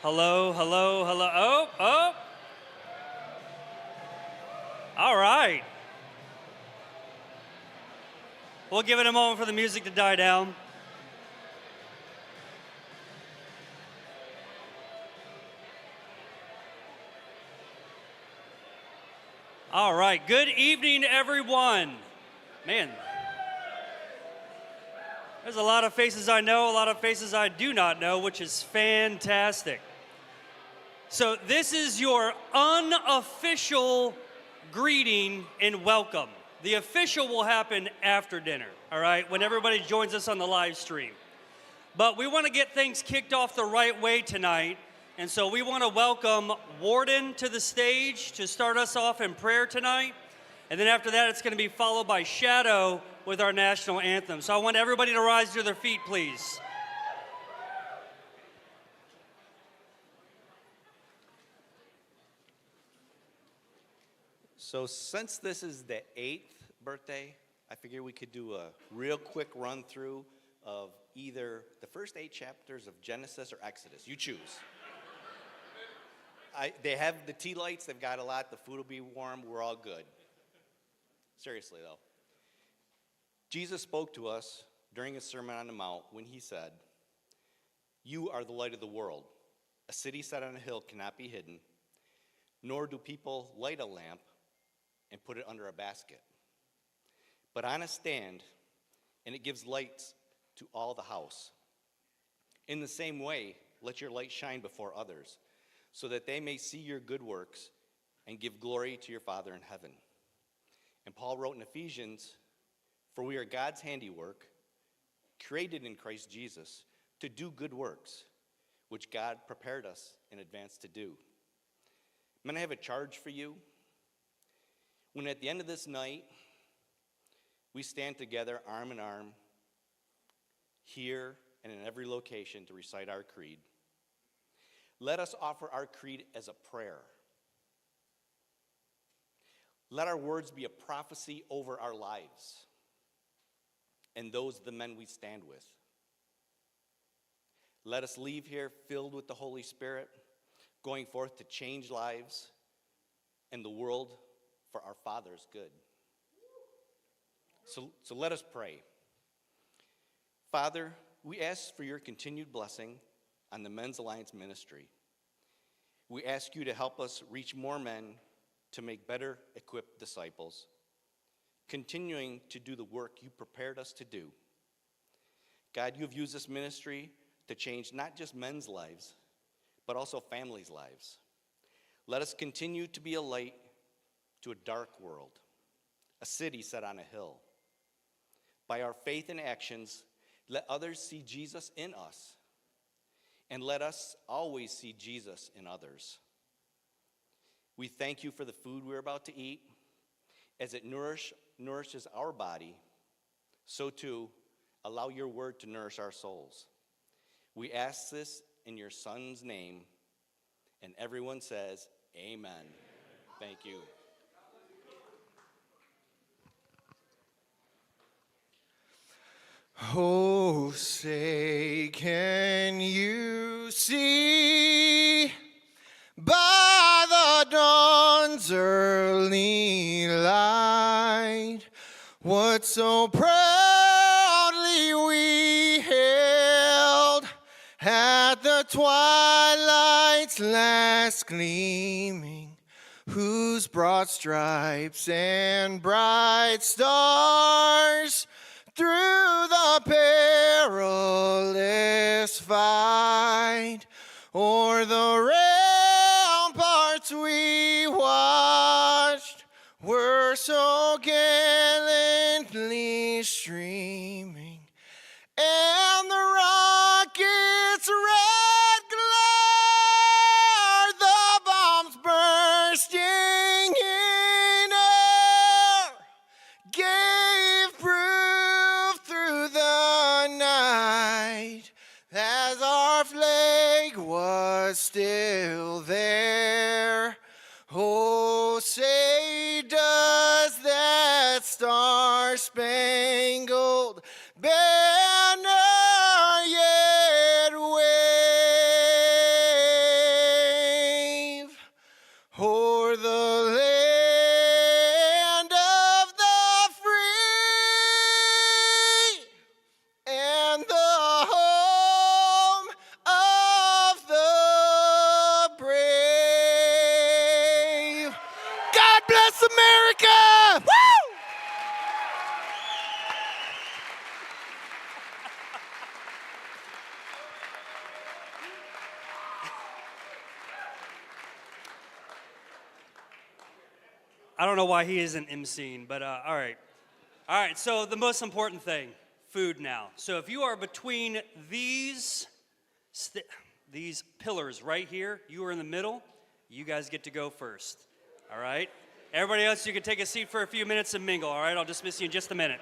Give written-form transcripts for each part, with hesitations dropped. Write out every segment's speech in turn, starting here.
Hello, hello, hello. Oh, oh. All right. We'll give it a moment for the music to die down. All right. Good evening, everyone. Man, there's a lot of faces I know, a lot of faces I do not know, which is fantastic. So this is your unofficial greeting and welcome. The official will happen after dinner, all right, when everybody joins us on the live stream. But we want to get things kicked off the right way tonight, and so we want to welcome Warden to the stage to start us off in prayer tonight. And then after that, it's going to be followed by Shadow with our national anthem. So I want everybody to rise to their feet, please. So since this is the 8th birthday, I figure we could do a real quick run through of either the first 8 chapters of Genesis or Exodus. You choose. They have the tea lights, they've got a lot, the food will be warm, we're all good. Seriously though. Jesus spoke to us during his Sermon on the Mount when he said, "You are the light of the world. A city set on a hill cannot be hidden, nor do people light a lamp and put it under a basket, but on a stand, and it gives light to all the house. In the same way, let your light shine before others, so that they may see your good works and give glory to your Father in heaven." And Paul wrote in Ephesians, "For we are God's handiwork, created in Christ Jesus, to do good works, which God prepared us in advance to do." Men, I have a charge for you. When at the end of this night, we stand together arm in arm, here and in every location to recite our creed, let us offer our creed as a prayer. Let our words be a prophecy over our lives and those of the men we stand with. Let us leave here filled with the Holy Spirit, going forth to change lives and the world for our Father's good. So let us pray. Father, we ask for your continued blessing on the Men's Alliance ministry. We ask you to help us reach more men to make better equipped disciples, continuing to do the work you prepared us to do. God, you've used this ministry to change not just men's lives, but also families' lives. Let us continue to be a light to a dark world, a city set on a hill. By our faith and actions, let others see Jesus in us, and let us always see Jesus in others. We thank you for the food we're about to eat. As it nourishes our body, so too allow your word to nourish our souls. We ask this in your Son's name, and everyone says, amen. Thank you. Oh, say, can you see by the dawn's early light what so proudly we hailed at the twilight's last gleaming, whose broad stripes and bright stars through the perilous fight o'er the ramparts we watched were so gallantly streaming, and the rocket's red glare, the bombs bursting in air, gave proof through the night as our flag was still there. Oh, say does that star-spangled o'er the land of the free and the home of the brave. God bless America! Woo! I don't know why he isn't emceeing, but all right. All right, so the most important thing, food now. So if you are between these pillars right here, you are in the middle, you guys get to go first, all right? Everybody else, you can take a seat for a few minutes and mingle, all right? I'll dismiss you in just a minute.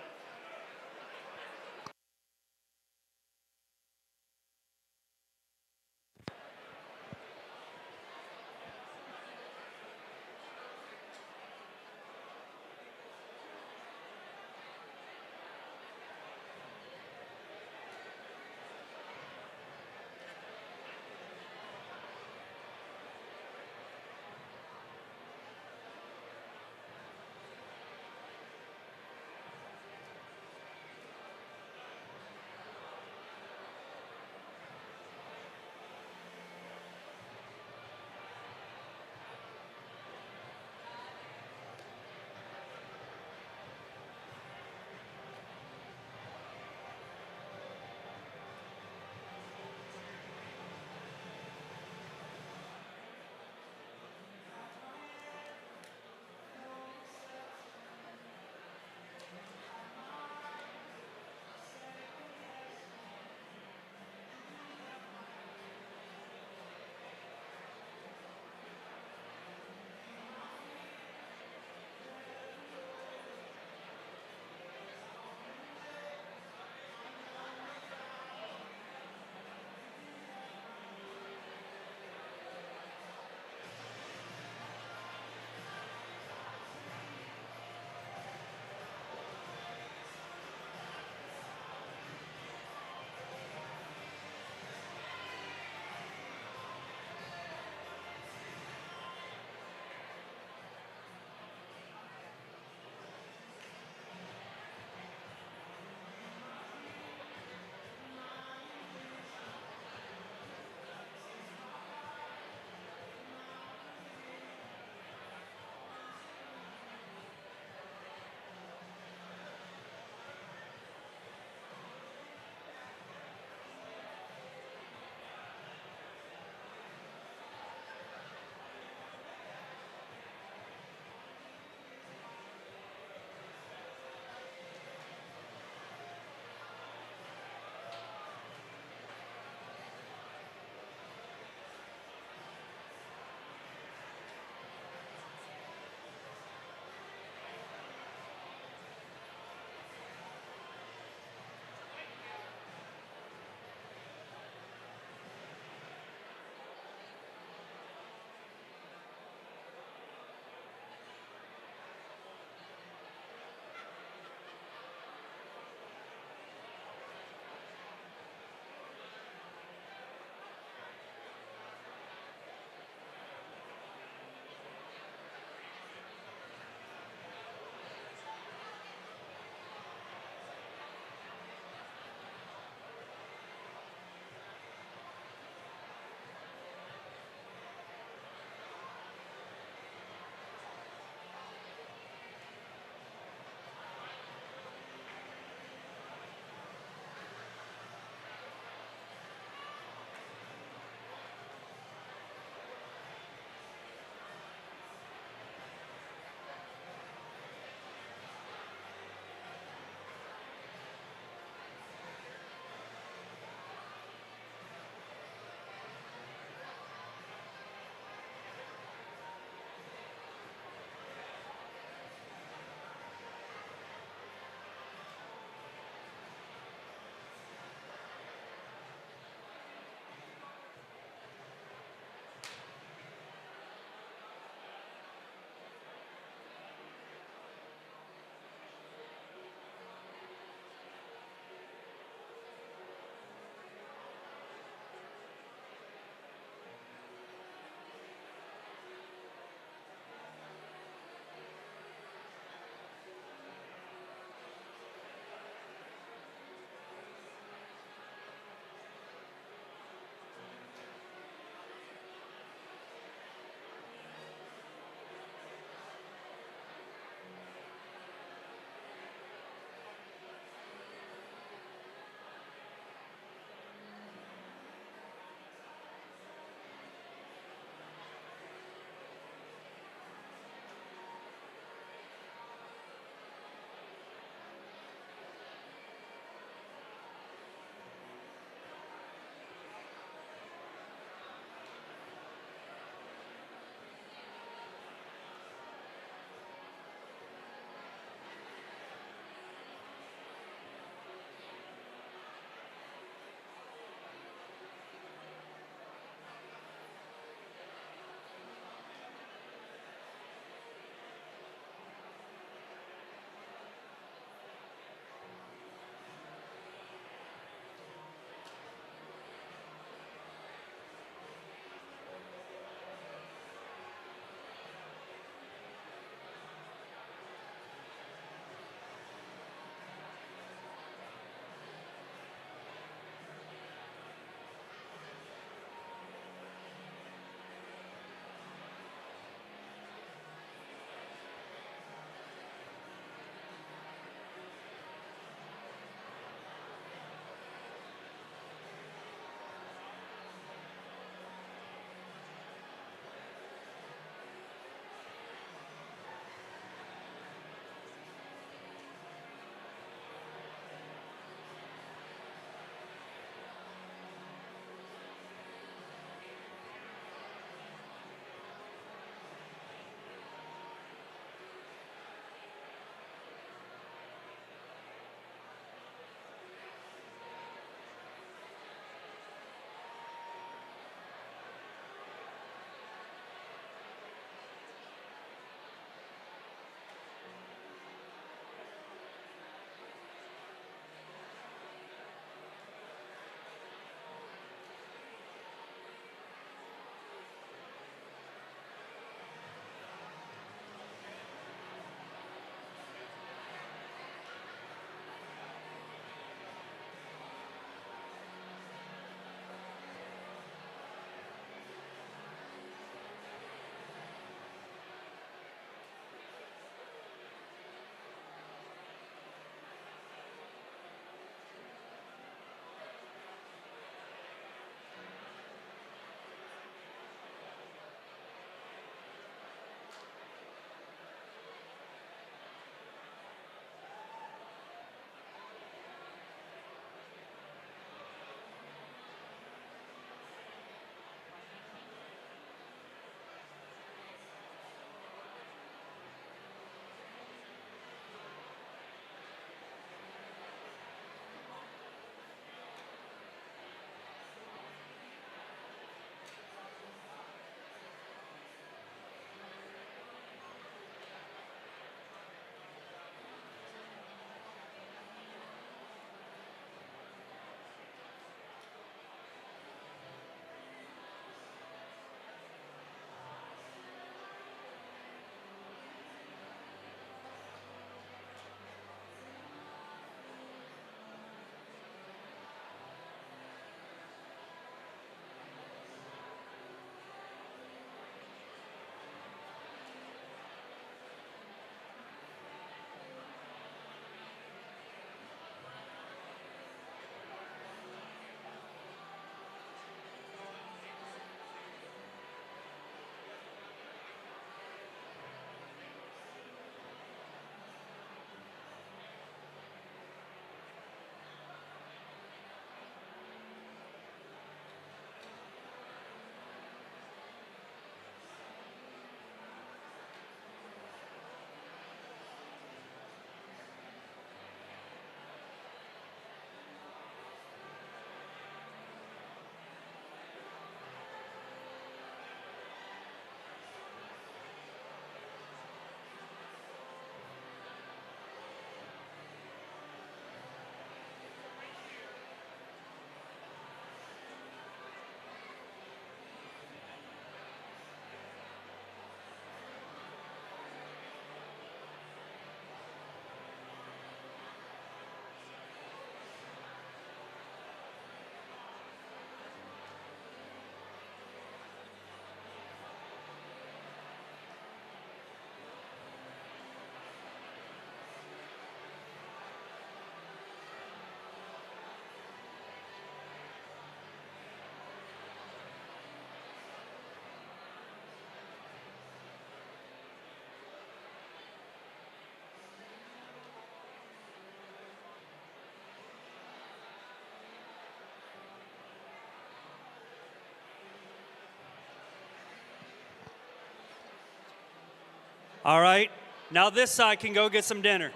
All right. Now this side can go get some dinner.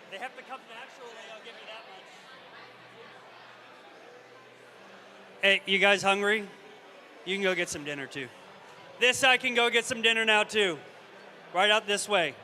They have to come naturally, I'll give you that much. Hey, you guys hungry? You can go get some dinner too. This side can go get some dinner now too. Right out this way.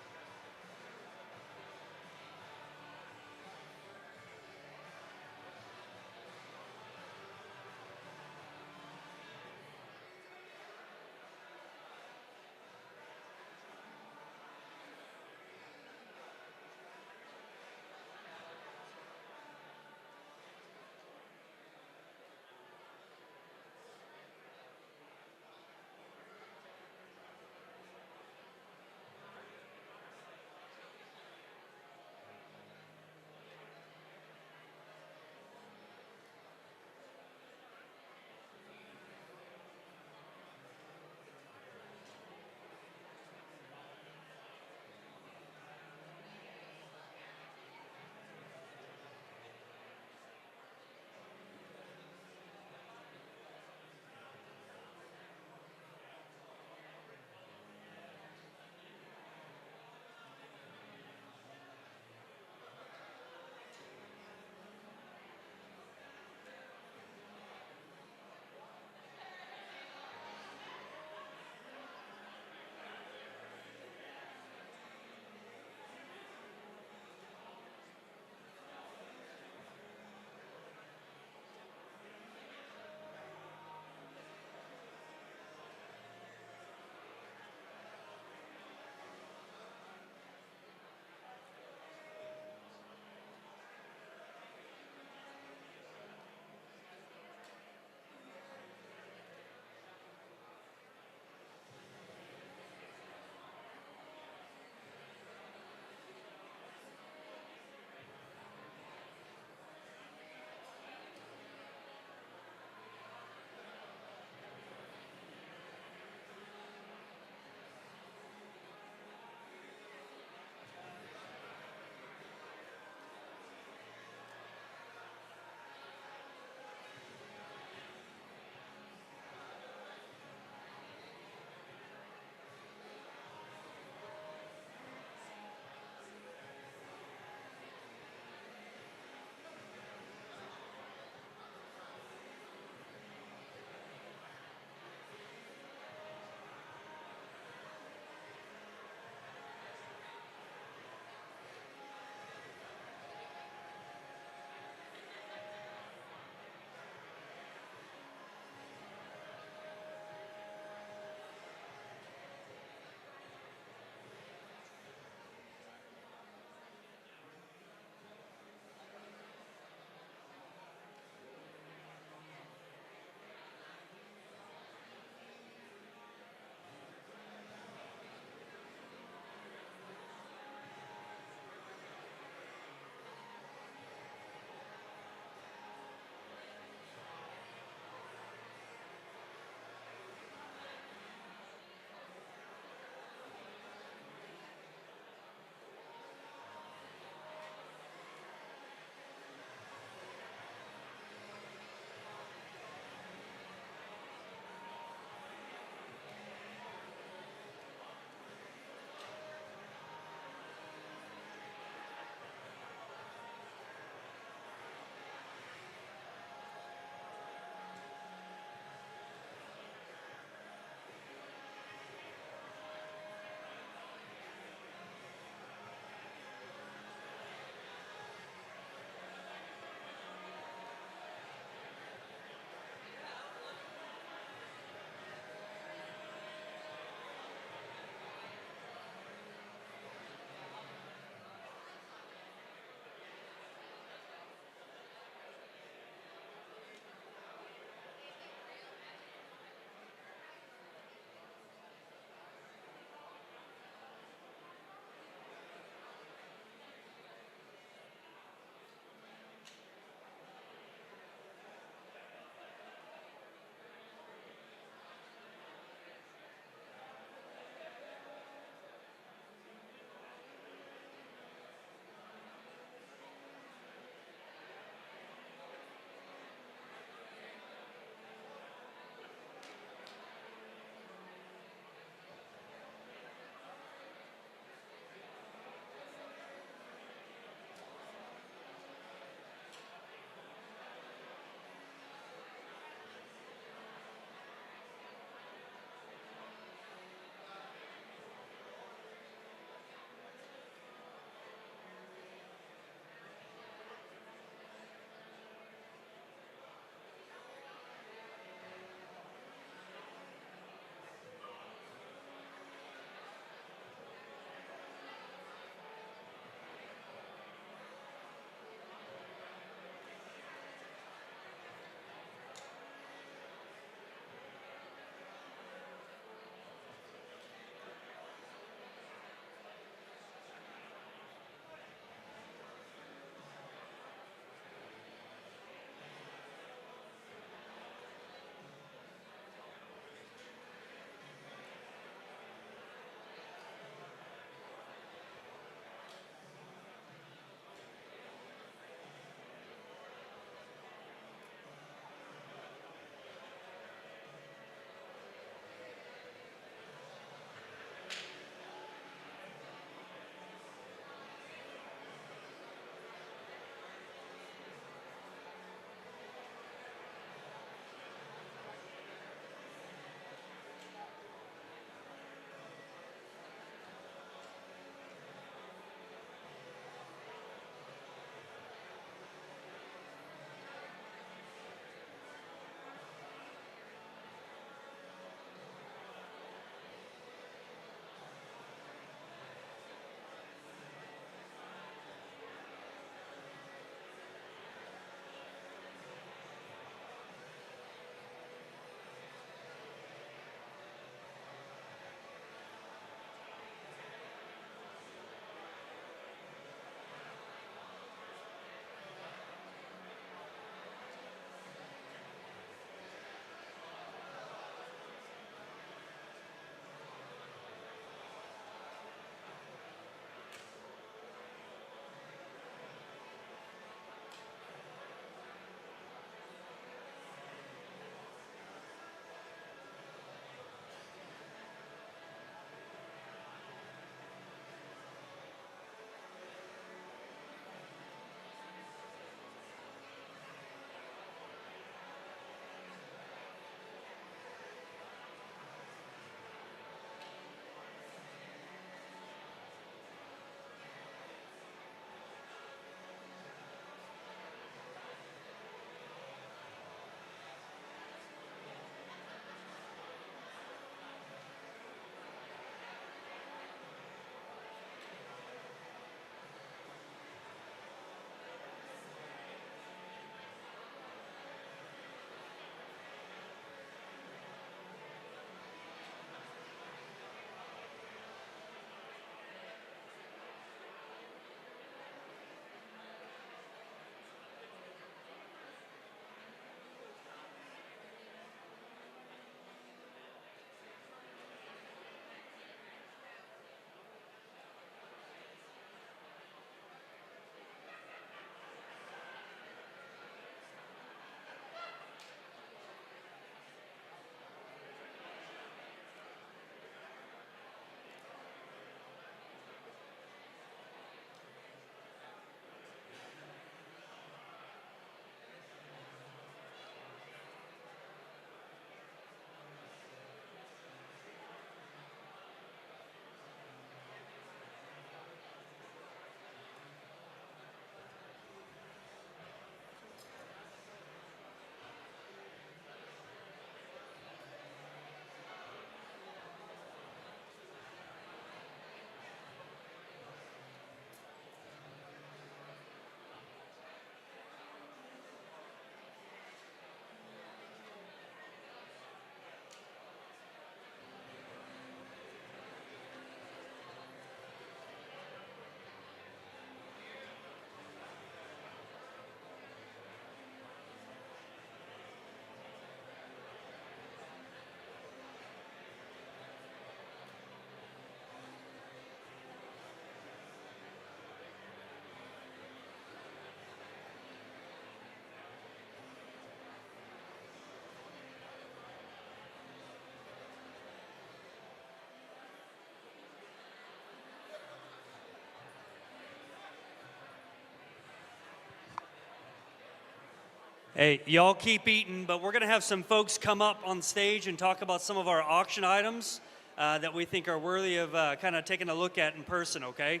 Hey, y'all keep eating, but we're going to have some folks come up on stage and talk about some of our auction items that we think are worthy of kind of taking a look at in person, okay?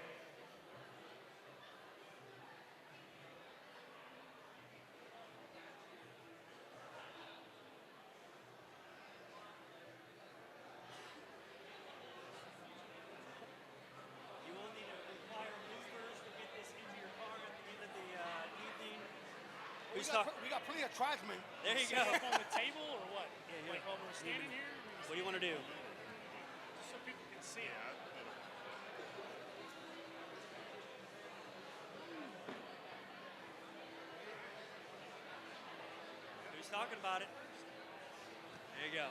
You will need to require movers to get this into your car at the end of the evening. We got plenty of tribesmen. There you Sit go. up on the table or what? Yeah, Like while we're standing here? What do you want to do? Just so people can see it. Who's talking about it? There you go.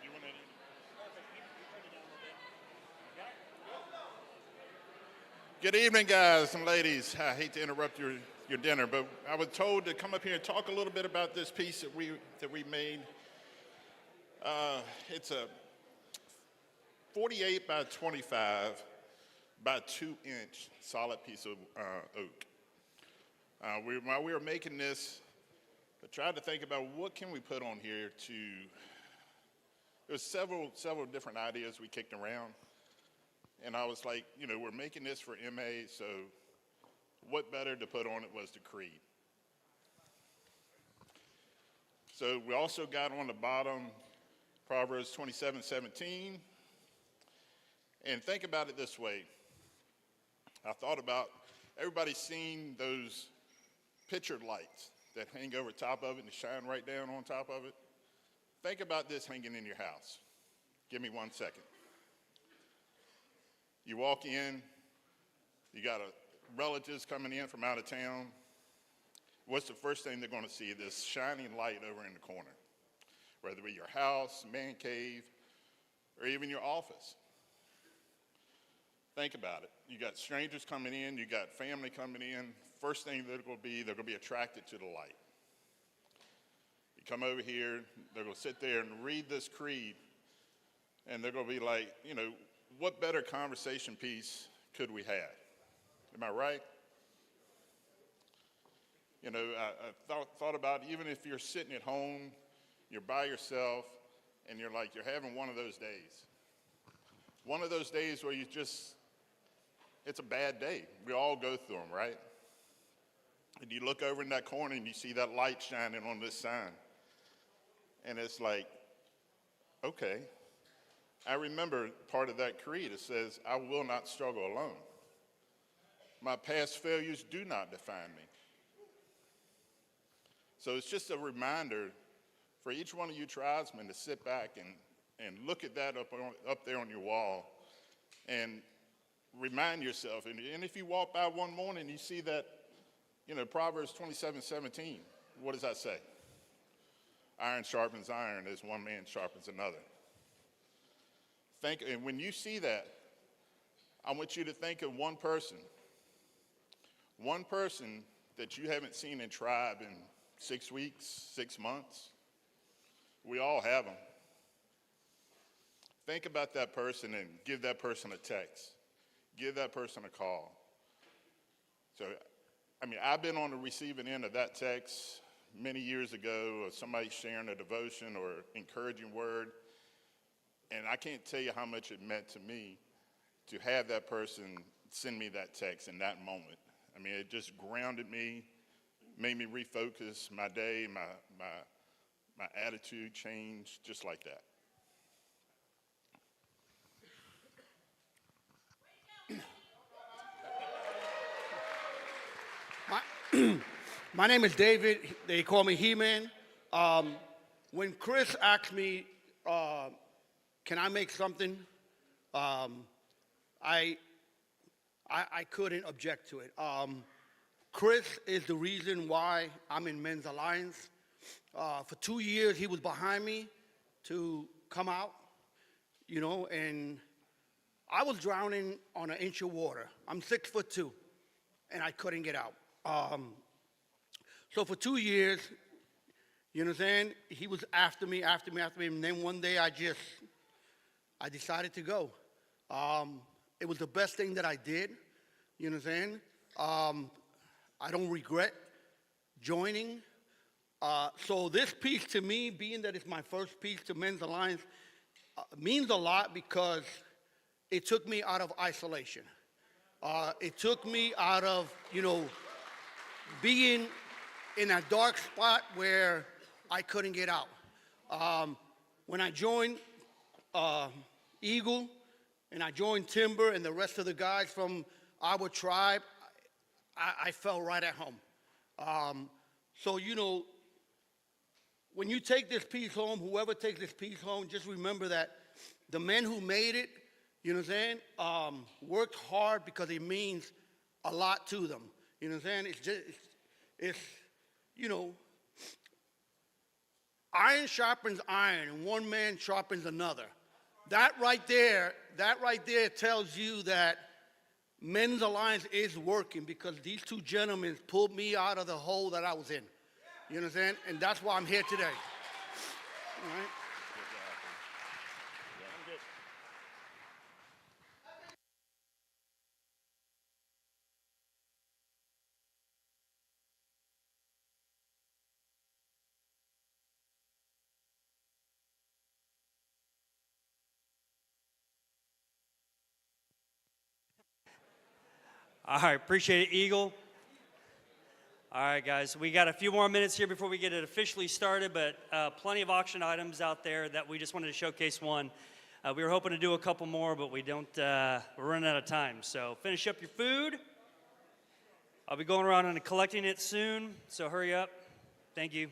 You want to? Good evening, guys and ladies. I hate to interrupt your dinner, but I was told to come up here and talk a little bit about this piece that we made. It's a 48 by 25 by 2-inch solid piece of oak. While we were making this, I tried to think about what can we put on here to. There's several different ideas we kicked around. And I was like, we're making this for MA, so what better to put on it was the creed. So we also got on the bottom Proverbs 27:17. And think about it this way. I thought about everybody's seen those pictured lights that hang over top of it and shine right down on top of it. Think about this hanging in your house. Give me 1 second. You walk in, you got relatives coming in from out of town. What's the first thing they're going to see? This shining light over in the corner, whether it be your house, man cave, or even your office. Think about it. You got strangers coming in, you got family coming in. First thing they're going to be attracted to the light. You come over here, they're going to sit there and read this creed, and they're going to be like, what better conversation piece could we have? Am I right? I thought about even if you're sitting at home, you're by yourself, and you're having one of those days. One of those days where it's a bad day. We all go through them, right? And you look over in that corner and you see that light shining on this sign. And it's like, okay. I remember part of that creed. It says, I will not struggle alone. My past failures do not define me. So it's just a reminder for each one of you tribesmen to sit back and look at that up there on your wall and remind yourself. And if you walk by one morning and you see that, Proverbs 27:17, what does that say? Iron sharpens iron as one man sharpens another. And when you see that, I want you to think of one person that you haven't seen in tribe in 6 weeks, 6 months. We all have them. Think about that person and give that person a text. Give that person a call. So, I've been on the receiving end of that text many years ago of somebody sharing a devotion or encouraging word. And I can't tell you how much it meant to me to have that person send me that text in that moment. It just grounded me, made me refocus my day, my attitude changed just like that. My name is David. They call me He-Man. When Chris asked me, can I make something? I couldn't object to it. Chris is the reason why I'm in Men's Alliance. For 2 years, he was behind me to come out, and I was drowning on 1 inch of water. I'm 6'2", and I couldn't get out. So for 2 years, you know what I'm saying? He was after me, and then one day I decided to go. It was the best thing that I did. You know what I'm saying? I don't regret joining. So this piece to me, being that it's my first piece to Men's Alliance, means a lot because it took me out of isolation. It took me out of, being in a dark spot where I couldn't get out. When I joined Eagle and I joined Timber and the rest of the guys from our tribe, I felt right at home. So, when you take this piece home, whoever takes this piece home, just remember that the men who made it, you know what I'm saying, worked hard because it means a lot to them. You know what I'm saying? It's iron sharpens iron, and one man sharpens another. That right there tells you that Men's Alliance is working because these two gentlemen pulled me out of the hole that I was in. You know what I'm saying? And that's why I'm here today. All right? All right, appreciate it, Eagle. All right, guys, we got a few more minutes here before we get it officially started, but plenty of auction items out there that we just wanted to showcase one. We were hoping to do a couple more, but we're running out of time. So finish up your food. I'll be going around and collecting it soon, so hurry up. Thank you.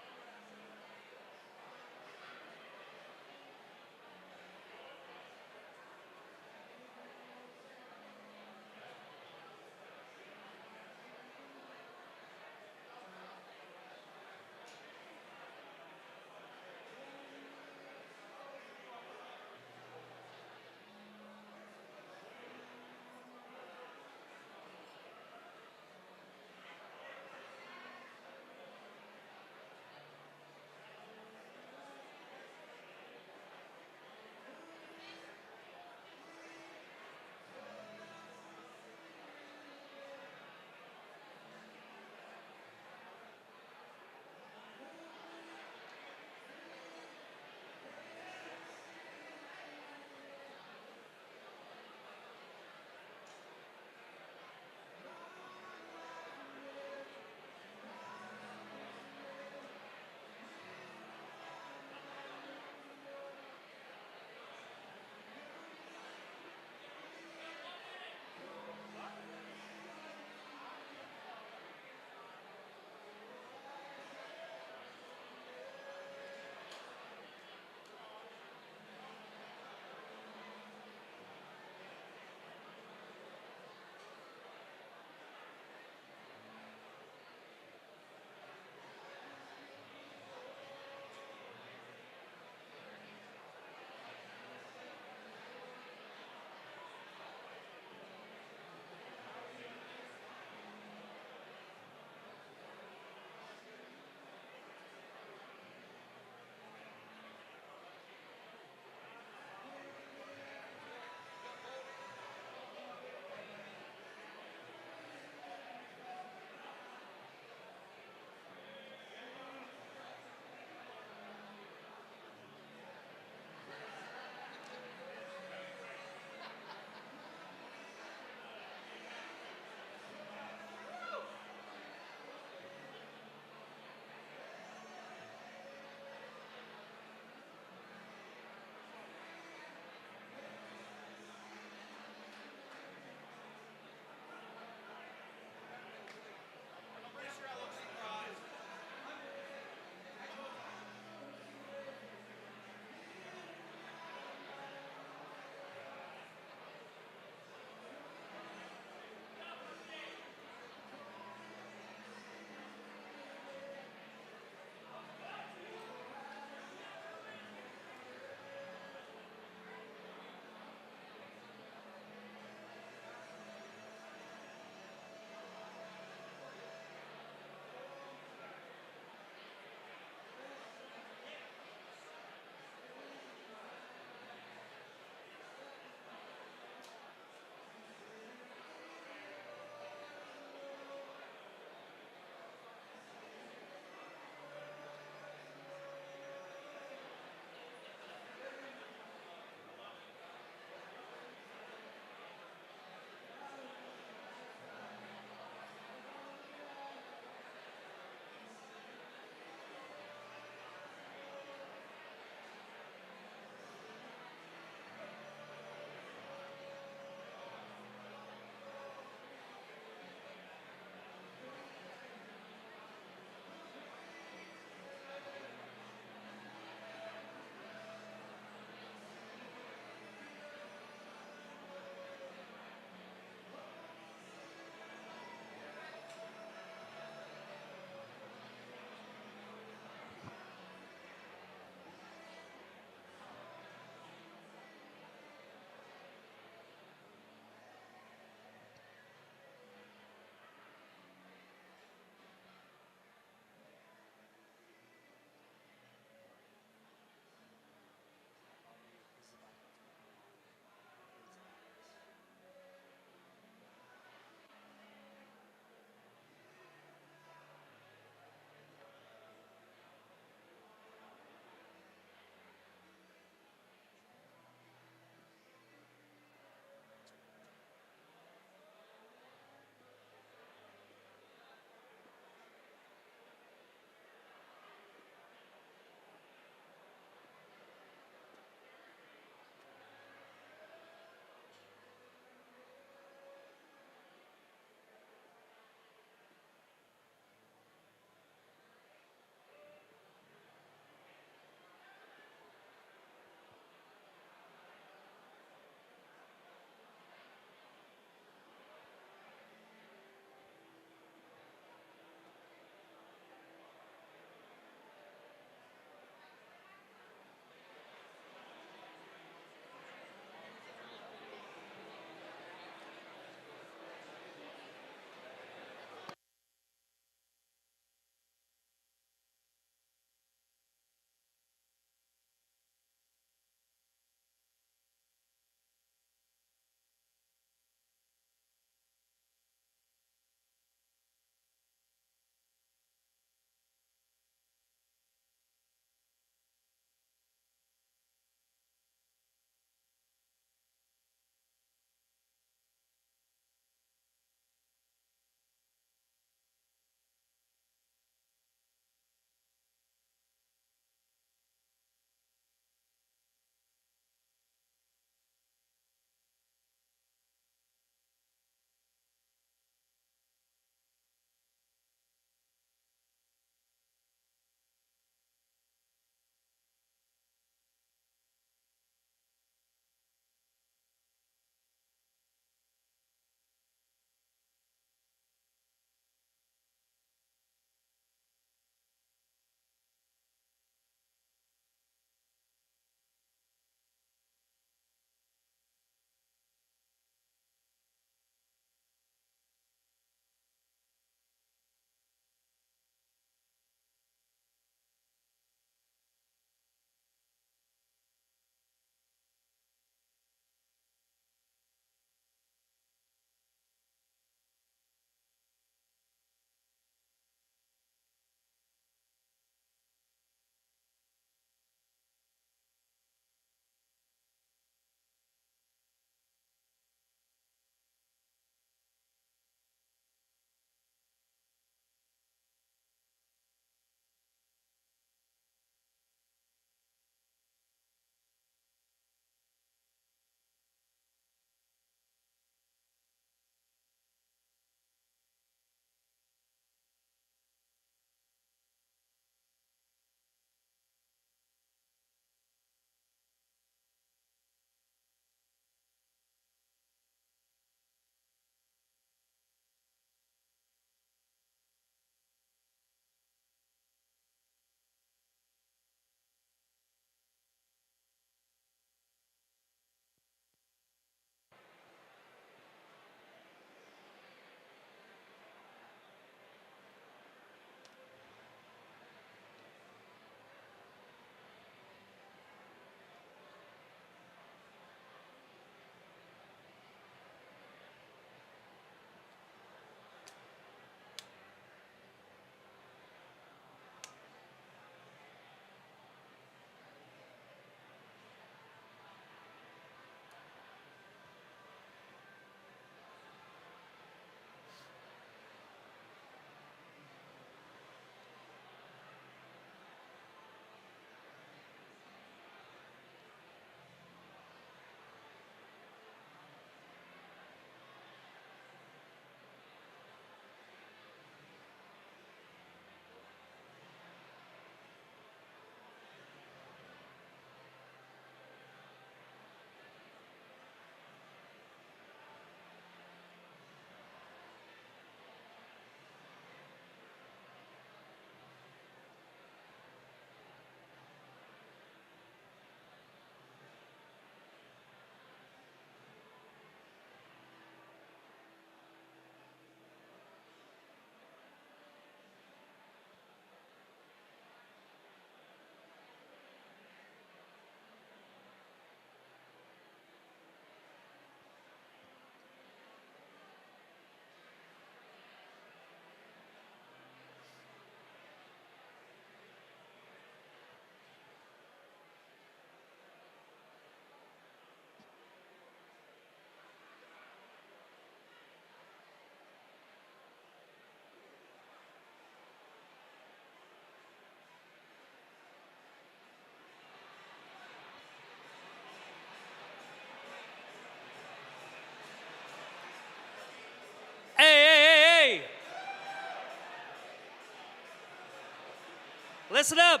Listen up.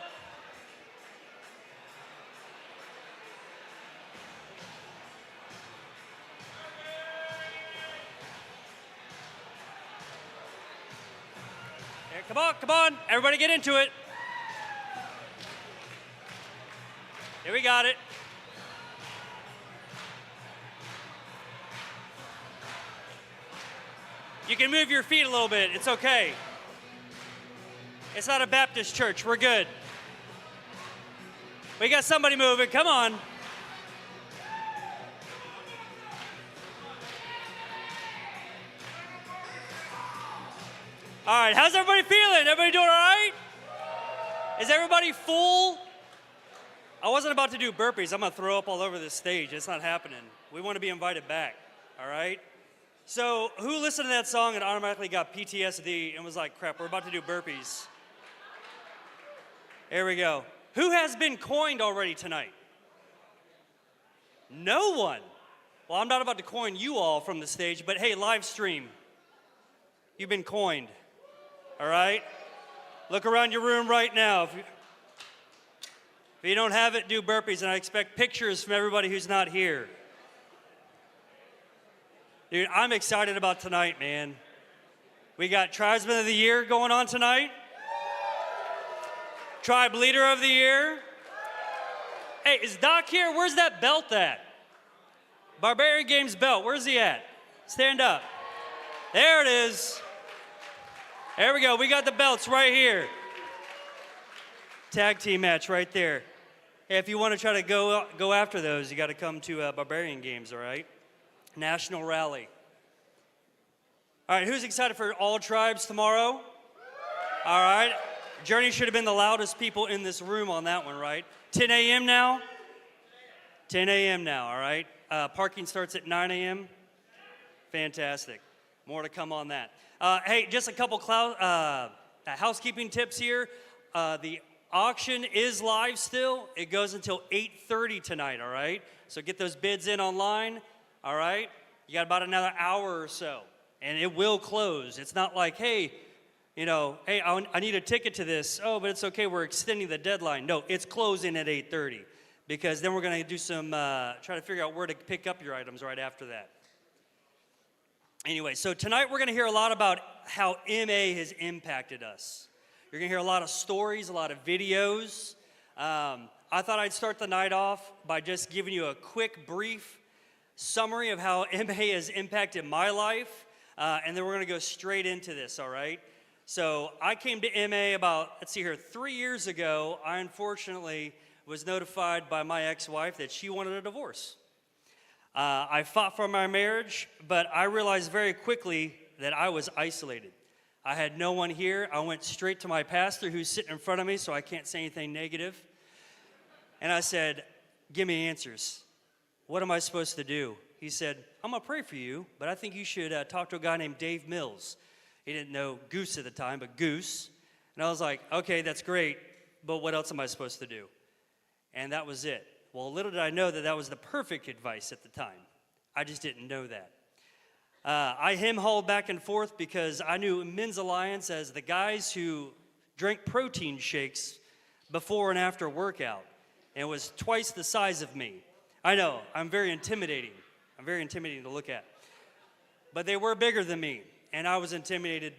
Here, come on. Everybody get into it. Here, we got it. You can move your feet a little bit. It's okay. It's not a Baptist church. We're good. We got somebody moving. Come on. All right. How's everybody feeling? Everybody doing all right? Is everybody full? I wasn't about to do burpees. I'm going to throw up all over this stage. It's not happening. We want to be invited back. All right? So who listened to that song and automatically got PTSD and was like, crap, we're about to do burpees? Here we go. Who has been coined already tonight? No one. Well, I'm not about to coin you all from the stage, but hey, live stream. You've been coined. All right? Look around your room right now. If you don't have it, do burpees, and I expect pictures from everybody who's not here. Dude, I'm excited about tonight, man. We got Tribesman of the Year going on tonight. Tribe Leader of the Year. Hey, is Doc here? Where's that belt at? Barbarian Games belt. Where's he at? Stand up. There it is. There we go. We got the belts right here. Tag team match right there. Hey, if you want to try to go after those, you got to come to Barbarian Games, all right? National Rally. All right, who's excited for all tribes tomorrow? All right. Journey should have been the loudest people in this room on that one, right? 10 a.m. now? 10 a.m. now, all right? Parking starts at 9 a.m. Fantastic. More to come on that. Hey, just a couple housekeeping tips here. The auction is live still. It goes until 8:30 tonight, all right? So get those bids in online. All right? You got about another hour or so, and it will close. It's not like, hey, I need a ticket to this. Oh, but it's okay. We're extending the deadline. No, it's closing at 8:30 because then we're going to do some, try to figure out where to pick up your items right after that. Anyway, so tonight we're going to hear a lot about how MA has impacted us. You're going to hear a lot of stories, a lot of videos. I thought I'd start the night off by just giving you a quick, brief summary of how MA has impacted my life, and then we're going to go straight into this, all right? So I came to MA about, 3 years ago. I unfortunately was notified by my ex-wife that she wanted a divorce. I fought for my marriage, but I realized very quickly that I was isolated. I had no one here. I went straight to my pastor who's sitting in front of me, so I can't say anything negative. And I said, give me answers. What am I supposed to do? He said, I'm going to pray for you, but I think you should talk to a guy named Dave Mills. He didn't know Goose at the time, but Goose. And I was like, okay, that's great, but what else am I supposed to do? And that was it. Well, little did I know that that was the perfect advice at the time. I just didn't know that. I hem-hauled back and forth because I knew Men's Alliance as the guys who drank protein shakes before and after workout, and was twice the size of me. I know, I'm very intimidating. I'm very intimidating to look at. But they were bigger than me, and I was intimidated.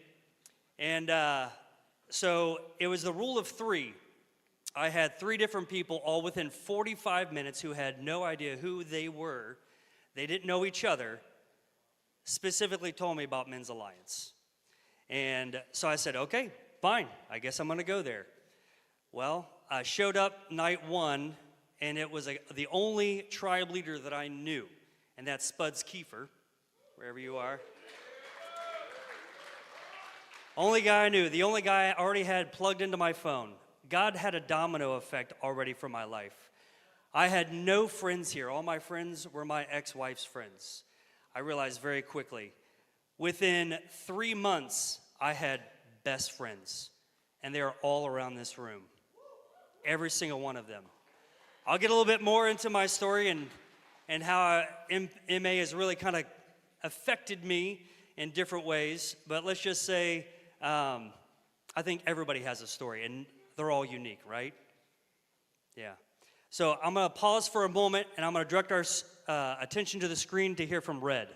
And so it was the rule of three. I had 3 different people all within 45 minutes who had no idea who they were. They didn't know each other, specifically told me about Men's Alliance. And so I said, okay, fine, I guess I'm going to go there. Well, I showed up night 1, and it was the only tribe leader that I knew, and that's Spuds Kiefer, wherever you are. Only guy I knew, the only guy I already had plugged into my phone. God had a domino effect already for my life. I had no friends here. All my friends were my ex-wife's friends. I realized very quickly. Within 3 months, I had best friends, and they are all around this room. Every single one of them. I'll get a little bit more into my story and how MA has really kind of affected me in different ways, but let's just say I think everybody has a story, and they're all unique, right? Yeah. So I'm going to pause for a moment, and I'm going to direct our attention to the screen to hear from Red.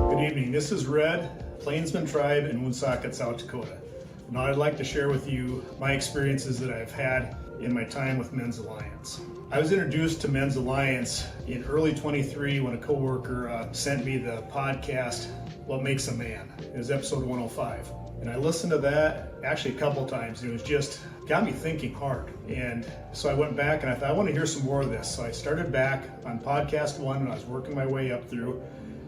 Good evening. This is Red, Plainsman Tribe in Woonsocket, South Dakota. Now I'd like to share with you my experiences that I've had in my time with Men's Alliance. I was introduced to Men's Alliance in early 23 when a coworker sent me the podcast, What Makes a Man. It was episode 105. And I listened to that actually a couple times. And it was just got me thinking hard. And so I went back and I thought, I want to hear some more of this. So I started back on podcast 1 and I was working my way up through.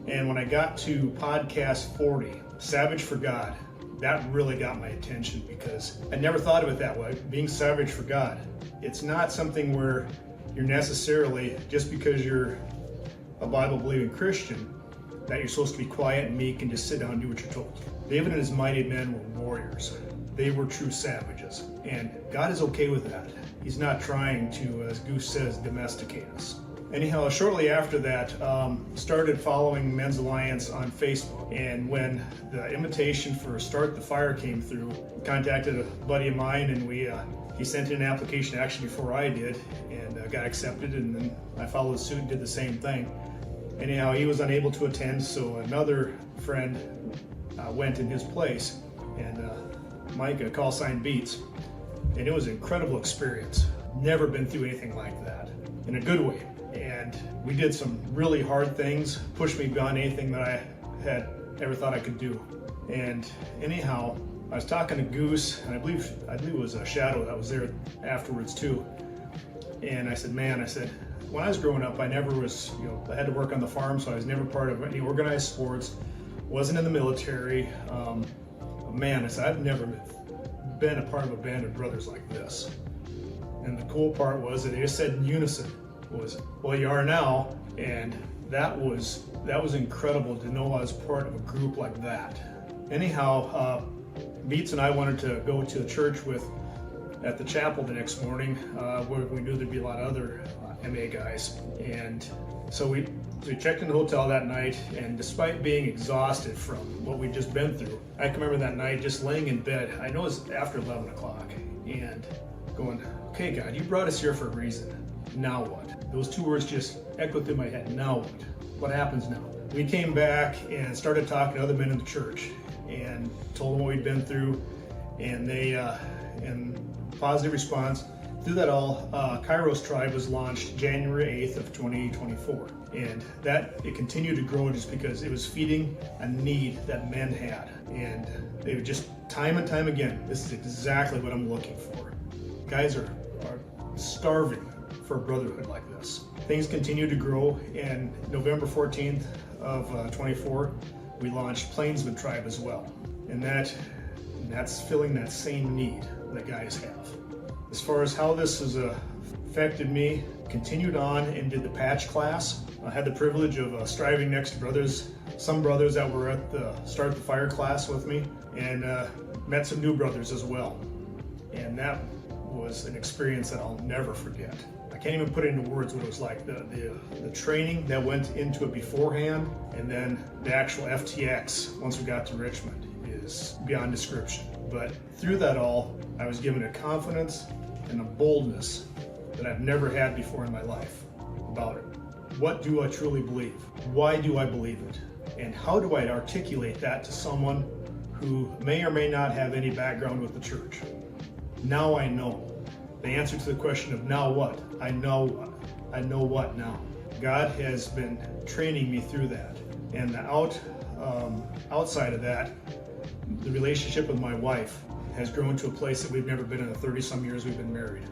And when I got to podcast 40, Savage for God, that really got my attention because I never thought of it that way, being savage for God. It's not something where you're necessarily, just because you're a Bible-believing Christian, that you're supposed to be quiet and meek and just sit down and do what you're told. David and his mighty men were warriors. They were true savages. And God is okay with that. He's not trying to, as Goose says, domesticate us. Anyhow, shortly after that, started following Men's Alliance on Facebook. And when the invitation for Start the Fire came through, contacted a buddy of mine, and he sent in an application actually before I did, and got accepted, and then I followed suit and did the same thing. Anyhow, he was unable to attend, so another friend went in his place, and Mike, call sign Beats, and it was an incredible experience. Never been through anything like that, in a good way. And we did some really hard things, pushed me beyond anything that I had ever thought I could do. And anyhow, I was talking to Goose, and I believe it was a Shadow that was there afterwards too. And I said, when I was growing up, I never was, I had to work on the farm, so I was never part of any organized sports, wasn't in the military. I said, I've never been a part of a band of brothers like this. And the cool part was that they just said in unison, well, you are now, and that was incredible to know I was part of a group like that. Anyhow, Beats and I wanted to go to the church at the chapel the next morning, where we knew there'd be a lot of other MA guys, and so we checked in the hotel that night, and despite being exhausted from what we'd just been through, I can remember that night just laying in bed. I know it was after 11 o'clock, and going, okay, God, you brought us here for a reason. Now what? Those two words just echoed through my head. Now what? What happens now? We came back and started talking to other men in the church and told them what we'd been through, and they, in positive response, through that all, Kairos Tribe was launched January 8th of 2024. And it continued to grow just because it was feeding a need that men had. And they would just, time and time again, this is exactly what I'm looking for. Guys are starving for a brotherhood like this. Things continue to grow, and November 14th of 24, we launched Plainsman Tribe as well. And that's filling that same need that guys have. As far as how this has affected me, continued on and did the patch class. I had the privilege of striving next to some brothers that were at the Start the Fire class with me, and met some new brothers as well. And that was an experience that I'll never forget. I can't even put it into words what it was like. The training that went into it beforehand, and then the actual FTX once we got to Richmond, is beyond description. But through that all, I was given a confidence and a boldness that I've never had before in my life about it. What do I truly believe? Why do I believe it? And how do I articulate that to someone who may or may not have any background with the church? Now I know. The answer to the question of now what? I know what. I know what now. God has been training me through that. And outside of that, the relationship with my wife has grown to a place that we've never been in the 30-some years we've been married.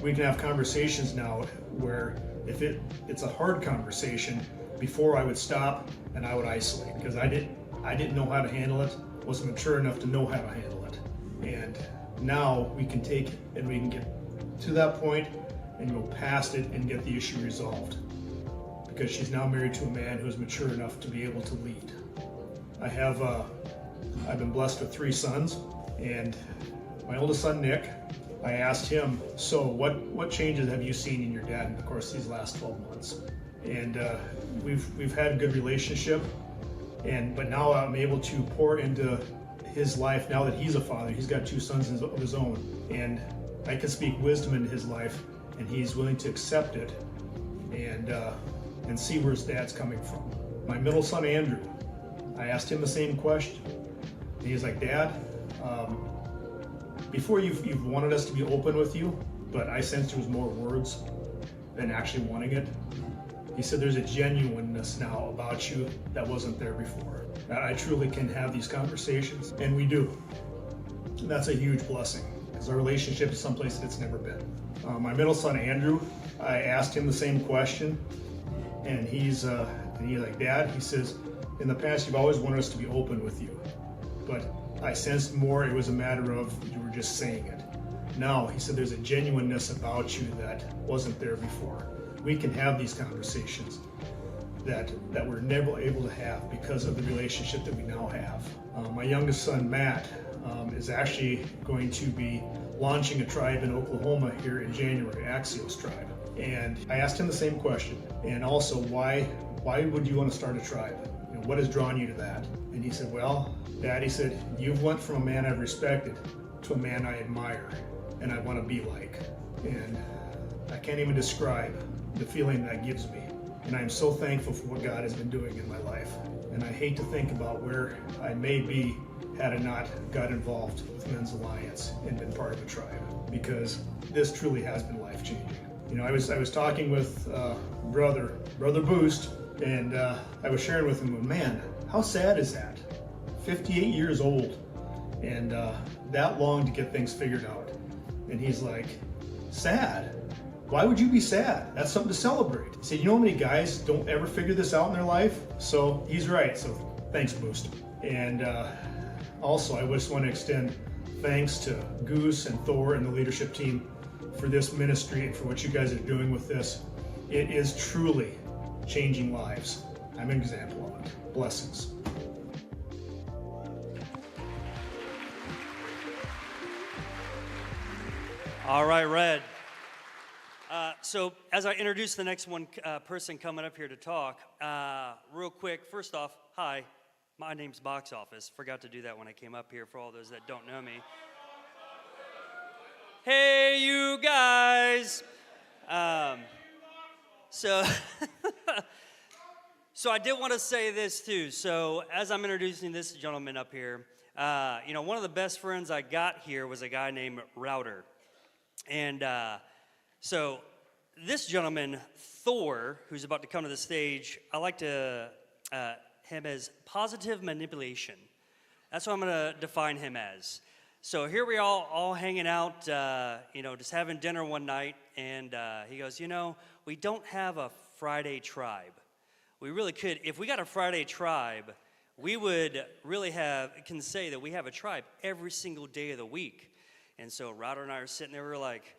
We can have conversations now where if it's a hard conversation, before I would stop and I would isolate because I didn't know how to handle it, wasn't mature enough to know how to handle it. And now we can take it and we can get to that point and go past it and get the issue resolved, because she's now married to a man who is mature enough to be able to lead. I've been blessed with 3 sons, and my oldest son, Nick, I asked him, so what changes have you seen in your dad in the course of these last 12 months? And we've had a good relationship. But now I'm able to pour into his life now that he's a father. He's got 2 sons of his own, and I can speak wisdom into his life, and he's willing to accept it and see where his dad's coming from. My middle son, Andrew, I asked him the same question. And he's like, Dad, before you've wanted us to be open with you, but I sensed there was more words than actually wanting it. He said there's a genuineness now about you that wasn't there before. That I truly can have these conversations, and we do. And that's a huge blessing, because our relationship is someplace that it's never been. My middle son, Andrew, I asked him the same question, and he's like, Dad, he says, in the past you've always wanted us to be open with you, but I sensed more it was a matter of you were just saying it. Now, he said, there's a genuineness about you that wasn't there before. We can have these conversations that we're never able to have because of the relationship that we now have. My youngest son, Matt, is actually going to be launching a tribe in Oklahoma here in January, Axios Tribe. And I asked him the same question. And also, why would you want to start a tribe? You know, what has drawn you to that? And he said, well, Dad, he said, you've went from a man I've respected to a man I admire and I want to be like. And I can't even describe the feeling that gives me. And I'm so thankful for what God has been doing in my life. And I hate to think about where I may be had I not got involved with Men's Alliance and been part of the tribe, because this truly has been life-changing. You know, I was talking with brother Boost, and I was sharing with him, man, how sad is that? 58 years old, and that long to get things figured out. And he's like, sad? Why would you be sad? That's something to celebrate. He said, you know how many guys don't ever figure this out in their life? So he's right, so thanks, Boost. And also, I just want to extend thanks to Goose and Thor and the leadership team for this ministry and for what you guys are doing with this. It is truly changing lives. I'm an example of it. Blessings. All right, Red. So as I introduce the next person coming up here to talk, real quick, first off, hi, my name's Box Office. Forgot to do that when I came up here for all those that don't know me. Hey, you guys. So I did want to say this too. So as I'm introducing this gentleman up here, one of the best friends I got here was a guy named Router. And so this gentleman, Thor, who's about to come to the stage, I like to him as positive manipulation. That's what I'm going to define him as. So here we all hanging out, just having dinner one night, and he goes, we don't have a Friday tribe. We really could. If we got a Friday tribe, we would really can say that we have a tribe every single day of the week. And so Router and I are sitting there, we're like,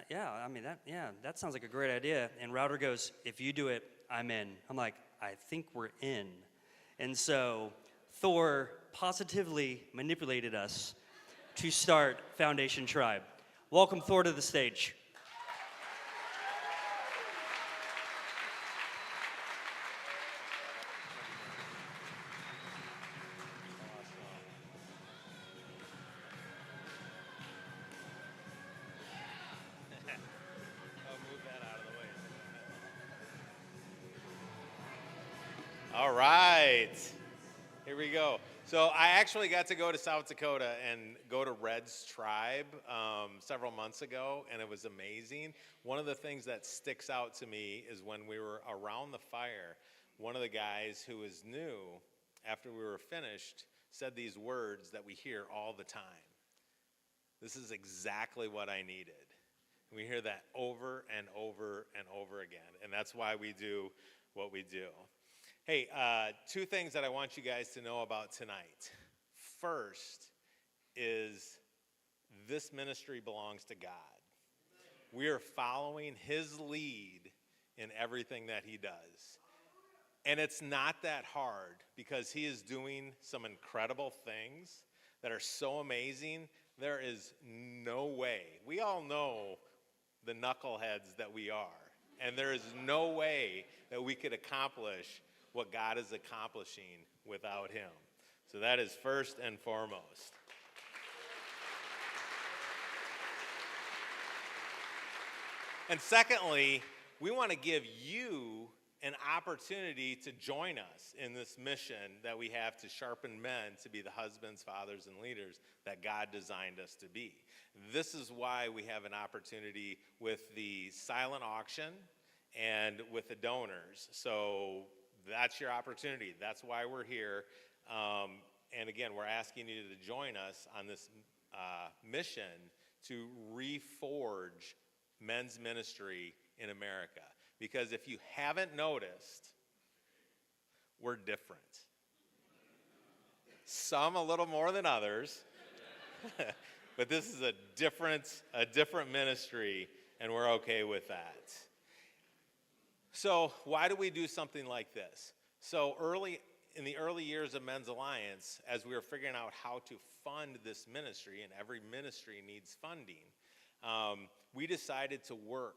that sounds like a great idea. And Router goes, if you do it, I'm in. I'm like, I think we're in. And so Thor positively manipulated us to start Foundation Tribe. Welcome Thor to the stage. All right, here we go. So I actually got to go to South Dakota and go to Red's tribe several months ago, and it was amazing. One of the things that sticks out to me is when we were around the fire, one of the guys who was new, after we were finished, said these words that we hear all the time. This is exactly what I needed. We hear that over and over and over again, and that's why we do what we do. Hey, two things that I want you guys to know about tonight. First is this ministry belongs to God. We are following his lead in everything that he does. And it's not that hard because he is doing some incredible things that are so amazing. There is no way. We all know the knuckleheads that we are. And there is no way that we could accomplish what God is accomplishing without him. So that is first and foremost. And secondly, we want to give you an opportunity to join us in this mission that we have to sharpen men to be the husbands, fathers, and leaders that God designed us to be. This is why we have an opportunity with the silent auction and with the donors. So that's your opportunity. That's why we're here. And again, we're asking you to join us on this mission to reforge men's ministry in America. Because if you haven't noticed, we're different. Some a little more than others, but this is a different ministry, and we're okay with that. So why do we do something like this? So in the early years of Men's Alliance, as we were figuring out how to fund this ministry, and every ministry needs funding, we decided to work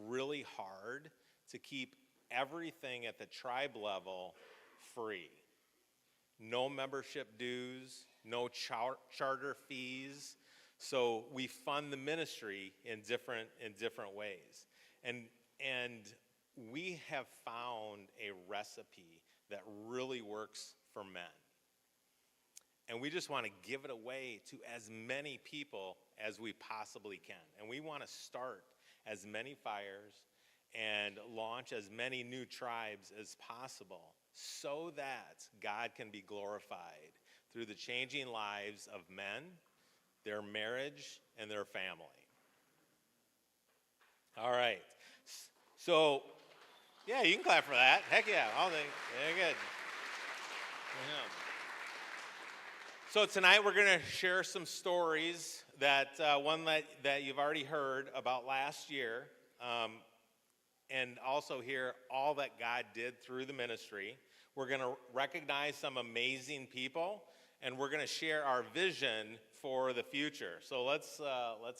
really hard to keep everything at the tribe level free. No membership dues, no charter fees. So we fund the ministry in different ways. And we have found a recipe that really works for men. And we just want to give it away to as many people as we possibly can. And we want to start as many fires and launch as many new tribes as possible so that God can be glorified through the changing lives of men, their marriage, and their family. All right. So, yeah, you can clap for that. Heck yeah. Very good. Yeah. So tonight we're going to share some stories that you've already heard about last year, and also hear all that God did through the ministry. We're going to recognize some amazing people, and we're going to share our vision for the future. So let's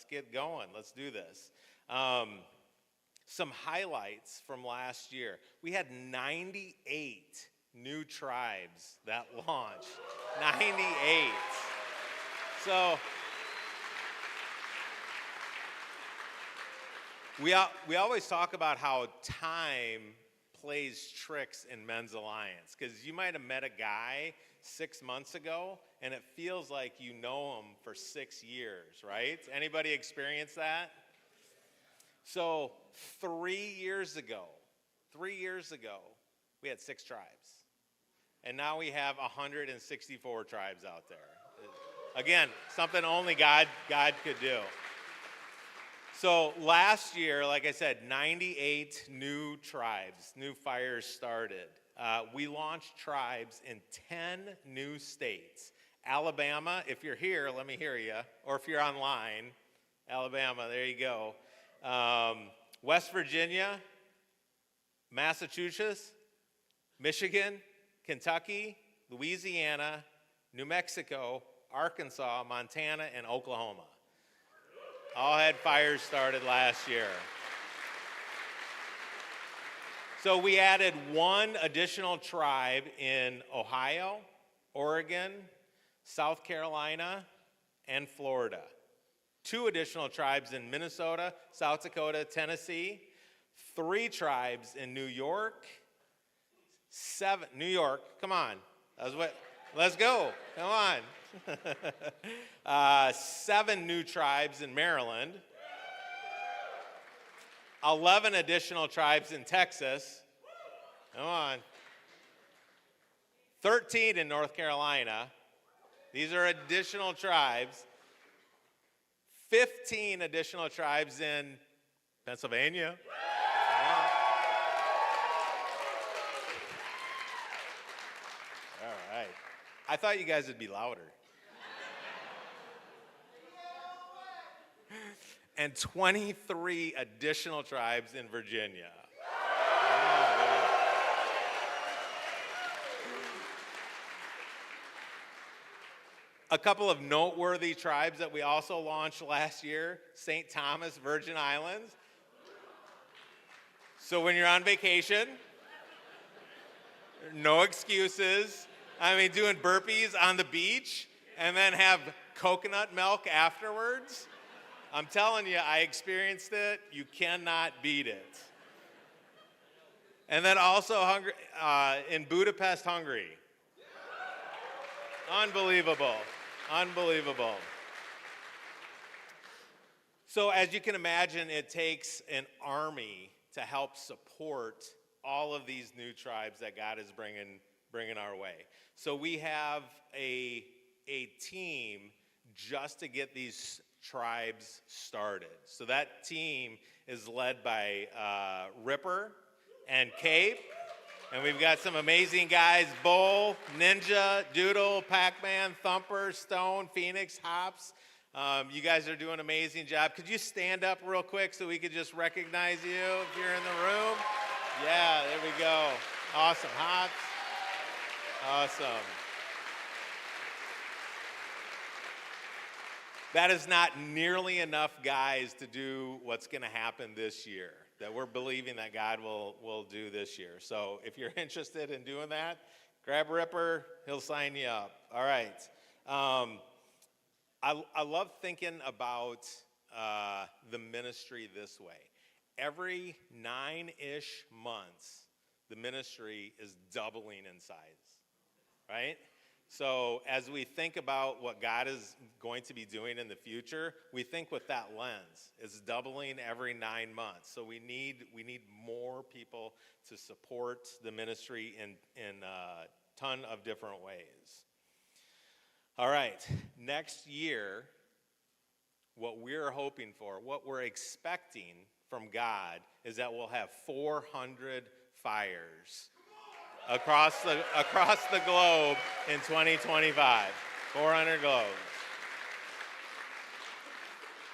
get going. Let's do this. Some highlights from last year. We had 98 new tribes that launched. 98. So we always talk about how time plays tricks in Men's Alliance, because you might have met a guy 6 months ago and it feels like you know him for 6 years, right? Anybody experience that? So 3 years ago, we had 6 tribes. And now we have 164 tribes out there. Again, something only God could do. So last year, like I said, 98 new tribes, new fires started. We launched tribes in 10 new states. Alabama, if you're here, let me hear you. Or if you're online, Alabama, there you go. West Virginia, Massachusetts, Michigan, Kentucky, Louisiana, New Mexico, Arkansas, Montana, and Oklahoma. All had fires started last year. So we added 1 additional tribe in Ohio, Oregon, South Carolina, and Florida. 2 additional tribes in Minnesota, South Dakota, Tennessee. 3 tribes in New York. 7, New York, come on. Let's go, come on. 7 new tribes in Maryland. 11 additional tribes in Texas. Come on. 13 in North Carolina. These are additional tribes. 15 additional tribes in Pennsylvania. All right. I thought you guys would be louder. And 23 additional tribes in Virginia. A couple of noteworthy tribes that we also launched last year: St. Thomas, Virgin Islands. So when you're on vacation, No excuses. I mean, doing burpees on the beach and then have coconut milk afterwards. I'm telling you, I experienced it. You cannot beat it. And then also in Budapest, Hungary. Unbelievable. Unbelievable. So as you can imagine, it takes an army to help support all of these new tribes that God is bringing our way. So we have a team just to get these tribes started. So that team is led by Ripper and Cape. And we've got some amazing guys, Bull, Ninja, Doodle, Pac-Man, Thumper, Stone, Phoenix, Hops. You guys are doing an amazing job. Could you stand up real quick so we could just recognize you if you're in the room? Yeah, there we go. Awesome, Hops. Awesome. That is not nearly enough guys to do what's going to happen this year, that we're believing that God will do this year. So if you're interested in doing that, grab Ripper, he'll sign you up. All right. I love thinking about the ministry this way. Every 9-ish months, the ministry is doubling in size, right? So as we think about what God is going to be doing in the future, we think with that lens. It's doubling every 9 months. So we need more people to support the ministry in a ton of different ways. All right, next year, what we're hoping for, what we're expecting from God is that we'll have 400 fires across the globe in 2025. 400 globes.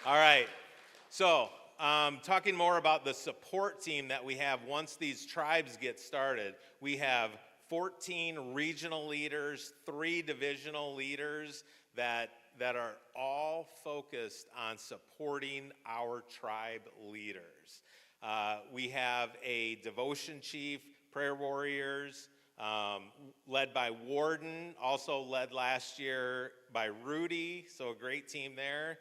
All right. So, talking more about the support team that we have once these tribes get started, we have 14 regional leaders, 3 divisional leaders that are all focused on supporting our tribe leaders. We have a devotion chief, prayer warriors, led by Warden, also led last year by Rudy, so a great team there.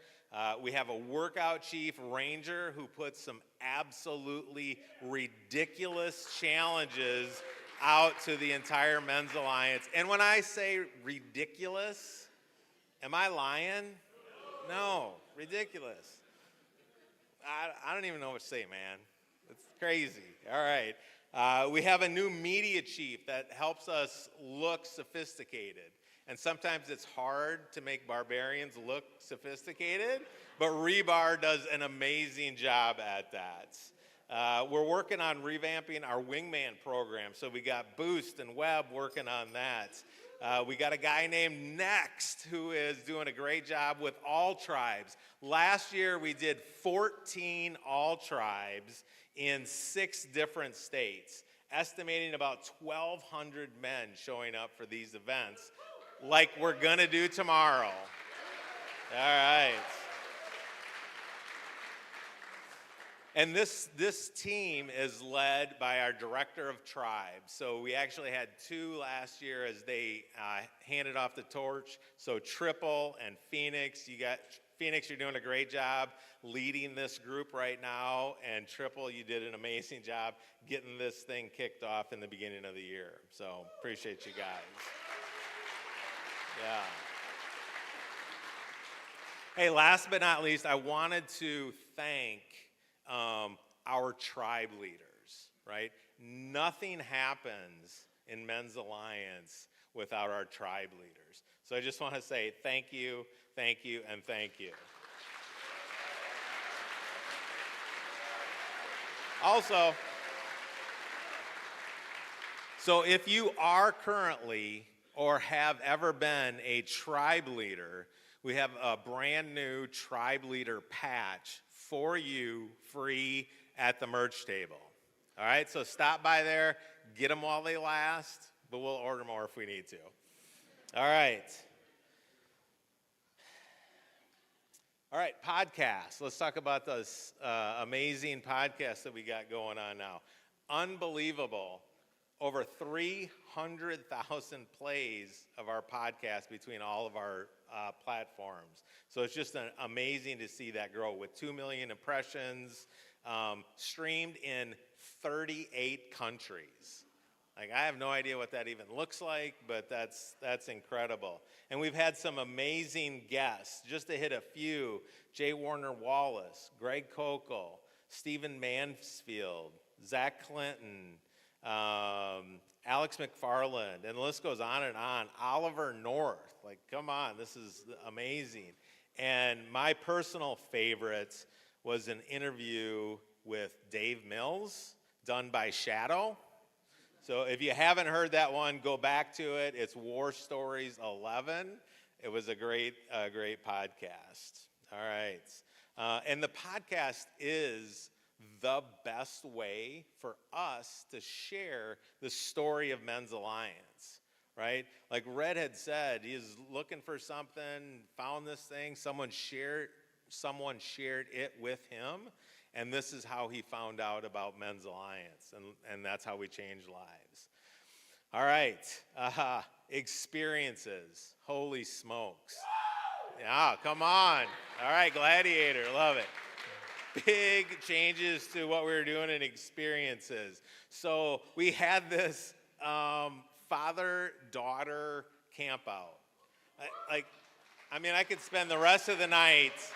We have a workout chief, Ranger, who puts some absolutely ridiculous challenges out to the entire Men's Alliance. And when I say ridiculous, am I lying? No, ridiculous. I don't even know what to say, man. It's crazy. All right. We have a new media chief that helps us look sophisticated. And sometimes it's hard to make barbarians look sophisticated, but Rebar does an amazing job at that. We're working on revamping our wingman program. So we got Boost and Webb working on that. We got a guy named Next who is doing a great job with all tribes. Last year we did 14 all tribes in 6 different states, estimating about 1,200 men showing up for these events, like we're gonna do tomorrow. All right. And this team is led by our director of tribes. So we actually had 2 last year as they handed off the torch. So Triple and Phoenix, Phoenix, you're doing a great job leading this group right now. And Triple, you did an amazing job getting this thing kicked off in the beginning of the year. So appreciate you guys. Yeah. Hey, last but not least, I wanted to thank our tribe leaders, right? Nothing happens in Men's Alliance without our tribe leaders. So I just want to say thank you, and thank you. Also, so if you are currently or have ever been a tribe leader, we have a brand new tribe leader patch for you free at the merch table. All right, so stop by there, get them while they last, but we'll order more if we need to. All right. All right, podcasts. Let's talk about this amazing podcast that we got going on now. Unbelievable. over 300,000 plays of our podcast between all of our platforms. So it's just amazing to see that grow with 2 million impressions, streamed in 38 countries. Like, I have no idea what that even looks like, but that's incredible. And we've had some amazing guests. Just to hit a few: Jay Warner Wallace, Greg Kokel, Stephen Mansfield, Zach Clinton, Alex McFarland, and the list goes on and on. Oliver North, like, come on, this is amazing. And my personal favorite was an interview with Dave Mills, done by Shadow. So if you haven't heard that one, go back to it. It's War Stories 11. It was a great podcast. All right. And the podcast is the best way for us to share the story of Men's Alliance, right? Like Red had said, he is looking for something, found this thing, someone shared it with him, and this is how he found out about Men's Alliance, and that's how we change lives. All right, experiences, holy smokes. Yeah, come on. All right, Gladiator, love it. Big changes to what we were doing in experiences. So we had this father-daughter camp out. I could spend the rest of the night.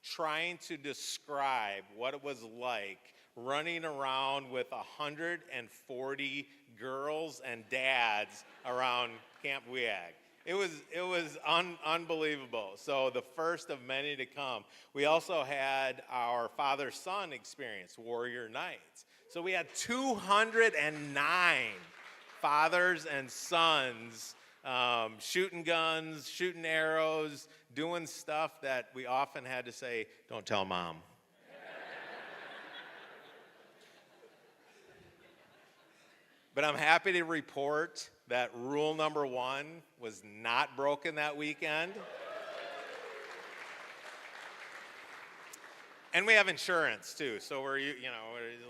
Trying to describe what it was like running around with 140 girls and dads around Camp Weag. It was unbelievable. So the first of many to come. We also had our father-son experience, Warrior Nights. So we had 209 fathers and sons shooting guns, shooting arrows, doing stuff that we often had to say, "Don't tell mom." But I'm happy to report that rule number 1 was not broken that weekend. And we have insurance too, so we're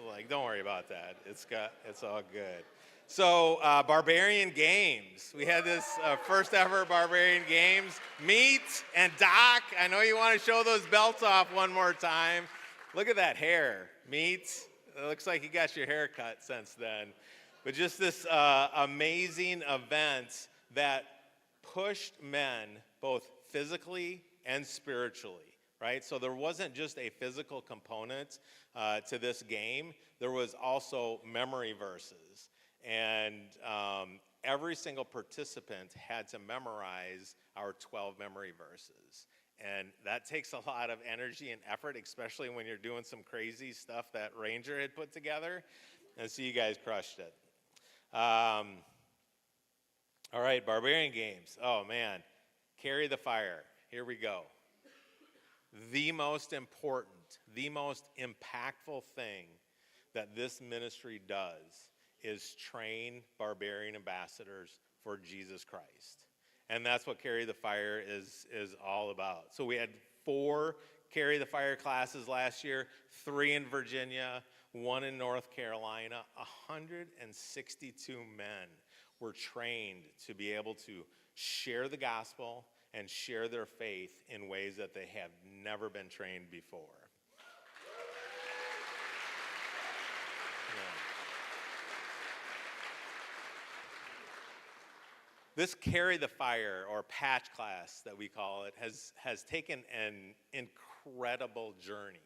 like, don't worry about that. It's all good. So Barbarian Games. We had this first ever Barbarian Games. Meet and Doc, I know you want to show those belts off one more time. Look at that hair. Meet, it looks like you got your hair cut since then. But just this amazing event that pushed men both physically and spiritually, right? So there wasn't just a physical component to this game. There was also memory verses. And every single participant had to memorize our 12 memory verses. And that takes a lot of energy and effort, especially when you're doing some crazy stuff that Ranger had put together. And so you guys crushed it. All right, Barbarian Games. Oh, man. Carry the fire. Here we go. The most important, the most impactful thing that this ministry does is train barbarian ambassadors for Jesus Christ. And that's what Carry the Fire is all about. So we had 4 Carry the Fire classes last year, 3 in Virginia, 1 in North Carolina. 162 men were trained to be able to share the gospel and share their faith in ways that they have never been trained before. This Carry the Fire, or patch class that we call it, has taken an incredible journey.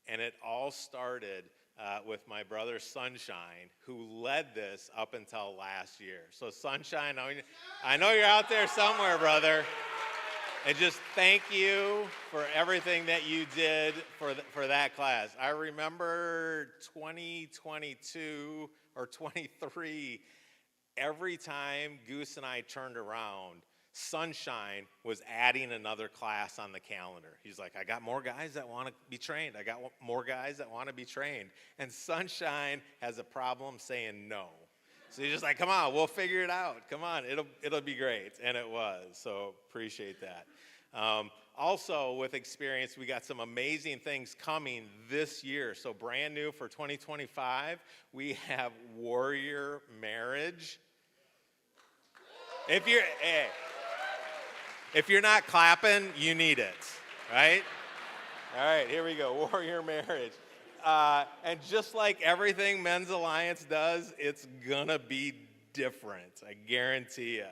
And it all started with my brother Sunshine, who led this up until last year. So Sunshine, I know you're out there somewhere, brother. And just thank you for everything that you did for that class. I remember 2022 or 23, every time Goose and I turned around, Sunshine was adding another class on the calendar. He's like, I got more guys that want to be trained. I got more guys that want to be trained. And Sunshine has a problem saying no. So he's just like, come on, we'll figure it out. Come on, it'll be great. And it was, so appreciate that. Also, with experience, we got some amazing things coming this year. So brand new for 2025, we have Warrior Marriage. If you're not clapping, you need it, right? All right, here we go, Warrior Marriage. And just like everything Men's Alliance does, it's gonna be different, I guarantee you.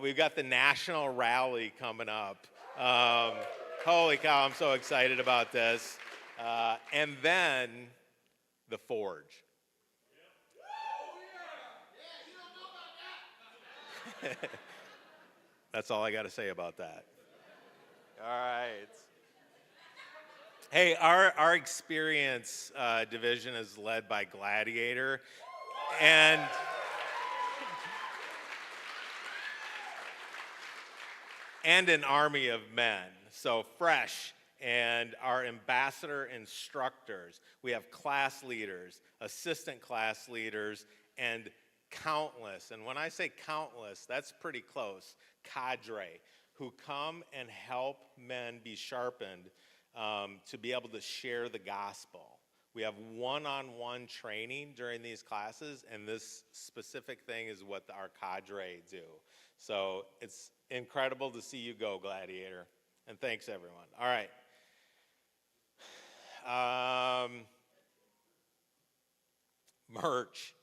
We've got the national rally coming up. Holy cow, I'm so excited about this. And then the Forge. That's all I got to say about that. All right. Hey, our experience division is led by Gladiator, and an army of men. So fresh, and our ambassador instructors. We have class leaders, assistant class leaders, and countless, and when I say countless, that's pretty close, cadre, who come and help men be sharpened to be able to share the gospel. We have one-on-one training during these classes, and this specific thing is what our cadre do. So it's incredible to see you go, Gladiator, and thanks, everyone. All right. Merch.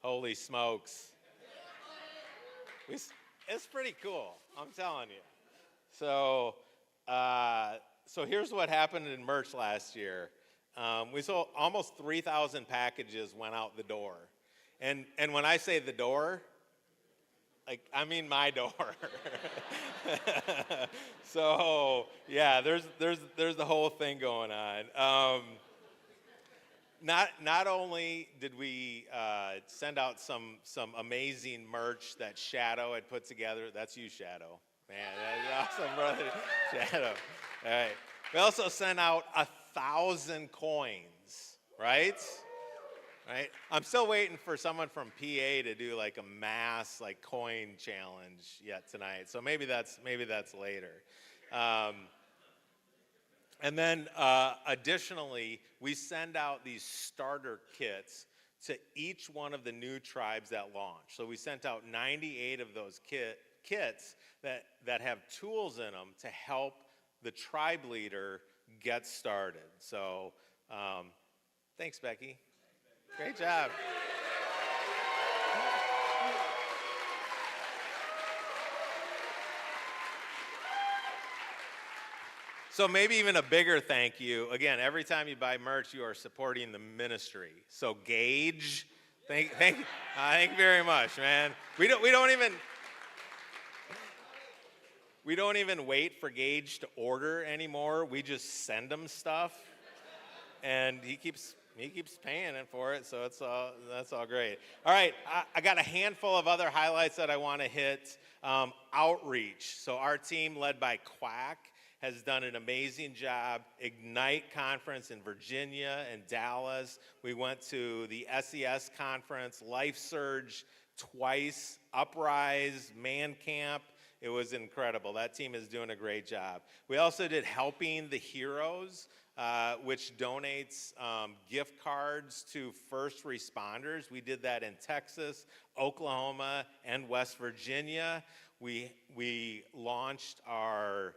Holy smokes. It's pretty cool, I'm telling you. So here's what happened in merch last year. We sold almost 3,000 packages went out the door. And when I say the door, like, I mean my door. So yeah, there's the whole thing going on. Not only did we send out some amazing merch that Shadow had put together. That's you, Shadow. Man, that's awesome, brother. Shadow. All right. We also sent out 1,000 coins, right? Right. I'm still waiting for someone from PA to do like a mass like coin challenge yet tonight. So maybe that's later. And then additionally, we send out these starter kits to each one of the new tribes that launch. So we sent out 98 of those kits that have tools in them to help the tribe leader get started. So thanks, Becky. Great job. So maybe even a bigger thank you. Again, every time you buy merch, you are supporting the ministry. So Gage, thank you very much, man. We don't even wait for Gage to order anymore. We just send him stuff, and he keeps paying it for it. So that's all great. All right, I got a handful of other highlights that I want to hit. Outreach. So our team, led by Quack, has done an amazing job. Ignite conference in Virginia and Dallas. We went to the SES conference, Life Surge twice, Uprise, Man Camp. It was incredible. That team is doing a great job. We also did Helping the Heroes, which donates gift cards to first responders. We did that in Texas, Oklahoma, and West Virginia. We launched our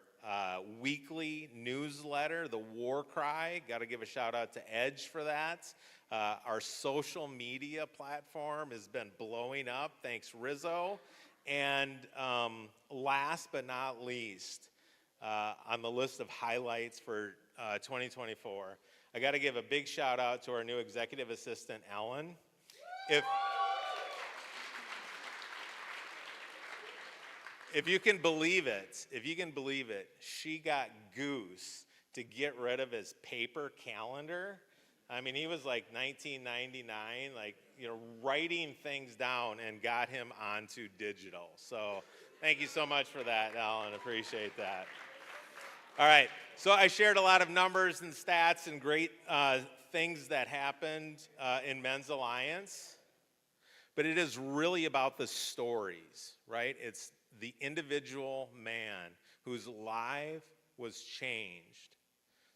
weekly newsletter, The War Cry. Got to give a shout out to Edge for that. Our social media platform has been blowing up. Thanks, Rizzo. And last but not least, on the list of highlights for 2024, I got to give a big shout out to our new executive assistant, Ellen. If you can believe it, she got Goose to get rid of his paper calendar. I mean, he was like 1999, writing things down, and got him onto digital. So thank you so much for that, Alan. Appreciate that. All right, so I shared a lot of numbers and stats and great things that happened in Men's Alliance, but it is really about the stories, right? It's the individual man whose life was changed,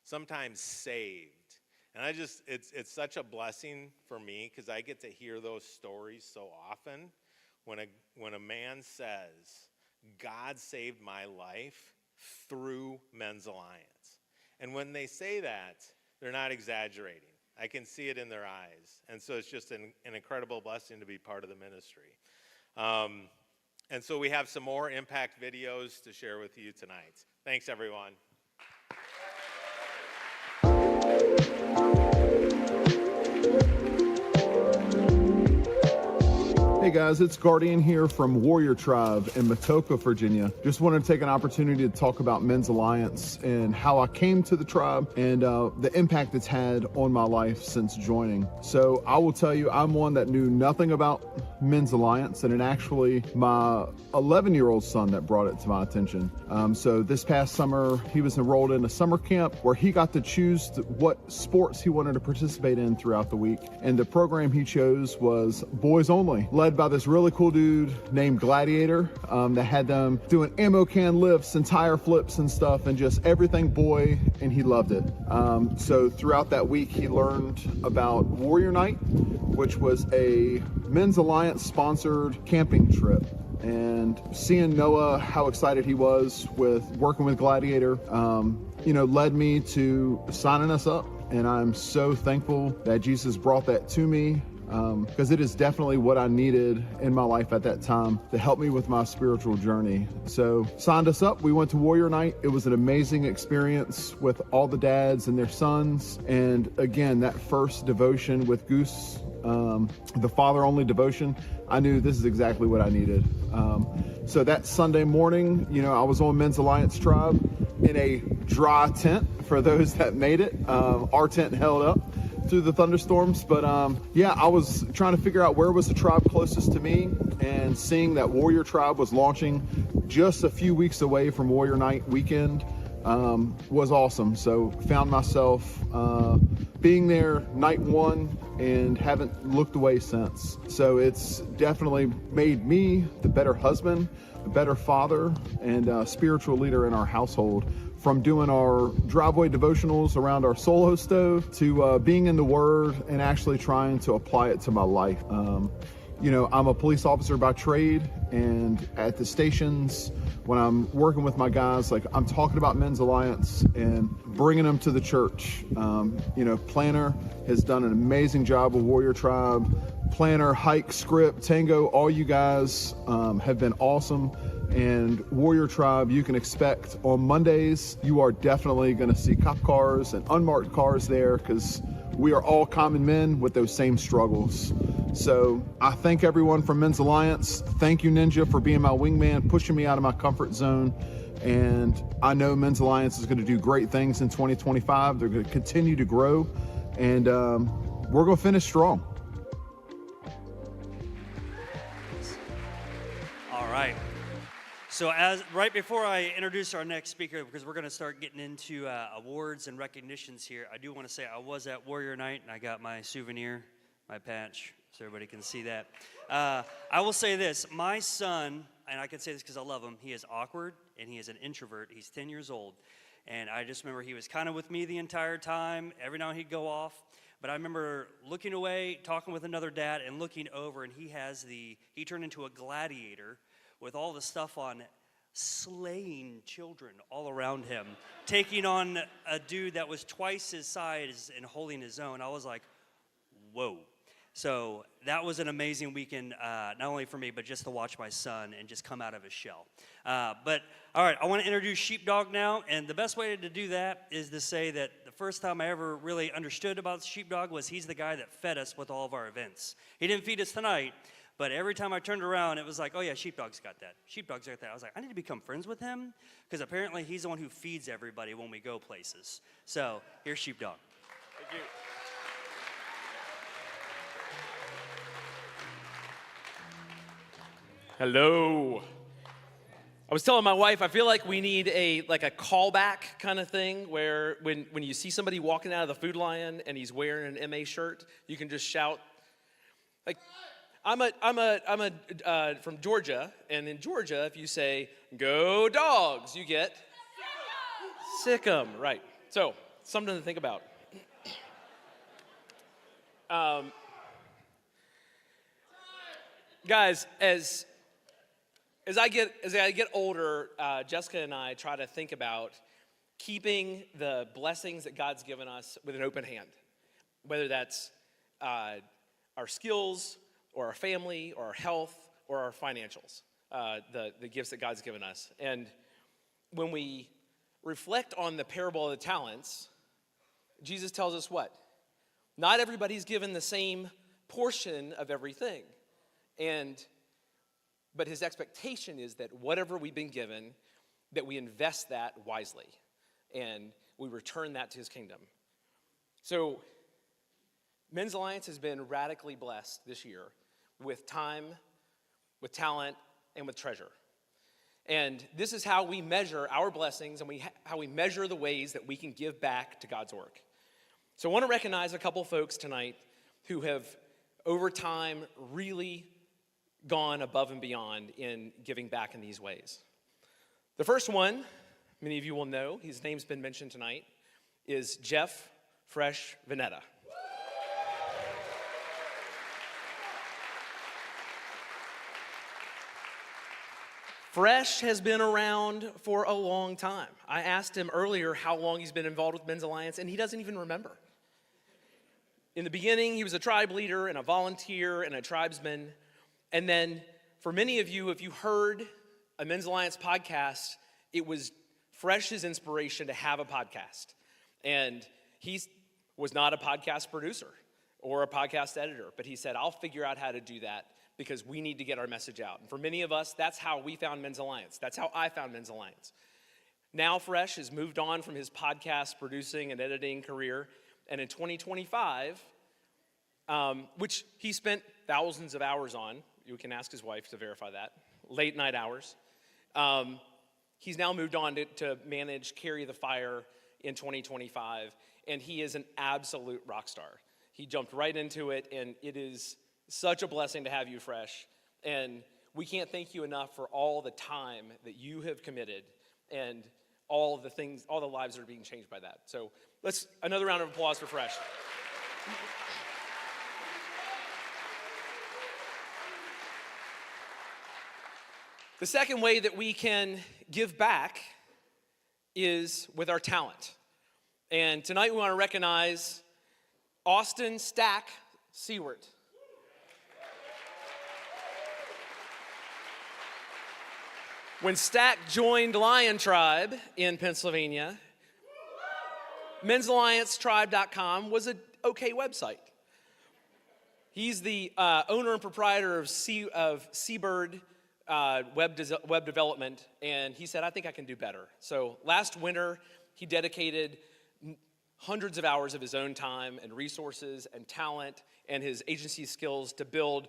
sometimes saved. And it's such a blessing for me because I get to hear those stories so often when a man says, God saved my life through Men's Alliance. And when they say that, they're not exaggerating. I can see it in their eyes. And so it's just an incredible blessing to be part of the ministry. And so we have some more impact videos to share with you tonight. Thanks, everyone. Hey guys, it's Guardian here from Warrior Tribe in Matoka, Virginia. Just wanted to take an opportunity to talk about Men's Alliance and how I came to the tribe and the impact it's had on my life since joining. So I will tell you, I'm one that knew nothing about Men's Alliance, and it actually my 11-year-old son that brought it to my attention. So this past summer, he was enrolled in a summer camp where he got to choose what sports he wanted to participate in throughout the week. And the program he chose was boys only, led by this really cool dude named Gladiator that had them doing ammo can lifts and tire flips and stuff and just everything boy, and he loved it. So throughout that week, he learned about Warrior Night, which was a Men's Alliance sponsored camping trip. And seeing Noah, how excited he was with working with Gladiator, led me to signing us up. And I'm so thankful that Jesus brought that to me, because it is definitely what I needed in my life at that time to help me with my spiritual journey. So signed us up. We went to Warrior Night. It was an amazing experience with all the dads and their sons. And again, that first devotion with Goose, the father-only devotion, I knew this is exactly what I needed. So that Sunday morning, I was on Men's Alliance Tribe in a dry tent for those that made it. Our tent held up through the thunderstorms, but I was trying to figure out where was the tribe closest to me, and seeing that Warrior Tribe was launching just a few weeks away from Warrior Night weekend was awesome. So found myself being there night one and haven't looked away since. So it's definitely made me the better husband, the better father, and spiritual leader in our household. From doing our driveway devotionals around our solo stove to being in the Word and actually trying to apply it to my life. I'm a police officer by trade, and at the stations, when I'm working with my guys, I'm talking about Men's Alliance and bringing them to the church. Planner has done an amazing job with Warrior Tribe. Planner, Hike, Script, Tango, all you guys have been awesome. And Warrior Tribe, you can expect on Mondays, you are definitely going to see cop cars and unmarked cars there, because we are all common men with those same struggles. So I thank everyone from Men's Alliance. Thank you, Ninja, for being my wingman, pushing me out of my comfort zone. And I know Men's Alliance is going to do great things in 2025. They're going to continue to grow, and we're going to finish strong. All right. So right before I introduce our next speaker, because we're going to start getting into awards and recognitions here, I do want to say I was at Warrior Night, and I got my souvenir, my patch, so everybody can see that. I will say this. My son, and I can say this because I love him, he is awkward, and he is an introvert. He's 10 years old. And I just remember he was kind of with me the entire time. Every now and then he'd go off. But I remember looking away, talking with another dad, and looking over, and he turned into a gladiator with all the stuff on slaying children all around him, taking on a dude that was twice his size and holding his own. I was like, whoa. So that was an amazing weekend, not only for me, but just to watch my son and just come out of his shell. But all right, I want to introduce Sheepdog now, and the best way to do that is to say that the first time I ever really understood about Sheepdog was he's the guy that fed us with all of our events. He didn't feed us tonight, but every time I turned around, it was like, oh yeah, Sheepdog's got that. Sheepdog's got that. I was like, I need to become friends with him, because apparently he's the one who feeds everybody when we go places. So here's Sheepdog. Thank you. Hello. I was telling my wife, I feel like we need a callback kind of thing where when you see somebody walking out of the Food Lion and he's wearing an MA shirt, you can just shout, like, I'm from Georgia, and in Georgia, if you say "Go Dogs," you get sick 'em, right? So something to think about. Guys, as I get older, Jessica and I try to think about keeping the blessings that God's given us with an open hand, whether that's our skills or our family or our health or our financials, the gifts that God's given us. And when we reflect on the parable of the talents, Jesus tells us what? Not everybody's given the same portion of everything. But his expectation is that whatever we've been given, that we invest that wisely and we return that to his kingdom. So Men's Alliance has been radically blessed this year with time, with talent, and with treasure. And this is how we measure our blessings and how we measure the ways that we can give back to God's work. So I want to recognize a couple folks tonight who have, over time, really gone above and beyond in giving back in these ways. The first one, many of you will know, his name's been mentioned tonight, is Jeff Fresh Veneta. Fresh has been around for a long time. I asked him earlier how long he's been involved with Men's Alliance, and he doesn't even remember. In the beginning, he was a tribe leader and a volunteer and a tribesman. And then for many of you, if you heard a Men's Alliance podcast, it was Fresh's inspiration to have a podcast. And he was not a podcast producer or a podcast editor, but he said, I'll figure out how to do that because we need to get our message out. And for many of us, that's how we found Men's Alliance. That's how I found Men's Alliance. Now Fresh has moved on from his podcast producing and editing career. And in 2025, which he spent thousands of hours on, you can ask his wife to verify that, late night hours. He's now moved on to manage Carry the Fire in 2025, and he is an absolute rock star. He jumped right into it, and it is such a blessing to have you, Fresh. And we can't thank you enough for all the time that you have committed and all the things, all the lives that are being changed by that. So another round of applause for Fresh. The second way that we can give back is with our talent. And tonight we want to recognize Austin Stack Seward. When Stack joined Lion Tribe in Pennsylvania, men'salliancetribe.com was an okay website. He's the owner and proprietor of Seabird web development, and he said, I think I can do better. So last winter, he dedicated hundreds of hours of his own time and resources and talent and his agency skills to build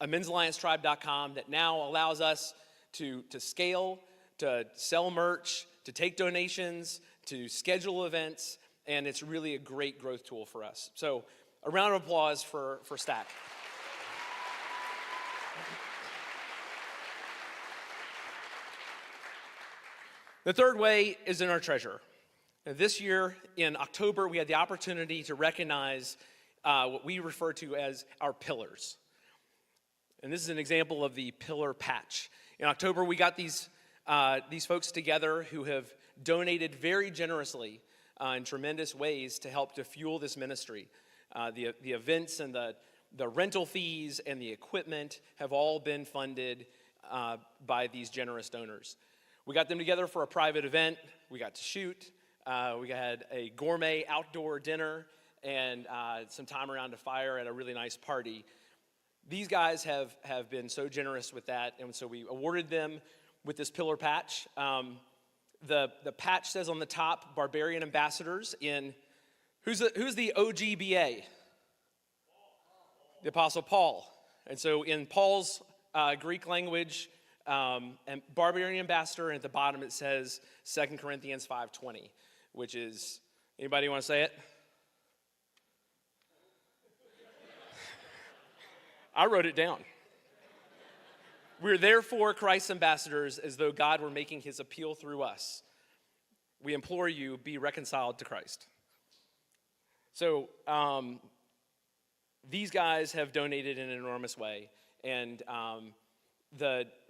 a men'salliancetribe.com that now allows us to scale, to sell merch, to take donations, to schedule events, and it's really a great growth tool for us. So a round of applause for Stack. The third way is in our treasure. This year, in October, we had the opportunity to recognize what we refer to as our pillars. And this is an example of the pillar patch. In October, we got these folks together who have donated very generously in tremendous ways to help to fuel this ministry. The events and the rental fees and the equipment have all been funded by these generous donors. We got them together for a private event. We got to shoot. We had a gourmet outdoor dinner and some time around a fire at a really nice party. These guys have been so generous with that, and so we awarded them with this pillar patch. The patch says on the top, Barbarian Ambassadors in, who's the OGBA? The Apostle Paul. And so in Paul's Greek language, and Barbarian Ambassador, and at the bottom it says 2 Corinthians 5:20, which is, anybody want to say it? I wrote it down. We're therefore Christ's ambassadors, as though God were making his appeal through us. We implore you, be reconciled to Christ. So these guys have donated in an enormous way, and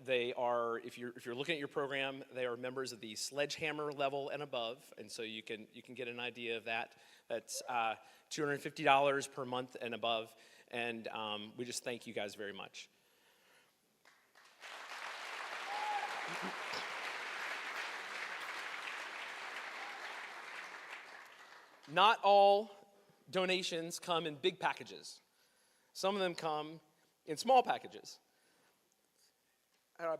they are, if you're looking at your program, they are members of the Sledgehammer level and above, and so you can get an idea of that. That's $250 per month and above, and we just thank you guys very much. Not all donations come in big packages. Some of them come in small packages. I'm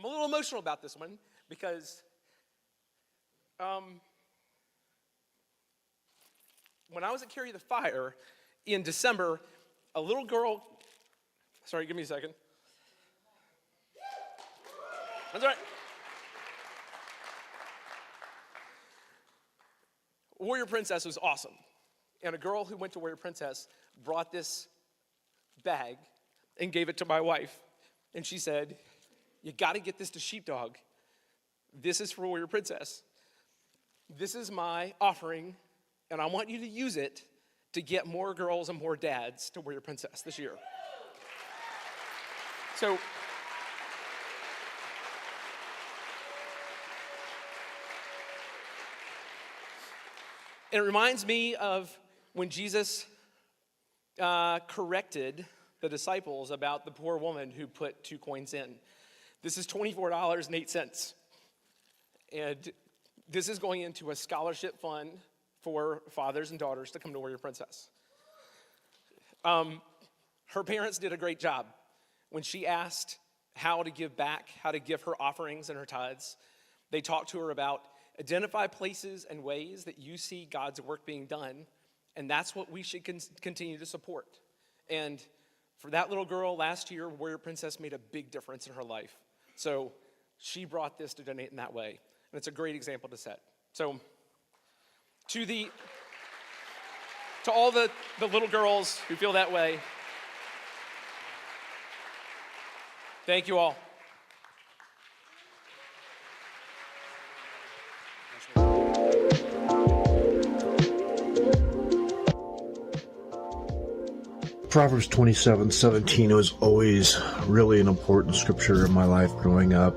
a little emotional about this one because when I was at Carry the Fire in December, a little girl, sorry, give me a second. That's all right. Warrior Princess was awesome. And a girl who went to Warrior Princess brought this bag and gave it to my wife. And she said, you got to get this to Sheepdog. This is for Warrior Princess. This is my offering, and I want you to use it to get more girls and more dads to Warrior Princess this year. So, it reminds me of when Jesus corrected the disciples about the poor woman who put 2 coins in. This is $24.08. And this is going into a scholarship fund for fathers and daughters to come to Warrior Princess. Her parents did a great job. When she asked how to give back, how to give her offerings and her tithes, they talked to her about identify places and ways that you see God's work being done, and that's what we should continue to support. And for that little girl last year, Warrior Princess made a big difference in her life. So she brought this to donate in that way, and it's a great example to set. So to all the little girls who feel that way, thank you all. Proverbs 27:17 was always really an important scripture in my life growing up.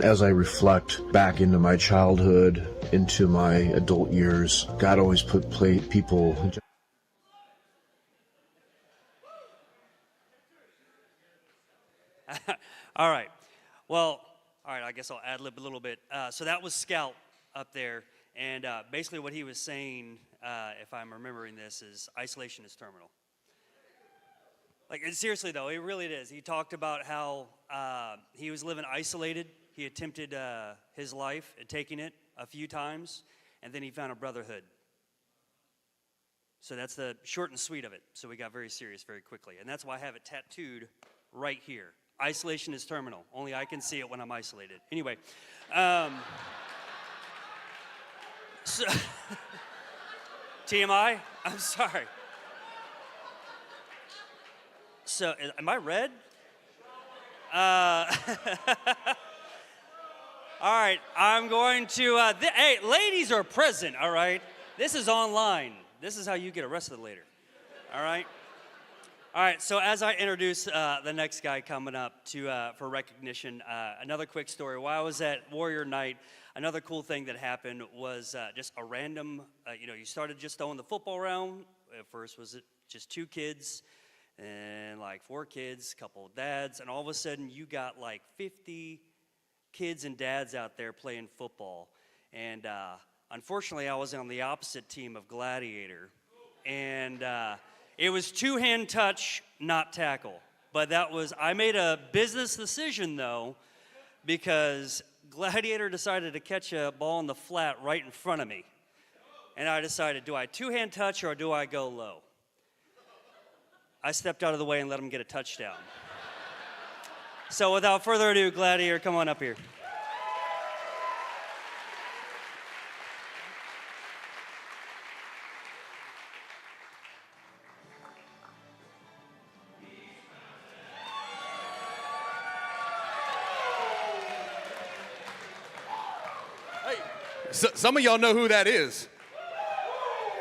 As I reflect back into my childhood, into my adult years, God always put people. All right. Well, all right, I guess I'll ad-lib a little bit. So that was Scout up there, and basically what he was saying, if I'm remembering this, is isolation is terminal. Like, seriously, though, it really is. He talked about how he was living isolated. He attempted his life at taking it a few times, and then he found a brotherhood. So that's the short and sweet of it. So we got very serious very quickly. And that's why I have it tattooed right here. Isolation is terminal. Only I can see it when I'm isolated. Anyway. So TMI? I'm sorry. So, am I red? All right, I'm going to, hey, ladies are present, all right? This is online. This is how you get arrested later, all right? All right, so as I introduce the next guy coming up for recognition, another quick story. While I was at Warrior Night, another cool thing that happened was just a random, you started just throwing the football around. At first, was it just 2 kids? And like 4 kids, couple of dads, and all of a sudden you got like 50 kids and dads out there playing football. And unfortunately, I was on the opposite team of Gladiator. And it was 2-hand touch, not tackle. But I made a business decision though, because Gladiator decided to catch a ball in the flat right in front of me. And I decided, do I 2-hand touch or do I go low? I stepped out of the way and let him get a touchdown. So without further ado, Gladiator, come on up here. Some of y'all know who that is.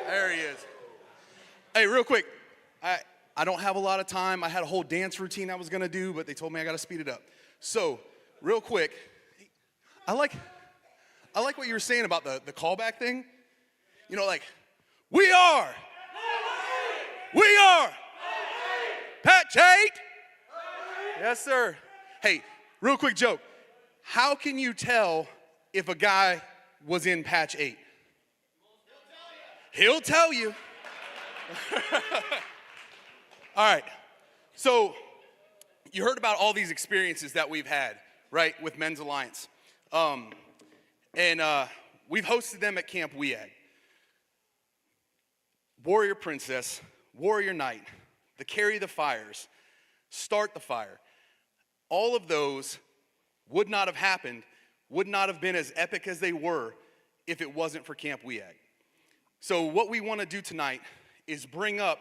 There he is. Hey, real quick, I don't have a lot of time. I had a whole dance routine I was gonna do, but they told me I gotta speed it up. So, real quick, I like what you were saying about the callback thing. You know, like, we are Patch 8. Yes, sir. Hey, real quick joke. How can you tell if a guy was in Patch 8? He'll tell you. All right. So you heard about all these experiences that we've had, right, with Men's Alliance. And we've hosted them at Camp WEAG. Warrior Princess, Warrior Knight, the Carry the Fires, Start the Fire. All of those would not have happened, would not have been as epic as they were if it wasn't for Camp WEAG. So what we want to do tonight is bring up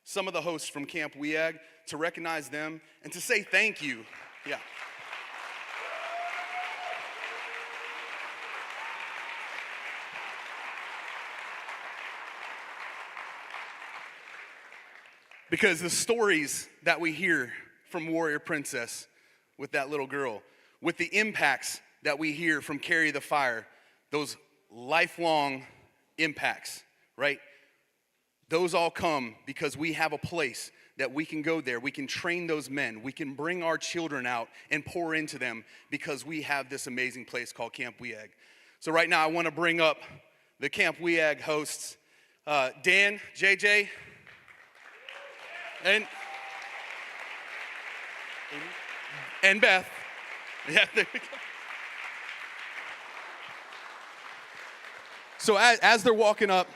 some of the hosts from Camp WEAG to recognize them and to say thank you. Yeah. Because the stories that we hear from Warrior Princess with that little girl, with the impacts that we hear from Carry the Fire, those lifelong impacts, right? Those all come because we have a place that we can go there. We can train those men. We can bring our children out and pour into them because we have this amazing place called Camp WEAG. So right now I want to bring up the Camp WEAG hosts, Dan, JJ, and Beth. Yeah, there we go. So as they're walking up,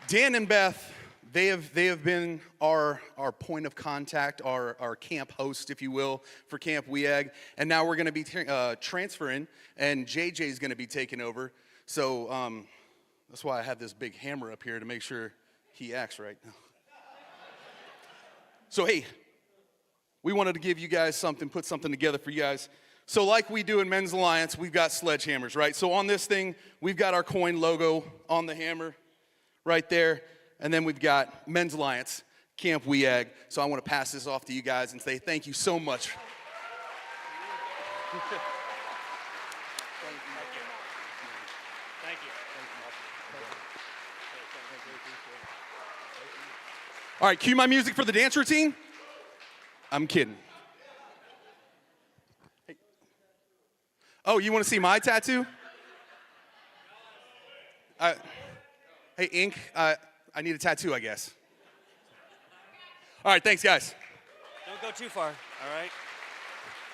Dan and Beth, they have been our point of contact, our camp host, if you will, for Camp WEAG. And now we're going to be transferring, and JJ is going to be taking over. So that's why I have this big hammer up here to make sure he acts right. So hey, we wanted to give you guys something, put something together for you guys. So like we do in Men's Alliance, we've got sledgehammers, right? So on this thing, we've got our coin logo on the hammer right there. And then we've got Men's Alliance, Camp WEAG. So I want to pass this off to you guys and say thank you so much. Thank you. All right, cue my music for the dance routine. I'm kidding. Hey. Oh, you want to see my tattoo? Hey, Ink, I need a tattoo, I guess. All right, thanks, guys. Don't go too far, all right?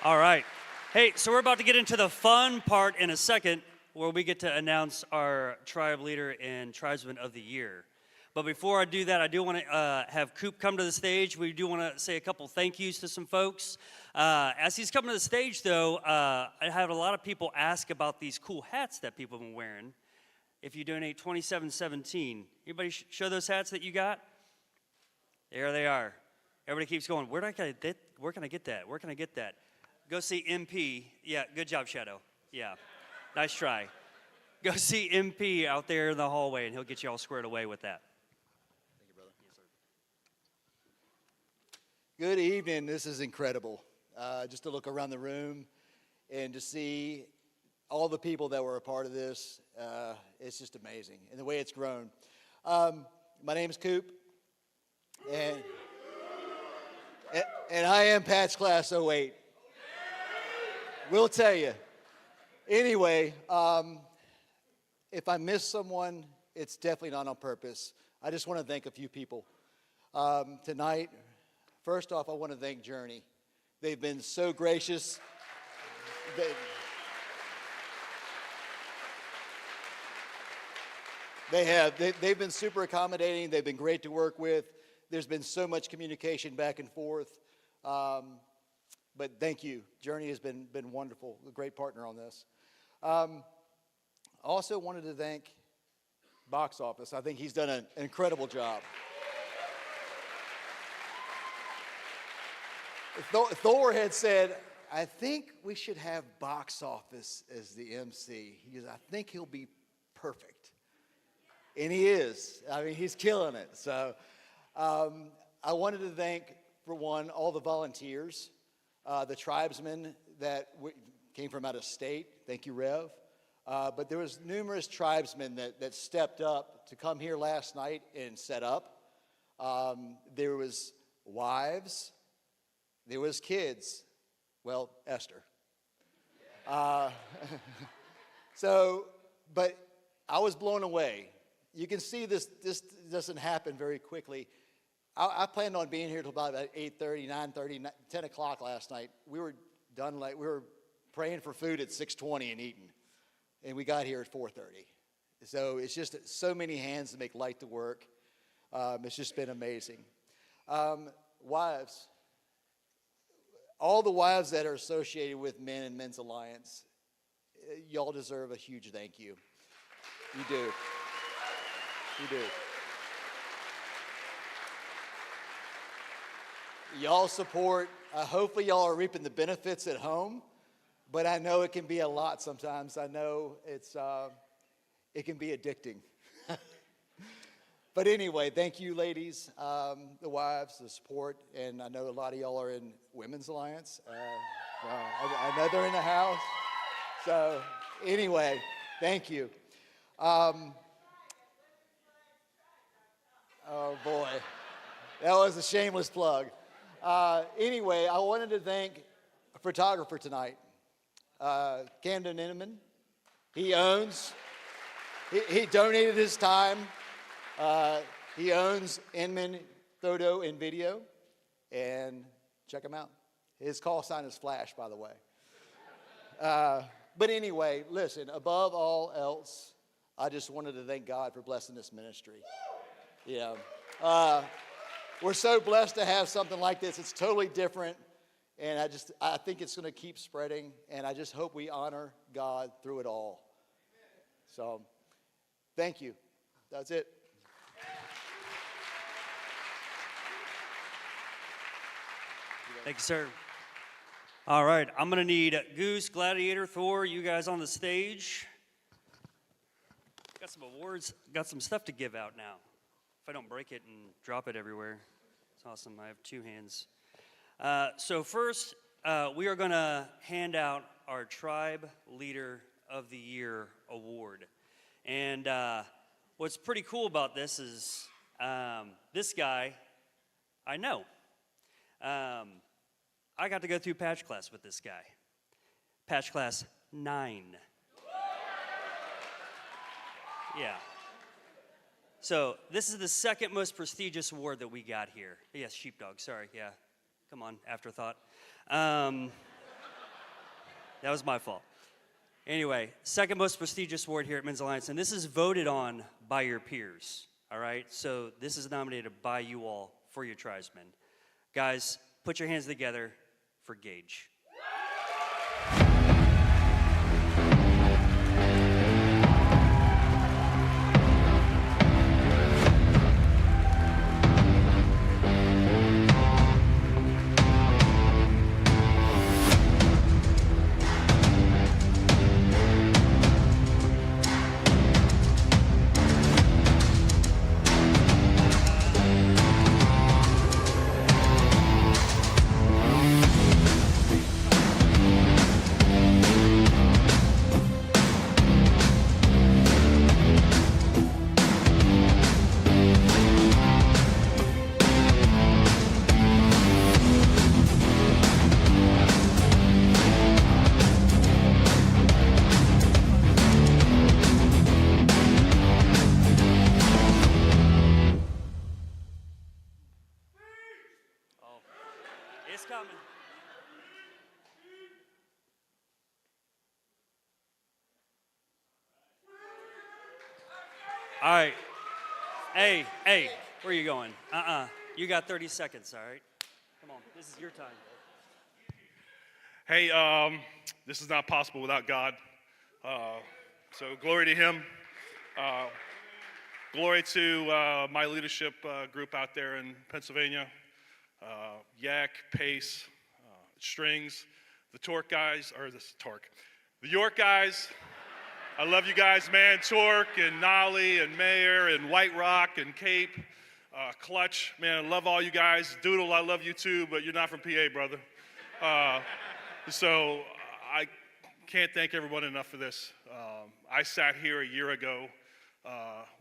All right. Hey, so we're about to get into the fun part in a second where we get to announce our tribe leader and tribesman of the year. But before I do that, I do want to have Coop come to the stage. We do want to say a couple thank yous to some folks. As he's coming to the stage, though, I had a lot of people ask about these cool hats that people have been wearing. If you donate $27.17, anybody show those hats that you got? There they are. Everybody keeps going, where can I get that? Where can I get that? Go see MP. Yeah, good job, Shadow. Yeah, nice try. Go see MP out there in the hallway, and he'll get you all squared away with that. Good evening. This is incredible. Just to look around the room and to see all the people that were a part of this, it's just amazing. And the way it's grown. My name is Coop, and I am Patch Class 08. We'll tell you. Anyway, if I miss someone, it's definitely not on purpose. I just want to thank a few people. Tonight, first off, I want to thank Journey. They've been so gracious. They've been super accommodating. They've been great to work with. There's been so much communication back and forth. But thank you. Journey has been wonderful, a great partner on this. I also wanted to thank Box Office. I think he's done an incredible job. Thor had said, I think we should have Box Office as the MC. He goes, I think he'll be perfect. And he is. I mean, he's killing it. So I wanted to thank, for one, all the volunteers, the tribesmen that came from out of state. Thank you, Rev. But there was numerous tribesmen that stepped up to come here last night and set up. There was wives. There was kids. Well, Esther. But I was blown away. You can see this doesn't happen very quickly. I planned on being here till about 8:30, 9:30, 10 o'clock last night. We were done late. We were praying for food at 6:20 and eating. And we got here at 4:30. So it's just so many hands to make light to work. It's just been amazing. Wives, all the wives that are associated with Men and Men's Alliance, y'all deserve a huge thank you. You do. You do. Y'all support. Hopefully y'all are reaping the benefits at home, but I know it can be a lot sometimes. I know it can be addicting. But anyway, thank you, ladies, the wives, the support, and I know a lot of y'all are in Women's Alliance. I know they're in the house. So anyway, thank you. Oh boy, that was a shameless plug. Anyway, I wanted to thank a photographer tonight, Camden Inman. He donated his time. He owns Inman Photo and Video, and check him out. His call sign is Flash, by the way. But anyway, listen, above all else, I just wanted to thank God for blessing this ministry. Yeah. We're so blessed to have something like this. It's totally different, and I think it's going to keep spreading, and I just hope we honor God through it all. So, thank you. That's it. Thank you, sir. All right, I'm going to need Goose, Gladiator, Thor, you guys on the stage. Got some awards, got some stuff to give out now. If I don't break it and drop it everywhere. It's awesome. I have two hands. So first, we are going to hand out our Tribe Leader of the Year award. And what's pretty cool about this is this guy I know. I got to go through Patch Class with this guy. Patch Class 9. Yeah. So this is the second most prestigious award that we got here. Yes, sheepdog, sorry, yeah. Come on, afterthought. That was my fault. Anyway, second most prestigious award here at Men's Alliance, and this is voted on by your peers, all right? So this is nominated by you all for your tribesmen. Guys, put your hands together for Gage. It's coming. All right. Hey, where are you going? You got 30 seconds, all right? Come on, this is your time. Hey, this is not possible without God. So glory to Him. Glory to my leadership group out there in Pennsylvania. Yak, Pace, Strings, the York guys, I love you guys, man. Torque and Nolly and Mayor and White Rock and Cape, Clutch. Man, I love all you guys. Doodle, I love you too, but you're not from PA, brother. So I can't thank everyone enough for this. I sat here a year ago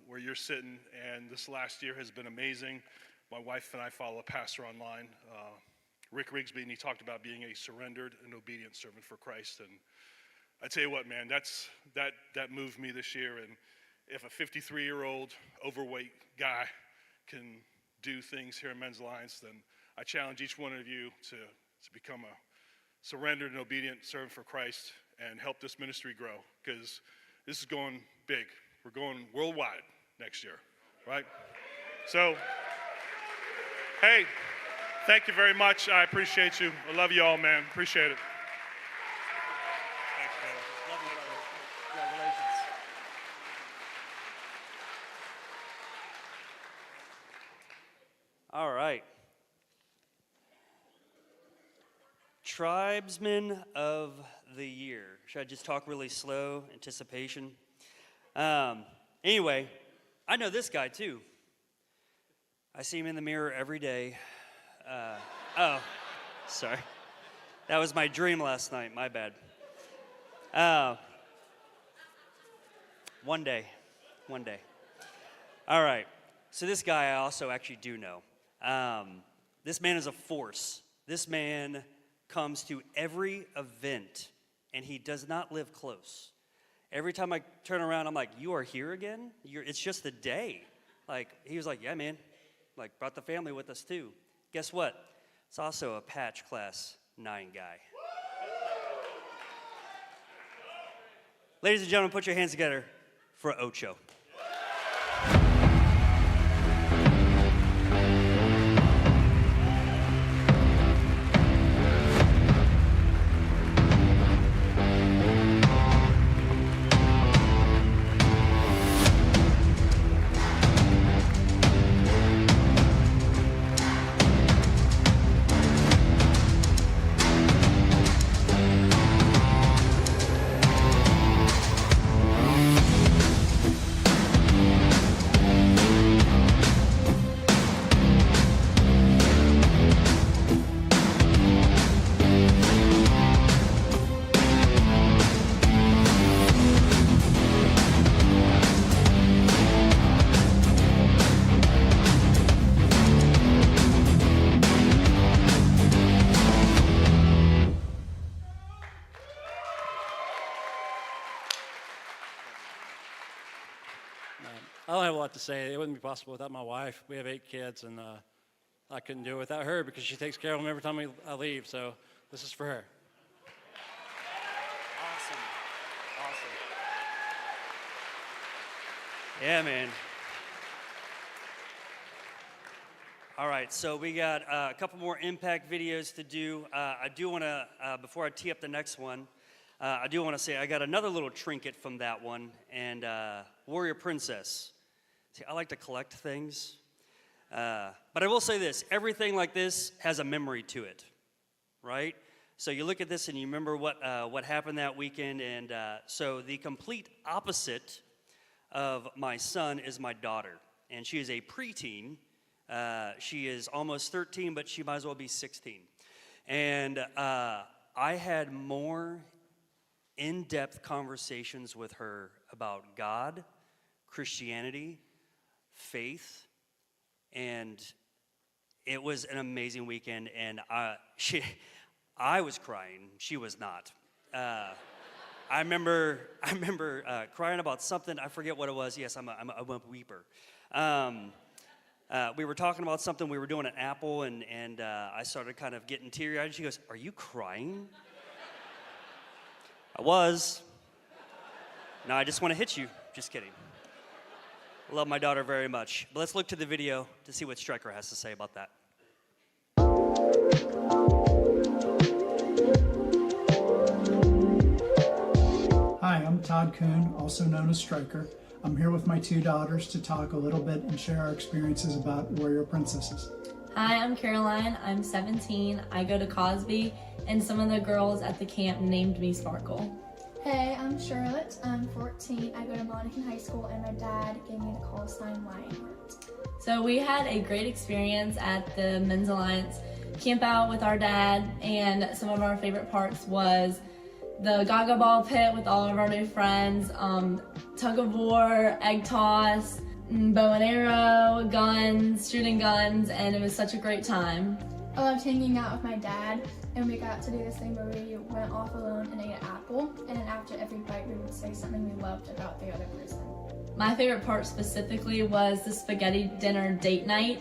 where you're sitting, and this last year has been amazing. My wife and I follow a pastor online, Rick Rigsby, and he talked about being a surrendered and obedient servant for Christ. And I tell you what, man, that moved me this year. And if a 53-year-old overweight guy can do things here in Men's Alliance, then I challenge each one of you to become a surrendered and obedient servant for Christ and help this ministry grow, because this is going big. We're going worldwide next year, right? So, hey, thank you very much. I appreciate you. I love you all, man. Appreciate it. Thanks, man. Love you, brother. Congratulations. All right. Tribesman of the Year. Should I just talk really slow? Anticipation. Anyway, I know this guy too. I see him in the mirror every day. Oh, sorry. That was my dream last night. My bad. One day. All right. So this guy I also actually do know. This man is a force. This man comes to every event, and he does not live close. Every time I turn around, I'm like, you are here again? It's just a day. Like, he was like, yeah, man. Like, brought the family with us too. Guess what? It's also a patch class 9 guy. Ladies and gentlemen, put your hands together for Ocho. I don't have a lot to say. It wouldn't be possible without my wife. We have 8 kids, and I couldn't do it without her because she takes care of them every time I leave. So this is for her. Awesome. Yeah, man. All right, so we got a couple more impact videos to do. I do want to, before I tee up the next one, I do want to say I got another little trinket from that one, and Warrior Princess. See, I like to collect things, but I will say this: everything like this has a memory to it, right? So you look at this and you remember what happened that weekend, and so the complete opposite of my son is my daughter, and she is a preteen. She is almost 13, but she might as well be 16. And I had more in-depth conversations with her about God, Christianity, faith, and it was an amazing weekend. And I was crying. She was not. I remember crying about something. I forget what it was. Yes, I'm a weeper. We were talking about something. We were doing an apple, and I started kind of getting teary-eyed. She goes, "Are you crying?" I was. No, I just want to hit you. Just kidding. I love my daughter very much. But let's look to the video to see what Stryker has to say about that. Hi, I'm Todd Kuhn, also known as Stryker. I'm here with my 2 daughters to talk a little bit and share our experiences about Warrior Princesses. Hi, I'm Caroline. I'm 17. I go to Cosby, and some of the girls at the camp named me Sparkle. Hey, I'm Charlotte. I'm 14. I go to Monacan High School, and my dad gave me the call sign Lionheart. So we had a great experience at the Men's Alliance camp out with our dad, and some of our favorite parts was the Gaga Ball pit with all of our new friends, tug of war, egg toss, bow and arrow, guns, shooting guns, and it was such a great time. I loved hanging out with my dad, and we got to do this thing where we went off alone and ate an apple, and then after every bite we would say something we loved about the other person. My favorite part specifically was the spaghetti dinner date night.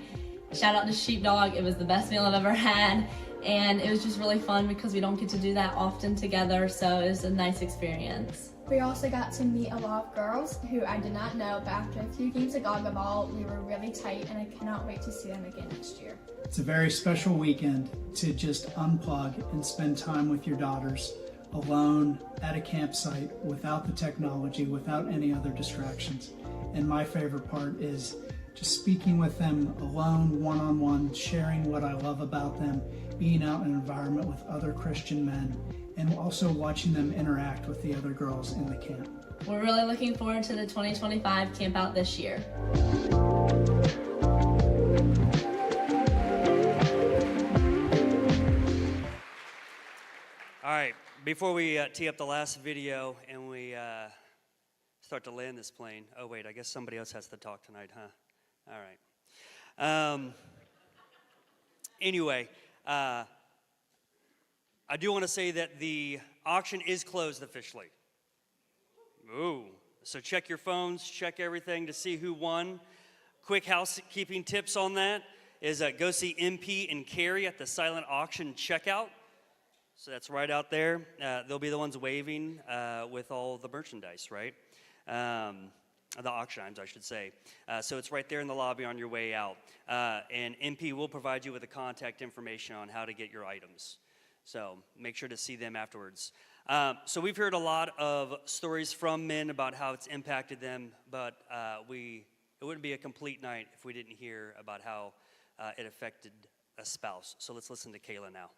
Shout out to Sheepdog, it was the best meal I've ever had, and it was just really fun because we don't get to do that often together, so it was a nice experience. We also got to meet a lot of girls who I did not know, but after a few games of Gaga Ball, we were really tight, and I cannot wait to see them again next year. It's a very special weekend to just unplug and spend time with your daughters alone at a campsite without the technology, without any other distractions. And my favorite part is just speaking with them alone, one-on-one, sharing what I love about them, being out in an environment with other Christian men, and also watching them interact with the other girls in the camp. We're really looking forward to the 2025 camp out this year. All right, before we tee up the last video and we start to land this plane. Oh, wait, I guess somebody else has to talk tonight, huh? All right. Anyway, I do want to say that the auction is closed officially. Ooh, so check your phones, check everything to see who won. Quick housekeeping tips on that is go see MP and Carrie at the silent auction checkout. So that's right out there. They'll be the ones waving with all the merchandise, right? The auction items, I should say. So it's right there in the lobby on your way out. And MP will provide you with the contact information on how to get your items. So make sure to see them afterwards. So we've heard a lot of stories from men about how it's impacted them, but it wouldn't be a complete night if we didn't hear about how it affected a spouse. So let's listen to Kayla now.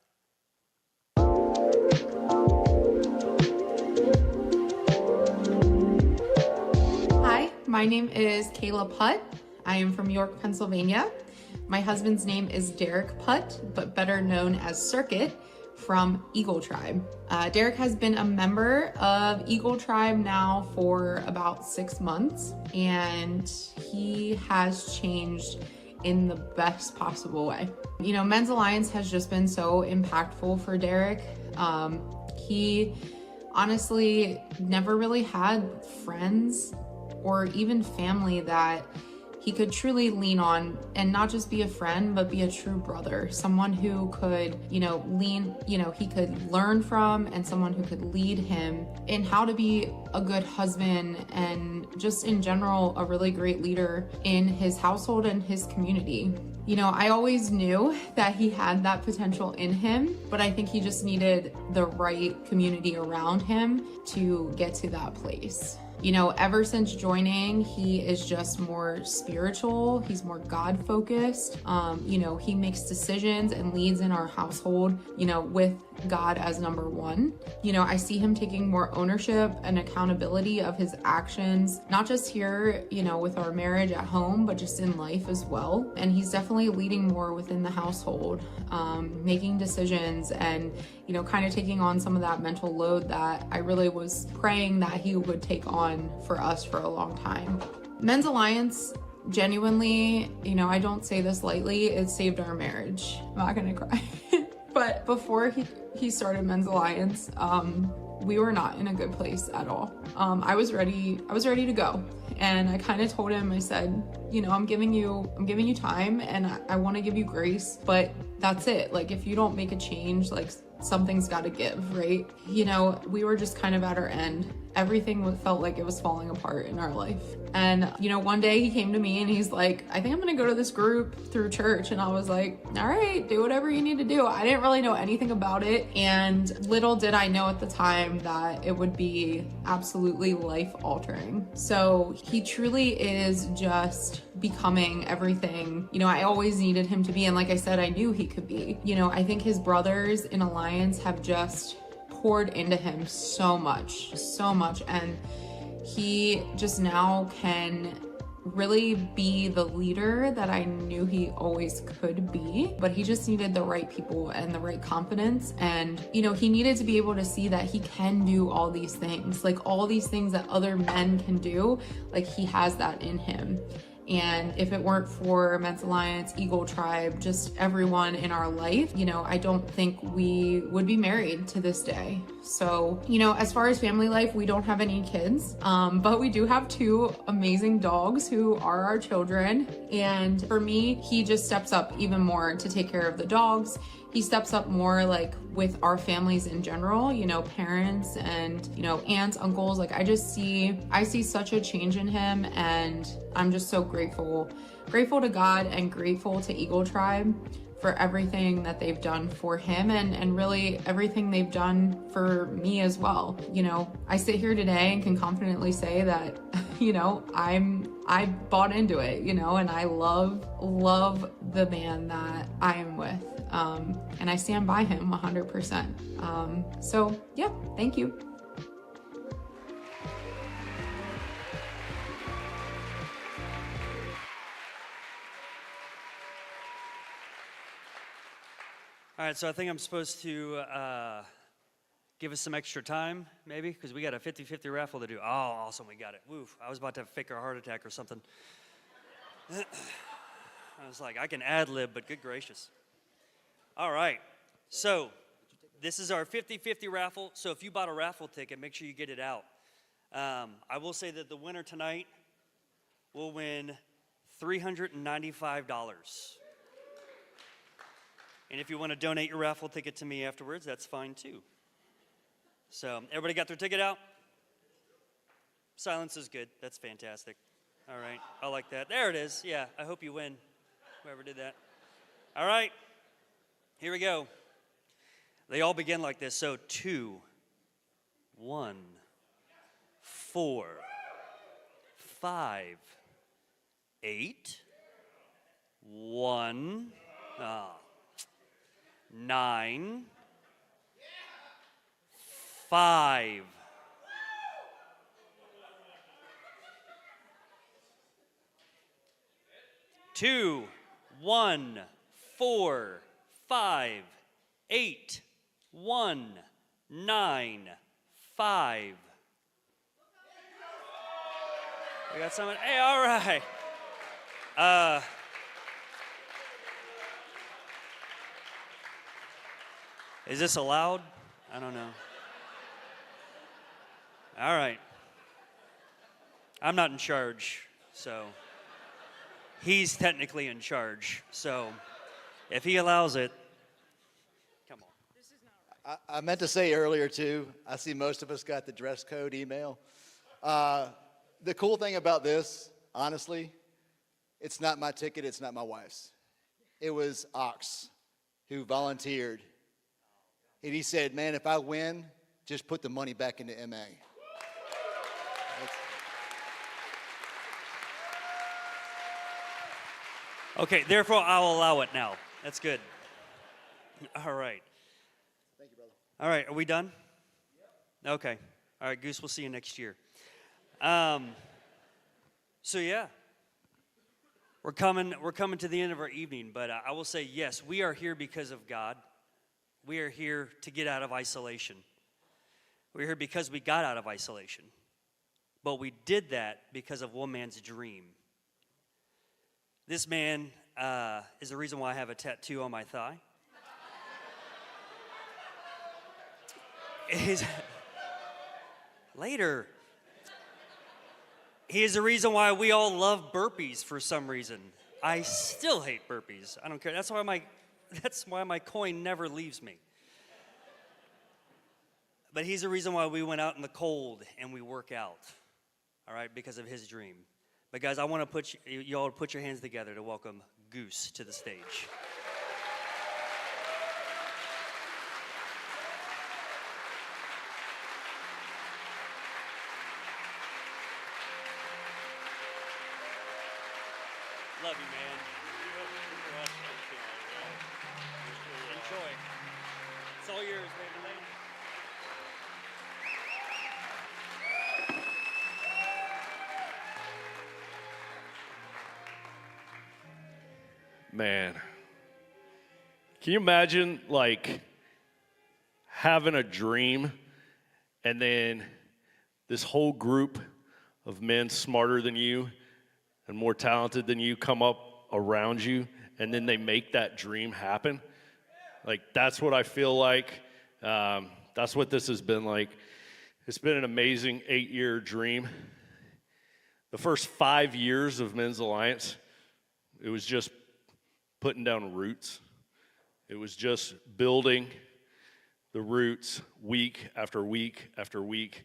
Hi, my name is Kayla Putt. I am from York, Pennsylvania. My husband's name is Derek Putt, but better known as Circuit from Eagle Tribe. Derek has been a member of Eagle Tribe now for about 6 months, and he has changed in the best possible way. You know, Men's Alliance has just been so impactful for Derek. He honestly never really had friends or even family that he could truly lean on and not just be a friend, but be a true brother, someone who could, he could learn from, and someone who could lead him in how to be a good husband and just in general, a really great leader in his household and his community. You know, I always knew that he had that potential in him, but I think he just needed the right community around him to get to that place. You know, ever since joining, he is just more spiritual. He's more God focused. He makes decisions and leads in our household, with God as number one. I see him taking more ownership and accountability of his actions, not just here, with our marriage at home, but just in life as well. And he's definitely leading more within the household, making decisions and, kind of taking on some of that mental load that I really was praying that he would take on for us for a long time. Men's Alliance, genuinely, I don't say this lightly, it saved our marriage. I'm not gonna cry. But before he started Men's Alliance, we were not in a good place at all. I was ready to go. And I kind of told him, I said, I'm giving you time and I want to give you grace, but that's it. Like, if you don't make a change, like, something's got to give, right? We were just kind of at our end. Everything felt like it was falling apart in our life. And, one day he came to me and he's like, I think I'm going to go to this group through church. And I was like, all right, do whatever you need to do. I didn't really know anything about it. And little did I know at the time that it would be absolutely life altering. So he truly is just becoming everything, I always needed him to be. And like I said, I knew he could be. I think his brothers in Alliance have just poured into him so much, and he just now can really be the leader that I knew he always could be, but he just needed the right people and the right confidence. And, you know, he needed to be able to see that he can do all these things, like all these things that other men can do, like he has that in him. And if it weren't for Men's Alliance, Eagle Tribe, just everyone in our life, you know, I don't think we would be married to this day. So, you know, as far as family life, we don't have any kids, but we do have 2 amazing dogs who are our children. And for me, he just steps up even more to take care of the dogs. He steps up more like with our families in general, you know, parents and, you know, aunts, uncles. Like I see such a change in him, and I'm just so grateful to God and grateful to Eagle Tribe for everything that they've done for him and really everything they've done for me as well. You know, I sit here today and can confidently say that, you know, I bought into it, you know, and I love the man that I am with. And I stand by him 100%. So yeah, thank you. All right, so I think I'm supposed to give us some extra time, maybe, because we got a 50-50 raffle to do. Oh, awesome, we got it. Woof, I was about to fake a heart attack or something. I was like, I can ad-lib, but good gracious. All right, so this is our 50-50 raffle. So if you bought a raffle ticket, make sure you get it out. I will say that the winner tonight will win $395. And if you want to donate your raffle ticket to me afterwards, that's fine too. So everybody got their ticket out? Silence is good. That's fantastic. All right, I like that. There it is. Yeah, I hope you win, whoever did that. All right, here we go. They all begin like this. So 2, 1, 4, 5, 8, 1, 9, 5, 2, 1, 4, 5, 8, 1, 9, 5. We got someone. Hey, all right. Is this allowed? I don't know. All right. I'm not in charge, so he's technically in charge. So if he allows it, come on. I meant to say earlier too, I see most of us got the dress code email. The cool thing about this, honestly, it's not my ticket, it's not my wife's. It was Ox who volunteered. And he said, man, if I win, just put the money back into MA. Okay, therefore I'll allow it now. That's good. All right. Thank you, brother. All right, are we done? Okay. All right, Goose, we'll see you next year. So yeah, we're coming to the end of our evening, but I will say yes, we are here because of God. We are here to get out of isolation. We're here because we got out of isolation. But we did that because of one man's dream. This man is the reason why I have a tattoo on my thigh. Later. He is the reason why we all love burpees for some reason. I still hate burpees. I don't care. That's why my coin never leaves me. But he's the reason why we went out in the cold and we work out. All right, because of his dream. But guys, I want to you all to put your hands together to welcome Goose to the stage. Love you, man. Enjoy. It's all yours, baby. Man, can you imagine like having a dream and then this whole group of men smarter than you and more talented than you come up around you and then they make that dream happen? Like, that's what I feel like. That's what this has been like. It's been an amazing 8-year dream. The first 5 years of Men's Alliance, it was just putting down roots. It was just building the roots week after week after week.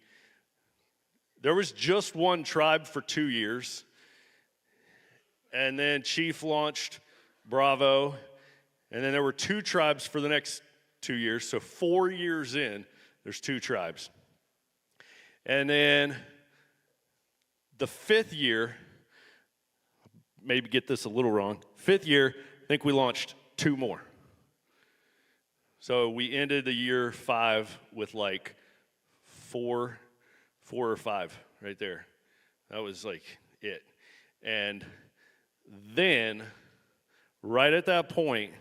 There was just one tribe for 2 years. And then Chief launched Bravo. And then there were 2 tribes for the next 2 years. So 4 years in, there's 2 tribes. And then the 5th year, maybe get this a little wrong, 5th year, I think we launched 2 more. So we ended the year 5 with like 4 or 5 right there. That was like it. And then, right at that point,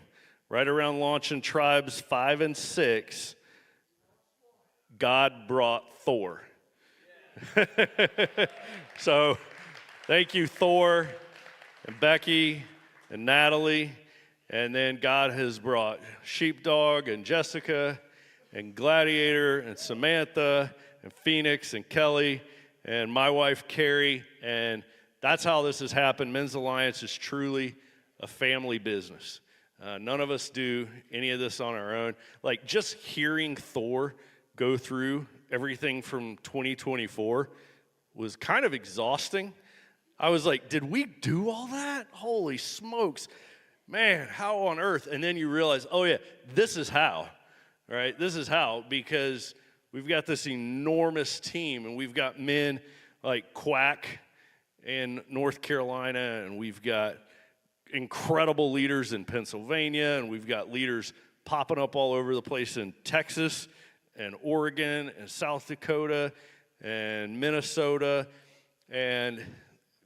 right around launching tribes 5 and 6, God brought Thor. So, thank you, Thor, and Becky, and Natalie. And then God has brought Sheepdog, and Jessica, and Gladiator, and Samantha, and Phoenix, and Kelly, and my wife, Carrie. And that's how this has happened. Men's Alliance is truly a family business. None of us do any of this on our own. Like, just hearing Thor go through everything from 2024 was kind of exhausting. I was like, did we do all that? Holy smokes. Man, how on earth? And then you realize, oh yeah, this is how, right? This is how, because we've got this enormous team, and we've got men like Quack in North Carolina, and we've got incredible leaders in Pennsylvania, and we've got leaders popping up all over the place in Texas and Oregon and South Dakota and Minnesota. And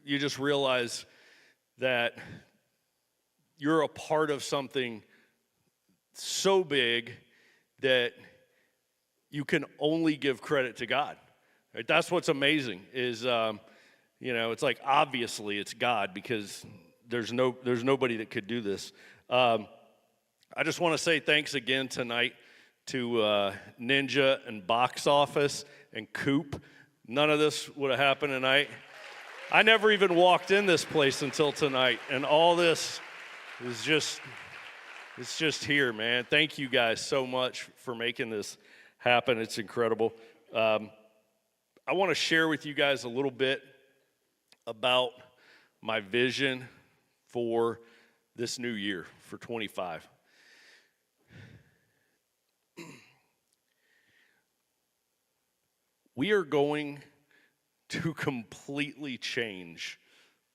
you just realize that you're a part of something so big that you can only give credit to God. Right? That's what's amazing is, it's like obviously it's God, because there's nobody that could do this. I just want to say thanks again tonight to Ninja and Box Office and Coop. None of this would have happened tonight. I never even walked in this place until tonight, and all this is it's just here, man. Thank you guys so much for making this happen. It's incredible. I want to share with you guys a little bit about my vision for this new year, for 25. We are going to completely change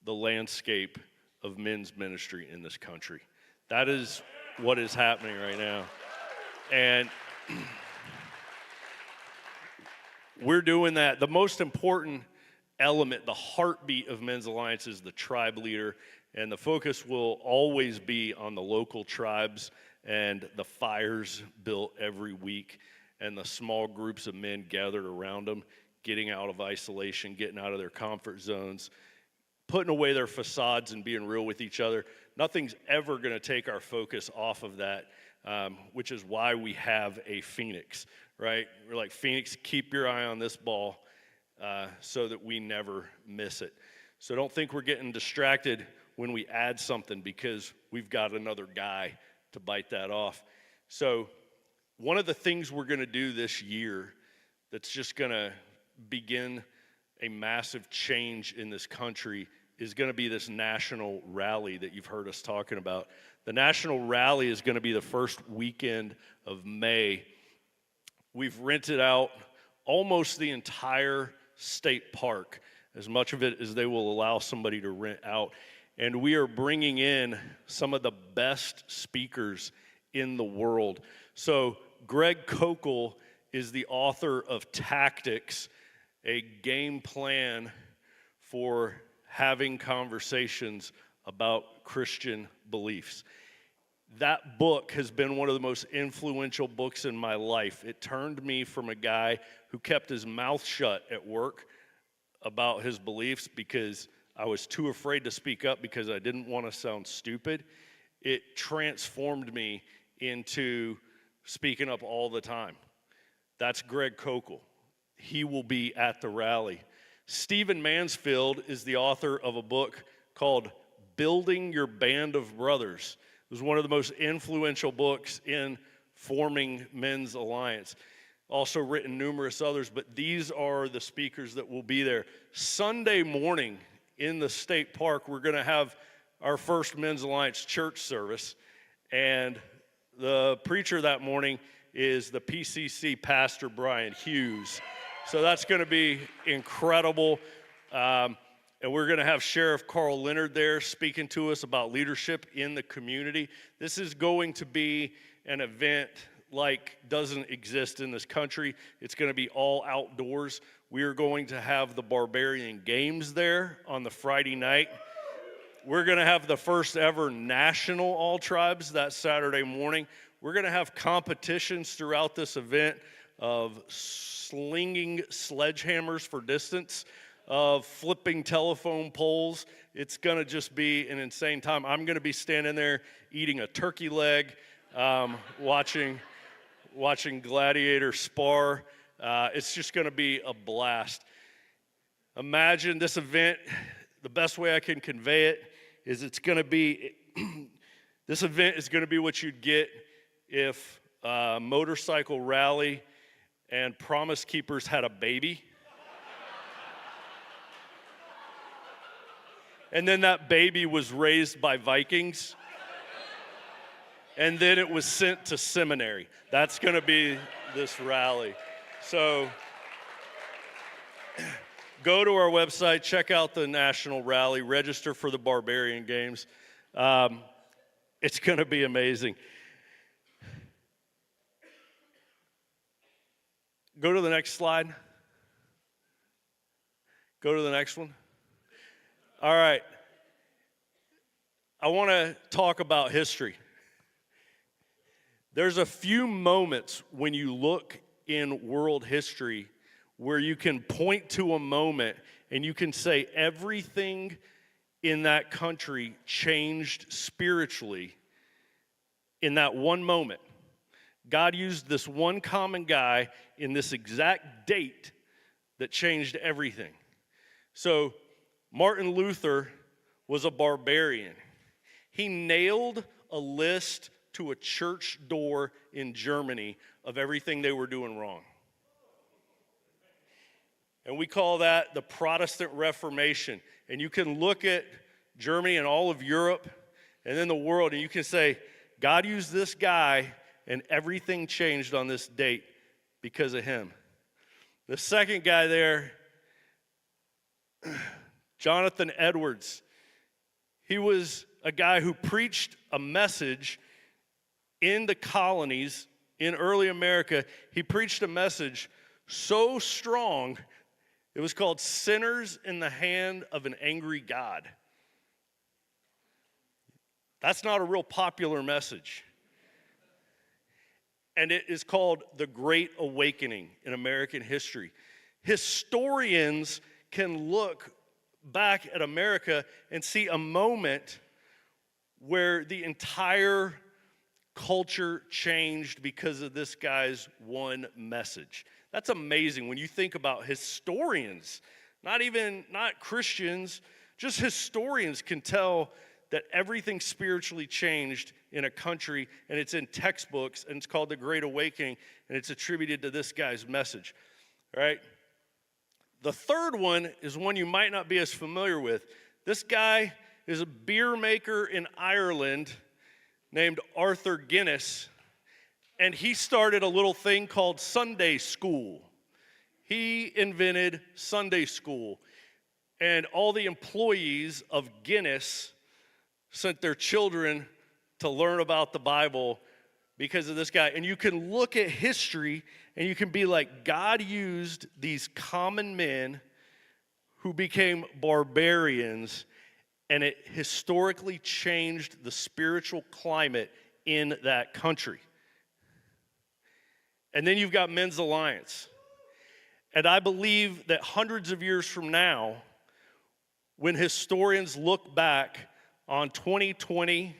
the landscape of men's ministry in this country. That is what is happening right now. And we're doing that. The most important element, the heartbeat of Men's Alliance, is the tribe leader, and the focus will always be on the local tribes and the fires built every week and the small groups of men gathered around them, getting out of isolation, getting out of their comfort zones, putting away their facades and being real with each other. Nothing's ever going to take our focus off of that, which is why we have a Phoenix, right? We're like, Phoenix, keep your eye on this ball so that we never miss it. So don't think we're getting distracted when we add something, because we've got another guy to bite that off. So one of the things we're going to do this year that's just going to begin a massive change in this country is going to be this national rally that you've heard us talking about. The national rally is going to be the first weekend of May. We've rented out almost the entire state park, as much of it as they will allow somebody to rent out. And we are bringing in some of the best speakers in the world. So Greg Kokel is the author of Tactics, a game plan for having conversations about Christian beliefs. That book has been one of the most influential books in my life. It turned me from a guy who kept his mouth shut at work about his beliefs because I was too afraid to speak up because I didn't want to sound stupid. It transformed me into speaking up all the time. That's Greg Kokel. He will be at the rally. Stephen Mansfield is the author of a book called Building Your Band of Brothers. It was one of the most influential books in forming Men's Alliance. Also written numerous others, but these are the speakers that will be there. Sunday morning in the state park, we're going to have our first Men's Alliance church service, and the preacher that morning is the PCC pastor, Brian Hughes. So that's going to be incredible. And we're going to have Sheriff Carl Leonard there speaking to us about leadership in the community. This is going to be an event like doesn't exist in this country. It's going to be all outdoors. We are going to have the Barbarian Games there on the Friday night. We're going to have the first ever national All Tribes that Saturday morning. We're going to have competitions throughout this event of slinging sledgehammers for distance, of flipping telephone poles. It's going to just be an insane time. I'm going to be standing there eating a turkey leg, watching gladiator spar. It's just going to be a blast. Imagine this event, the best way I can convey it is it's going to be, this event is going to be what you'd get if Motorcycle Rally and Promise Keepers had a baby. And then that baby was raised by Vikings. And then it was sent to seminary. That's going to be this rally. So go to our website, check out the national rally, register for the Barbarian Games. It's going to be amazing. Go to the next slide. Go to the next one. All right. I want to talk about history. There's a few moments when you look in world history where you can point to a moment and you can say everything in that country changed spiritually in that one moment. God used this one common guy in this exact date that changed everything. So Martin Luther was a barbarian. He nailed a list to a church door in Germany of everything they were doing wrong. And we call that the Protestant Reformation. And you can look at Germany and all of Europe and then the world, and you can say, God used this guy, and everything changed on this date because of him. The second guy there, Jonathan Edwards. He was a guy who preached a message in the colonies in early America. He preached a message so strong, it was called Sinners in the Hand of an Angry God. That's not a real popular message. And it is called the Great Awakening in American history. Historians can look back at America and see a moment where the entire culture changed because of this guy's one message. That's amazing when you think about historians, not Christians, just historians can tell that everything spiritually changed in a country, and it's in textbooks, and it's called the Great Awakening, and it's attributed to this guy's message. All right? The third one is one you might not be as familiar with. This guy is a beer maker in Ireland named Arthur Guinness, and he started a little thing called Sunday School. He invented Sunday School, and all the employees of Guinness sent their children to learn about the Bible because of this guy. And you can look at history and you can be like, God used these common men who became barbarians, and it historically changed the spiritual climate in that country. And then you've got Men's Alliance. And I believe that hundreds of years from now, when historians look back on 2020,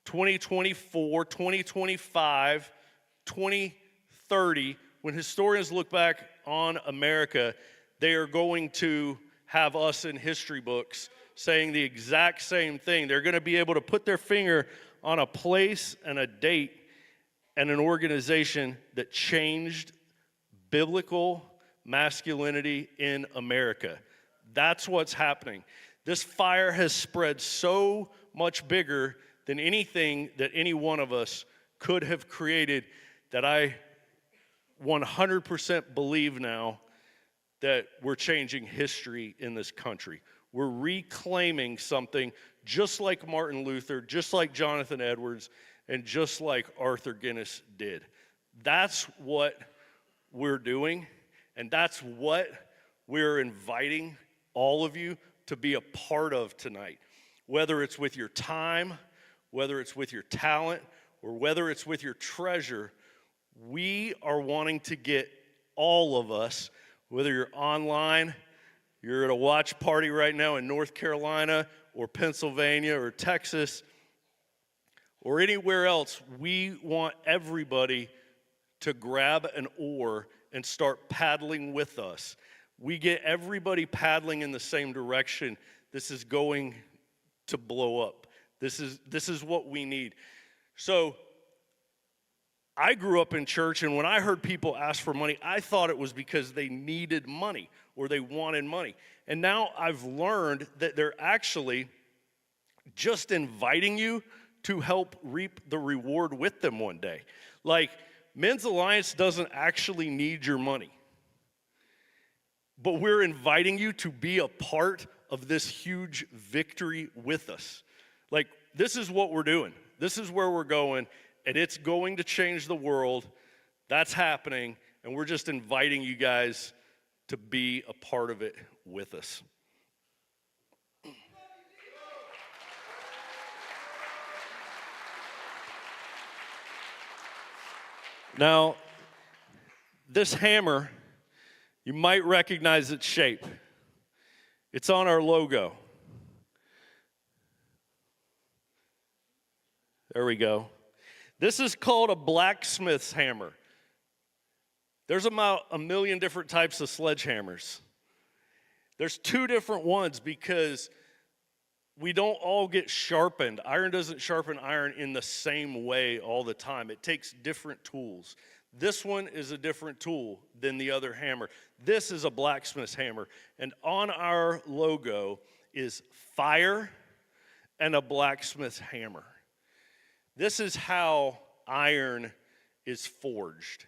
2024, 2025, 2030, when historians look back on America, they are going to have us in history books saying the exact same thing. They're going to be able to put their finger on a place and a date and an organization that changed biblical masculinity in America. That's what's happening. This fire has spread so much bigger than anything that any one of us could have created, that I 100% believe now that we're changing history in this country. We're reclaiming something just like Martin Luther, just like Jonathan Edwards, and just like Arthur Guinness did. That's what we're doing, and that's what we're inviting all of you to be a part of tonight. Whether it's with your time, whether it's with your talent, or whether it's with your treasure, we are wanting to get all of us, whether you're online, you're at a watch party right now in North Carolina or Pennsylvania or Texas or anywhere else, we want everybody to grab an oar and start paddling with us. We get everybody paddling in the same direction. This is going to blow up. This is what we need. So I grew up in church, and when I heard people ask for money, I thought it was because they needed money or they wanted money. And now I've learned that they're actually just inviting you to help reap the reward with them one day. Like, Men's Alliance doesn't actually need your money, but we're inviting you to be a part of this huge victory with us. Like, this is what we're doing. This is where we're going, and it's going to change the world. That's happening, and we're just inviting you guys to be a part of it with us. Now, this hammer, you might recognize its shape. It's on our logo. There we go. This is called a blacksmith's hammer. There's about 1 million different types of sledgehammers. There's 2 different ones because we don't all get sharpened. Iron doesn't sharpen iron in the same way all the time. It takes different tools. This one is a different tool than the other hammer. This is a blacksmith's hammer. And on our logo is fire and a blacksmith's hammer. This is how iron is forged.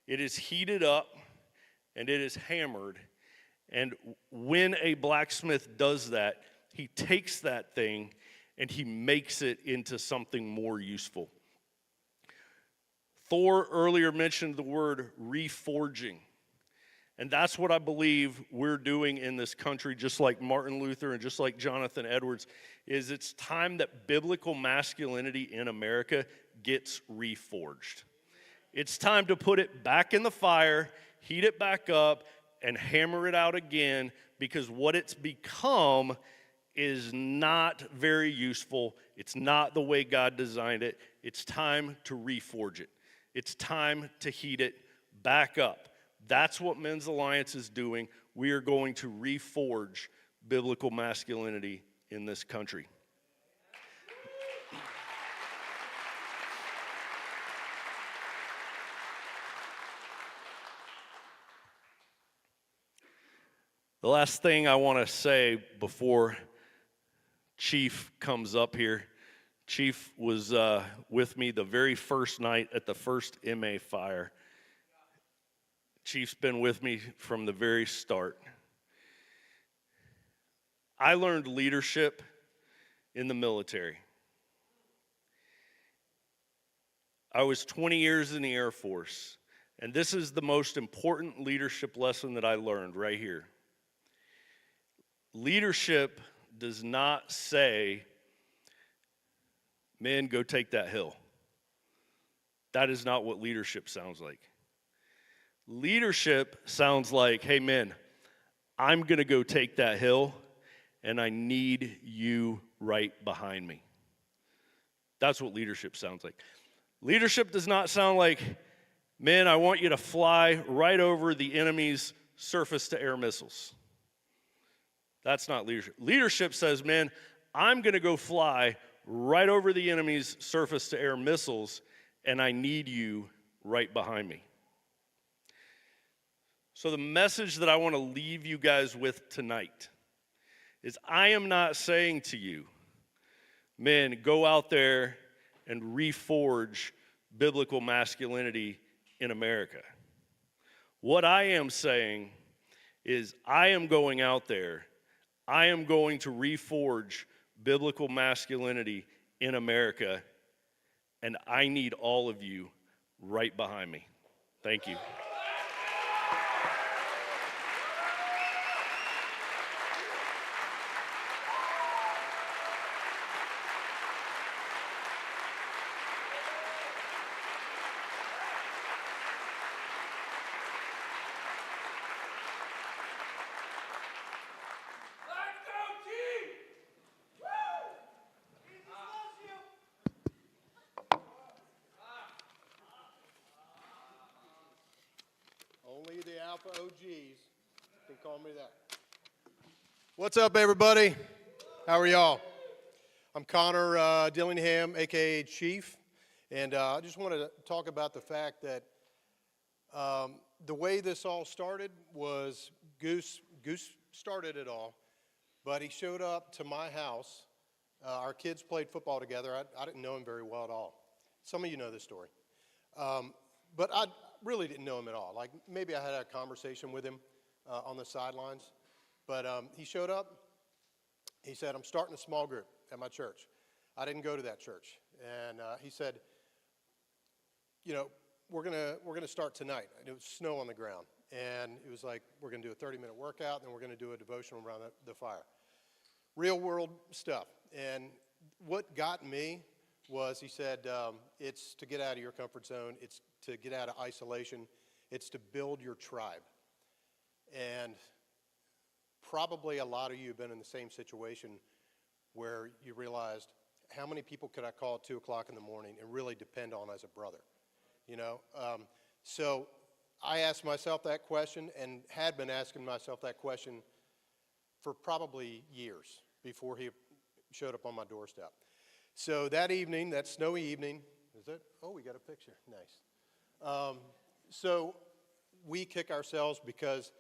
It is heated up and it is hammered. And when a blacksmith does that, he takes that thing and he makes it into something more useful. Thor earlier mentioned the word reforging. And that's what I believe we're doing in this country, just like Martin Luther and just like Jonathan Edwards, is it's time that biblical masculinity in America gets reforged. It's time to put it back in the fire, heat it back up, and hammer it out again, because what it's become is not very useful. It's not the way God designed it. It's time to reforge it. It's time to heat it back up. That's what Men's Alliance is doing. We are going to reforge biblical masculinity in this country. The last thing I want to say before Chief comes up here. Chief was with me the very first night at the first MA fire. Chief's been with me from the very start. I learned leadership in the military. I was 20 years in the Air Force, and this is the most important leadership lesson that I learned right here. Leadership does not say, men, go take that hill. That is not what leadership sounds like. Leadership sounds like, hey, men, I'm going to go take that hill, and I need you right behind me. That's what leadership sounds like. Leadership does not sound like, men, I want you to fly right over the enemy's surface-to-air missiles. That's not leadership. Leadership says, men, I'm going to go fly right over the enemy's surface-to-air missiles, and I need you right behind me. So the message that I want to leave you guys with tonight is I am not saying to you, men, go out there and reforge biblical masculinity in America. What I am saying is I am going out there, I am going to reforge biblical masculinity in America, and I need all of you right behind me. Thank you. Only the Alpha OGs can call me that. What's up, everybody? How are y'all? I'm Connor Dillingham, a.k.a. Chief, and I just wanted to talk about the fact that the way this all started was Goose started it all, but he showed up to my house. Our kids played football together. I didn't know him very well at all. Some of you know this story. But I really didn't know him at all. Like, maybe I had a conversation with him on the sidelines. But he showed up. He said, I'm starting a small group at my church. I didn't go to that church. And he said, you know, we're gonna start tonight. And it was snow on the ground. And it was like, we're going to do a 30-minute workout, and then we're going to do a devotional around the fire. Real world stuff. And what got me was he said, it's to get out of your comfort zone. It's to get out of isolation. It's to build your tribe. And probably a lot of you have been in the same situation where you realized, how many people could I call at 2 o'clock in the morning and really depend on as a brother? You know? So I asked myself that question and had been asking myself that question for probably years before he showed up on my doorstep. So that evening, that snowy evening, is it? Oh, we got a picture. Nice. So we kick ourselves because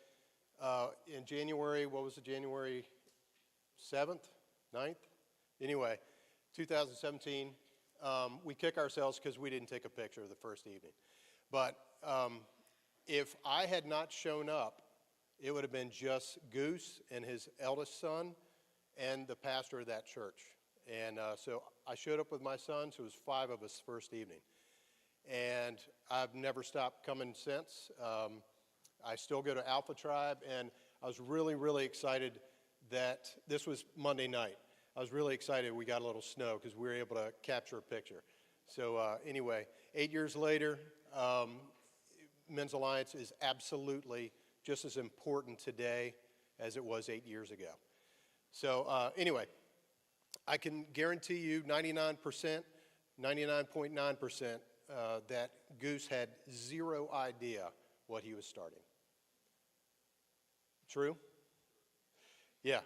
in January, what was it, January 7th, 9th? Anyway, 2017, we kick ourselves because we didn't take a picture the first evening. But if I had not shown up, it would have been just Goose and his eldest son and the pastor of that church. And so I showed up with my sons, who was 5 of us first evening. And I've never stopped coming since. I still go to Alpha Tribe, and I was really, really excited that this was Monday night. I was really excited we got a little snow because we were able to capture a picture. So anyway, 8 years later, Men's Alliance is absolutely just as important today as it was 8 years ago. So anyway, I can guarantee you 99%, 99.9% that Goose had zero idea what he was starting. True? Yeah,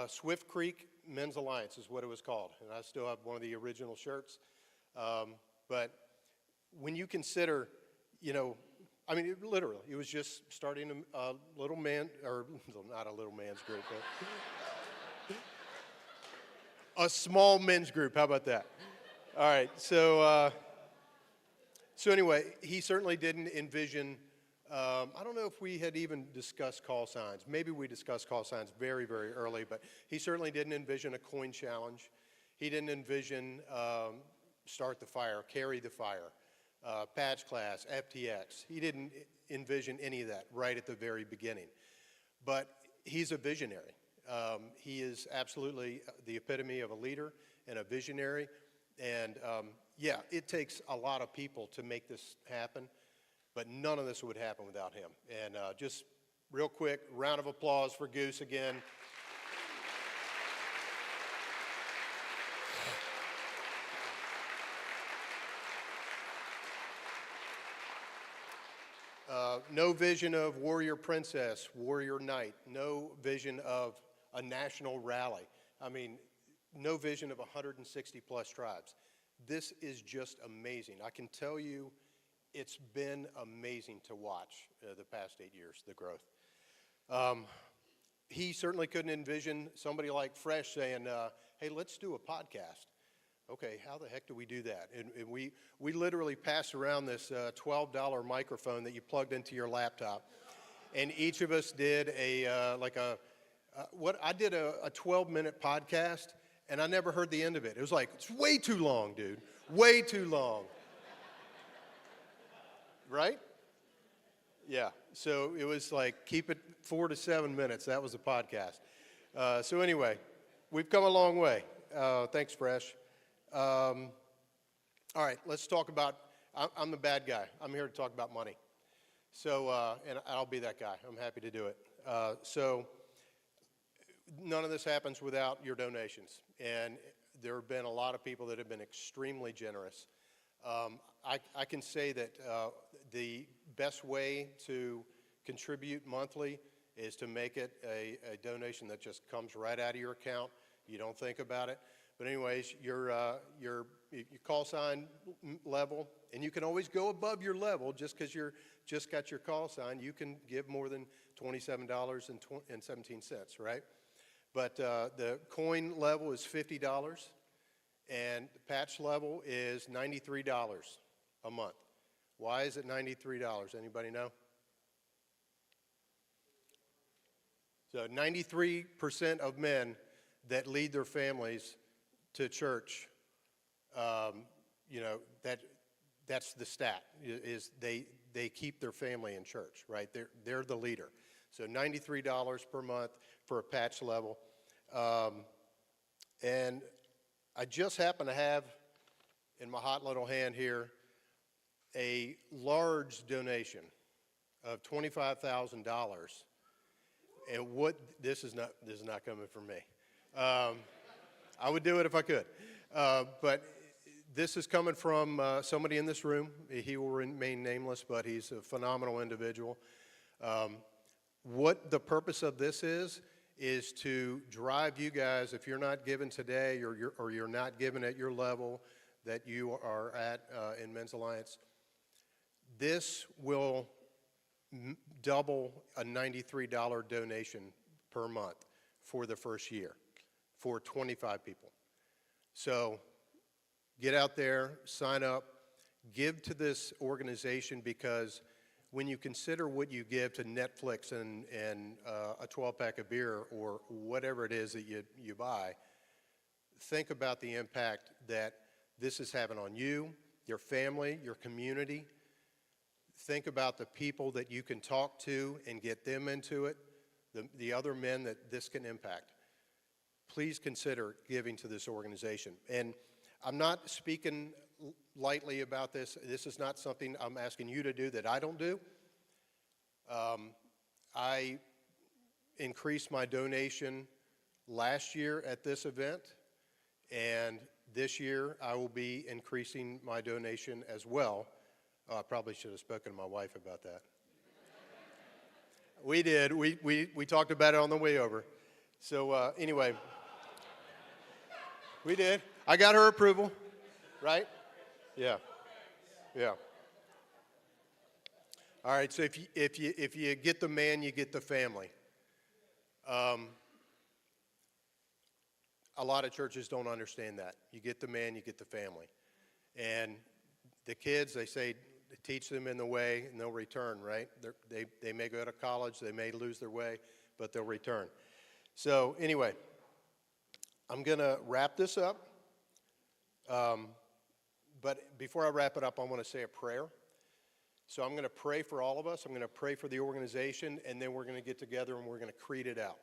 Swift Creek Men's Alliance is what it was called, and I still have one of the original shirts. But when you consider, you know, I mean, literally, it was just starting a little man, or not a little man's group, but a small men's group. How about that? All right, so anyway, he certainly didn't envision, I don't know if we had even discussed call signs. Maybe we discussed call signs very, very early, but he certainly didn't envision a coin challenge. He didn't envision start the fire, carry the fire, patch class, FTX. He didn't envision any of that right at the very beginning. But he's a visionary. He is absolutely the epitome of a leader and a visionary. And yeah, it takes a lot of people to make this happen, but none of this would happen without him. And just real quick, round of applause for Goose again. No vision of warrior princess, warrior knight, no vision of a national rally. I mean, no vision of 160 plus tribes. This is just amazing. I can tell you it's been amazing to watch the past 8 years, the growth. He certainly couldn't envision somebody like Fresh saying, hey, let's do a podcast. Okay, how the heck do we do that? And we literally passed around this $12 microphone that you plugged into your laptop. And each of us did I did a 12-minute podcast, and I never heard the end of it. It was like, it's way too long, dude. Way too long. Right? Yeah, so it was like, keep it 4 to 7 minutes. That was the podcast. So anyway, we've come a long way. Thanks, Fresh. All right, let's talk about, I'm the bad guy. I'm here to talk about money. So, and I'll be that guy. I'm happy to do it. So none of this happens without your donations. And there have been a lot of people that have been extremely generous. I can say that the best way to contribute monthly is to make it a donation that just comes right out of your account. You don't think about it. But anyways, your call sign level, and you can always go above your level just because you're just got your call sign. You can give more than $27.17, right? But the coin level is $50, and the patch level is $93 a month. Why is it $93? Anybody know? So 93% of men that lead their families to church, that's the stat, is they keep their family in church, right? They're the leader. So $93 per month for a patch level. And I just happen to have in my hot little hand here a large donation of $25,000. And this is not coming from me. I would do it if I could. But this is coming from somebody in this room. He will remain nameless, but he's a phenomenal individual. What the purpose of this is to drive you guys, if you're not giving today or you're not giving at your level that you are at in Men's Alliance, this will double a $93 donation per month for the first year for 25 people. So get out there, sign up, give to this organization, because when you consider what you give to Netflix and a 12-pack of beer or whatever it is that you buy, think about the impact that this is having on you, your family, your community. Think about the people that you can talk to and get them into it, the other men that this can impact. Please consider giving to this organization. And I'm not speaking lightly about this. This is not something I'm asking you to do that I don't do. I increased my donation last year at this event, and this year I will be increasing my donation as well. I probably should have spoken to my wife about that. We did. We talked about it on the way over. So anyway, we did. I got her approval, right? Yeah. Yeah. All right. So if you get the man, you get the family. A lot of churches don't understand that. You get the man, you get the family, and the kids, they say, teach them in the way and they'll return, right? They may go to college, they may lose their way, but they'll return. So anyway, I'm going to wrap this up. But before I wrap it up, I want to say a prayer. So I'm going to pray for all of us. I'm going to pray for the organization, and then we're going to get together and we're going to creed it out.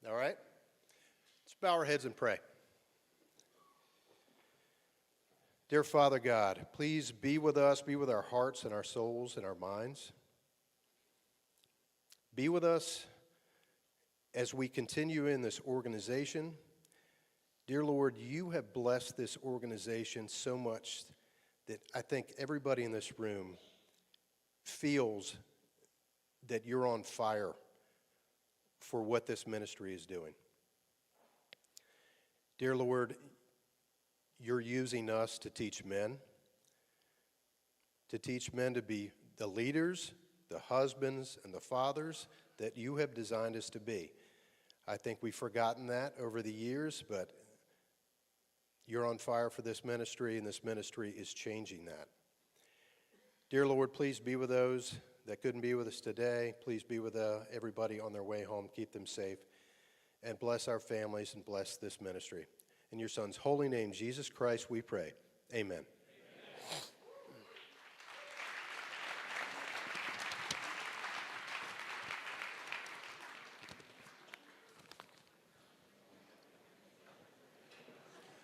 All right? Let's bow our heads and pray. Dear Father God, please be with us, be with our hearts and our souls and our minds. Be with us as we continue in this organization. Dear Lord, you have blessed this organization so much that I think everybody in this room feels that you're on fire for what this ministry is doing. Dear Lord, you're using us to teach men to be the leaders, the husbands, and the fathers that you have designed us to be. I think we've forgotten that over the years, but you're on fire for this ministry, and this ministry is changing that. Dear Lord, please be with those that couldn't be with us today. Please be with everybody on their way home. Keep them safe. And bless our families and bless this ministry. In your Son's holy name, Jesus Christ, we pray. Amen.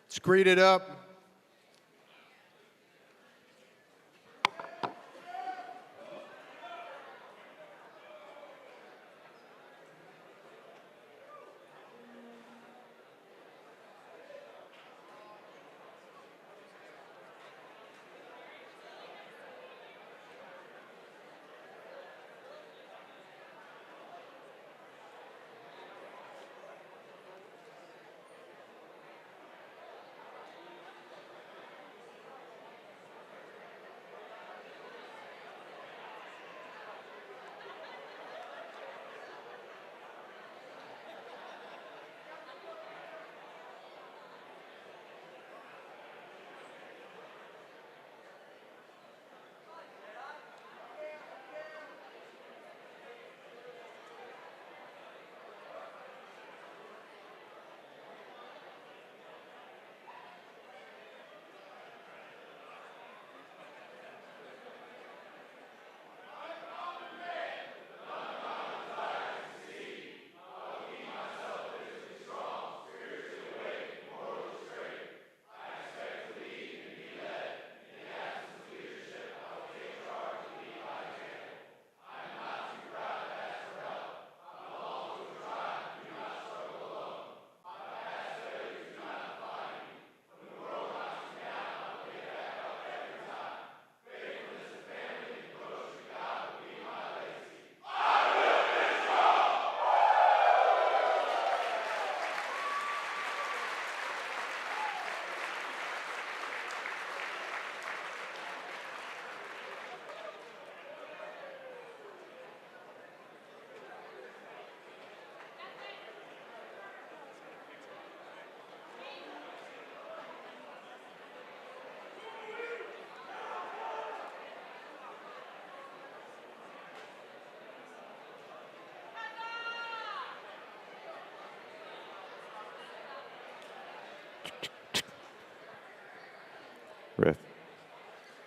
Let's greet it up.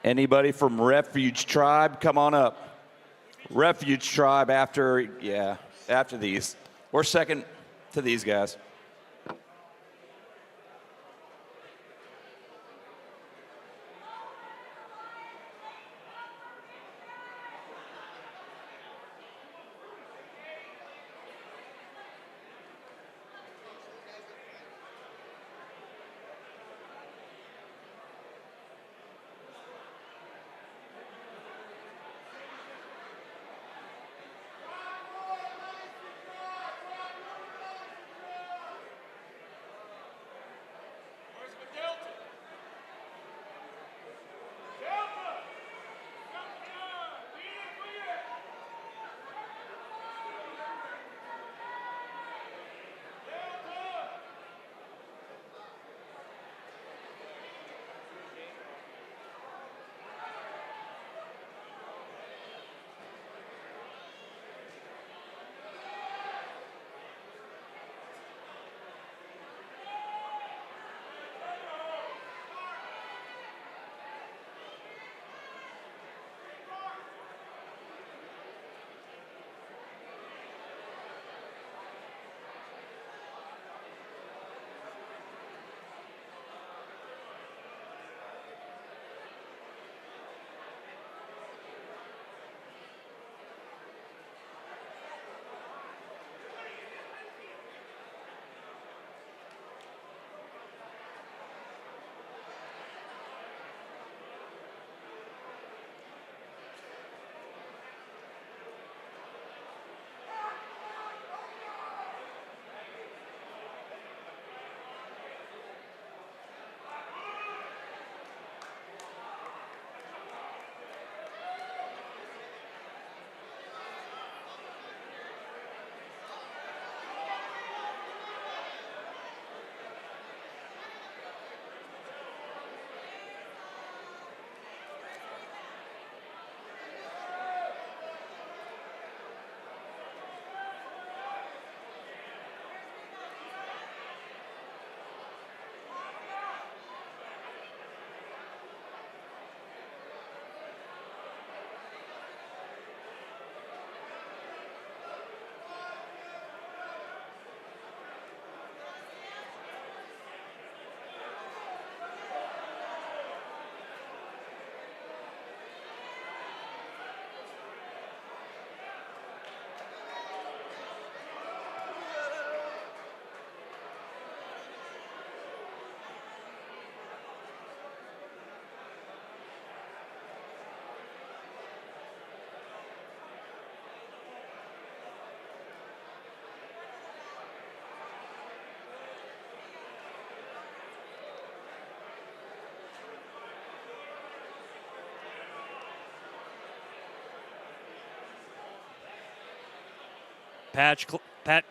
Anybody from Refuge Tribe, come on up. Refuge Tribe after these. We're second to these guys.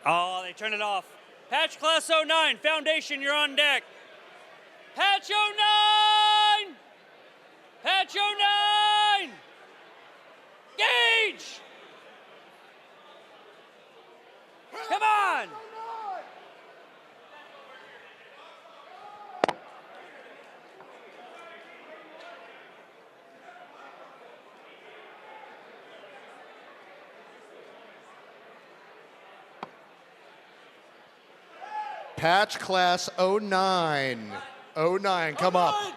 Oh, they turned it off. Patch Class 09, Foundation, you're on deck. Patch 09! Patch 09! Gauge! Come on! Patch Class 09. 09, come up.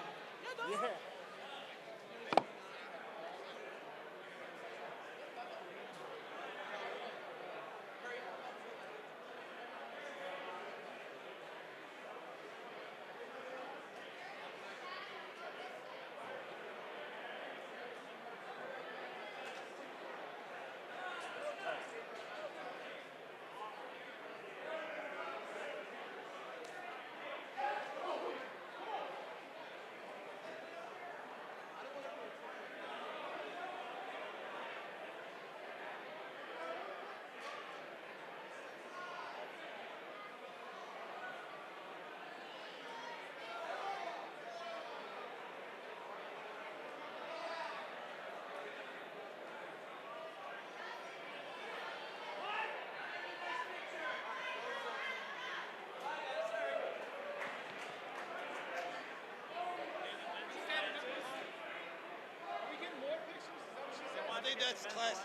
I think that's class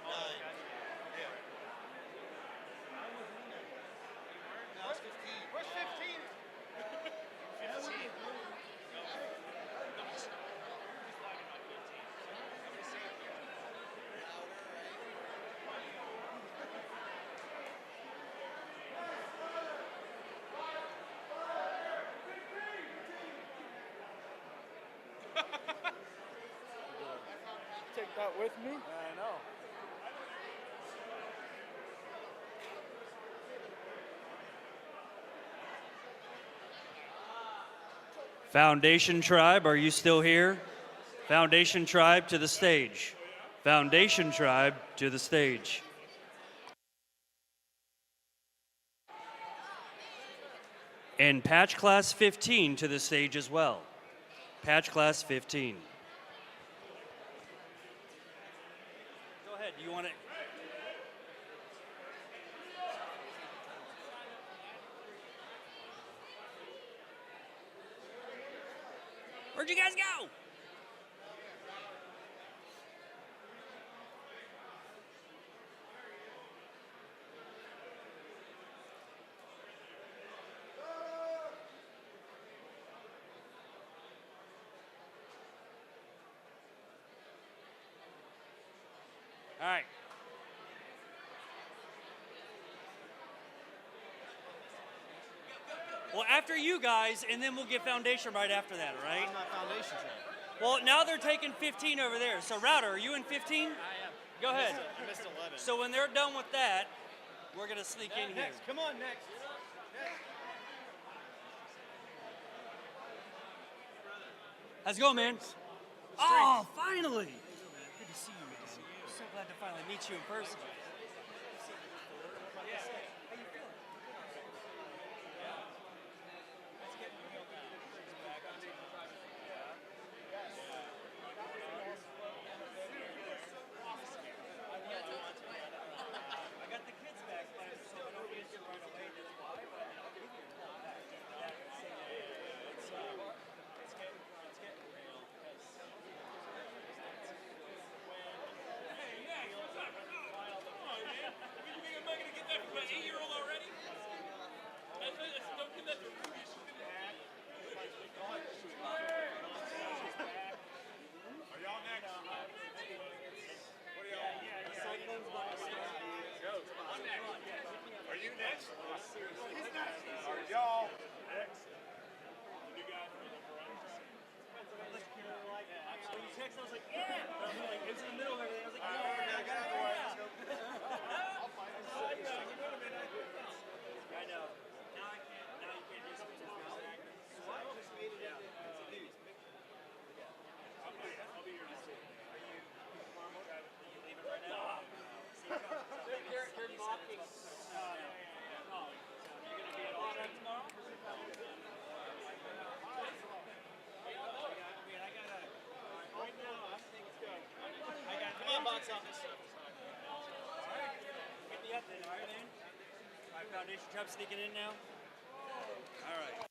9. Yeah. No, it's 15. Where's 15? 15. Take that with me? I know. Foundation Tribe, are you still here? Foundation Tribe to the stage. Foundation Tribe to the stage. And Patch Class 15 to the stage as well. Patch Class 15. Go ahead, do you want to? Where'd you guys go? All right. Well, after you guys, and then we'll get Foundation right after that, all right? I'm not Foundation Tribe. Well, now they're taking 15 over there. So, Router, are you in 15? I am. Go ahead. I missed 11. So when they're done with that, we're going to sneak in here. Next, come on, next. How's it going, man? Oh, finally! Good to see you, man. So glad to finally meet you in person. What's on this stuff? Get the update, all right, man? All right, Foundation Tribe sneaking in now. All right.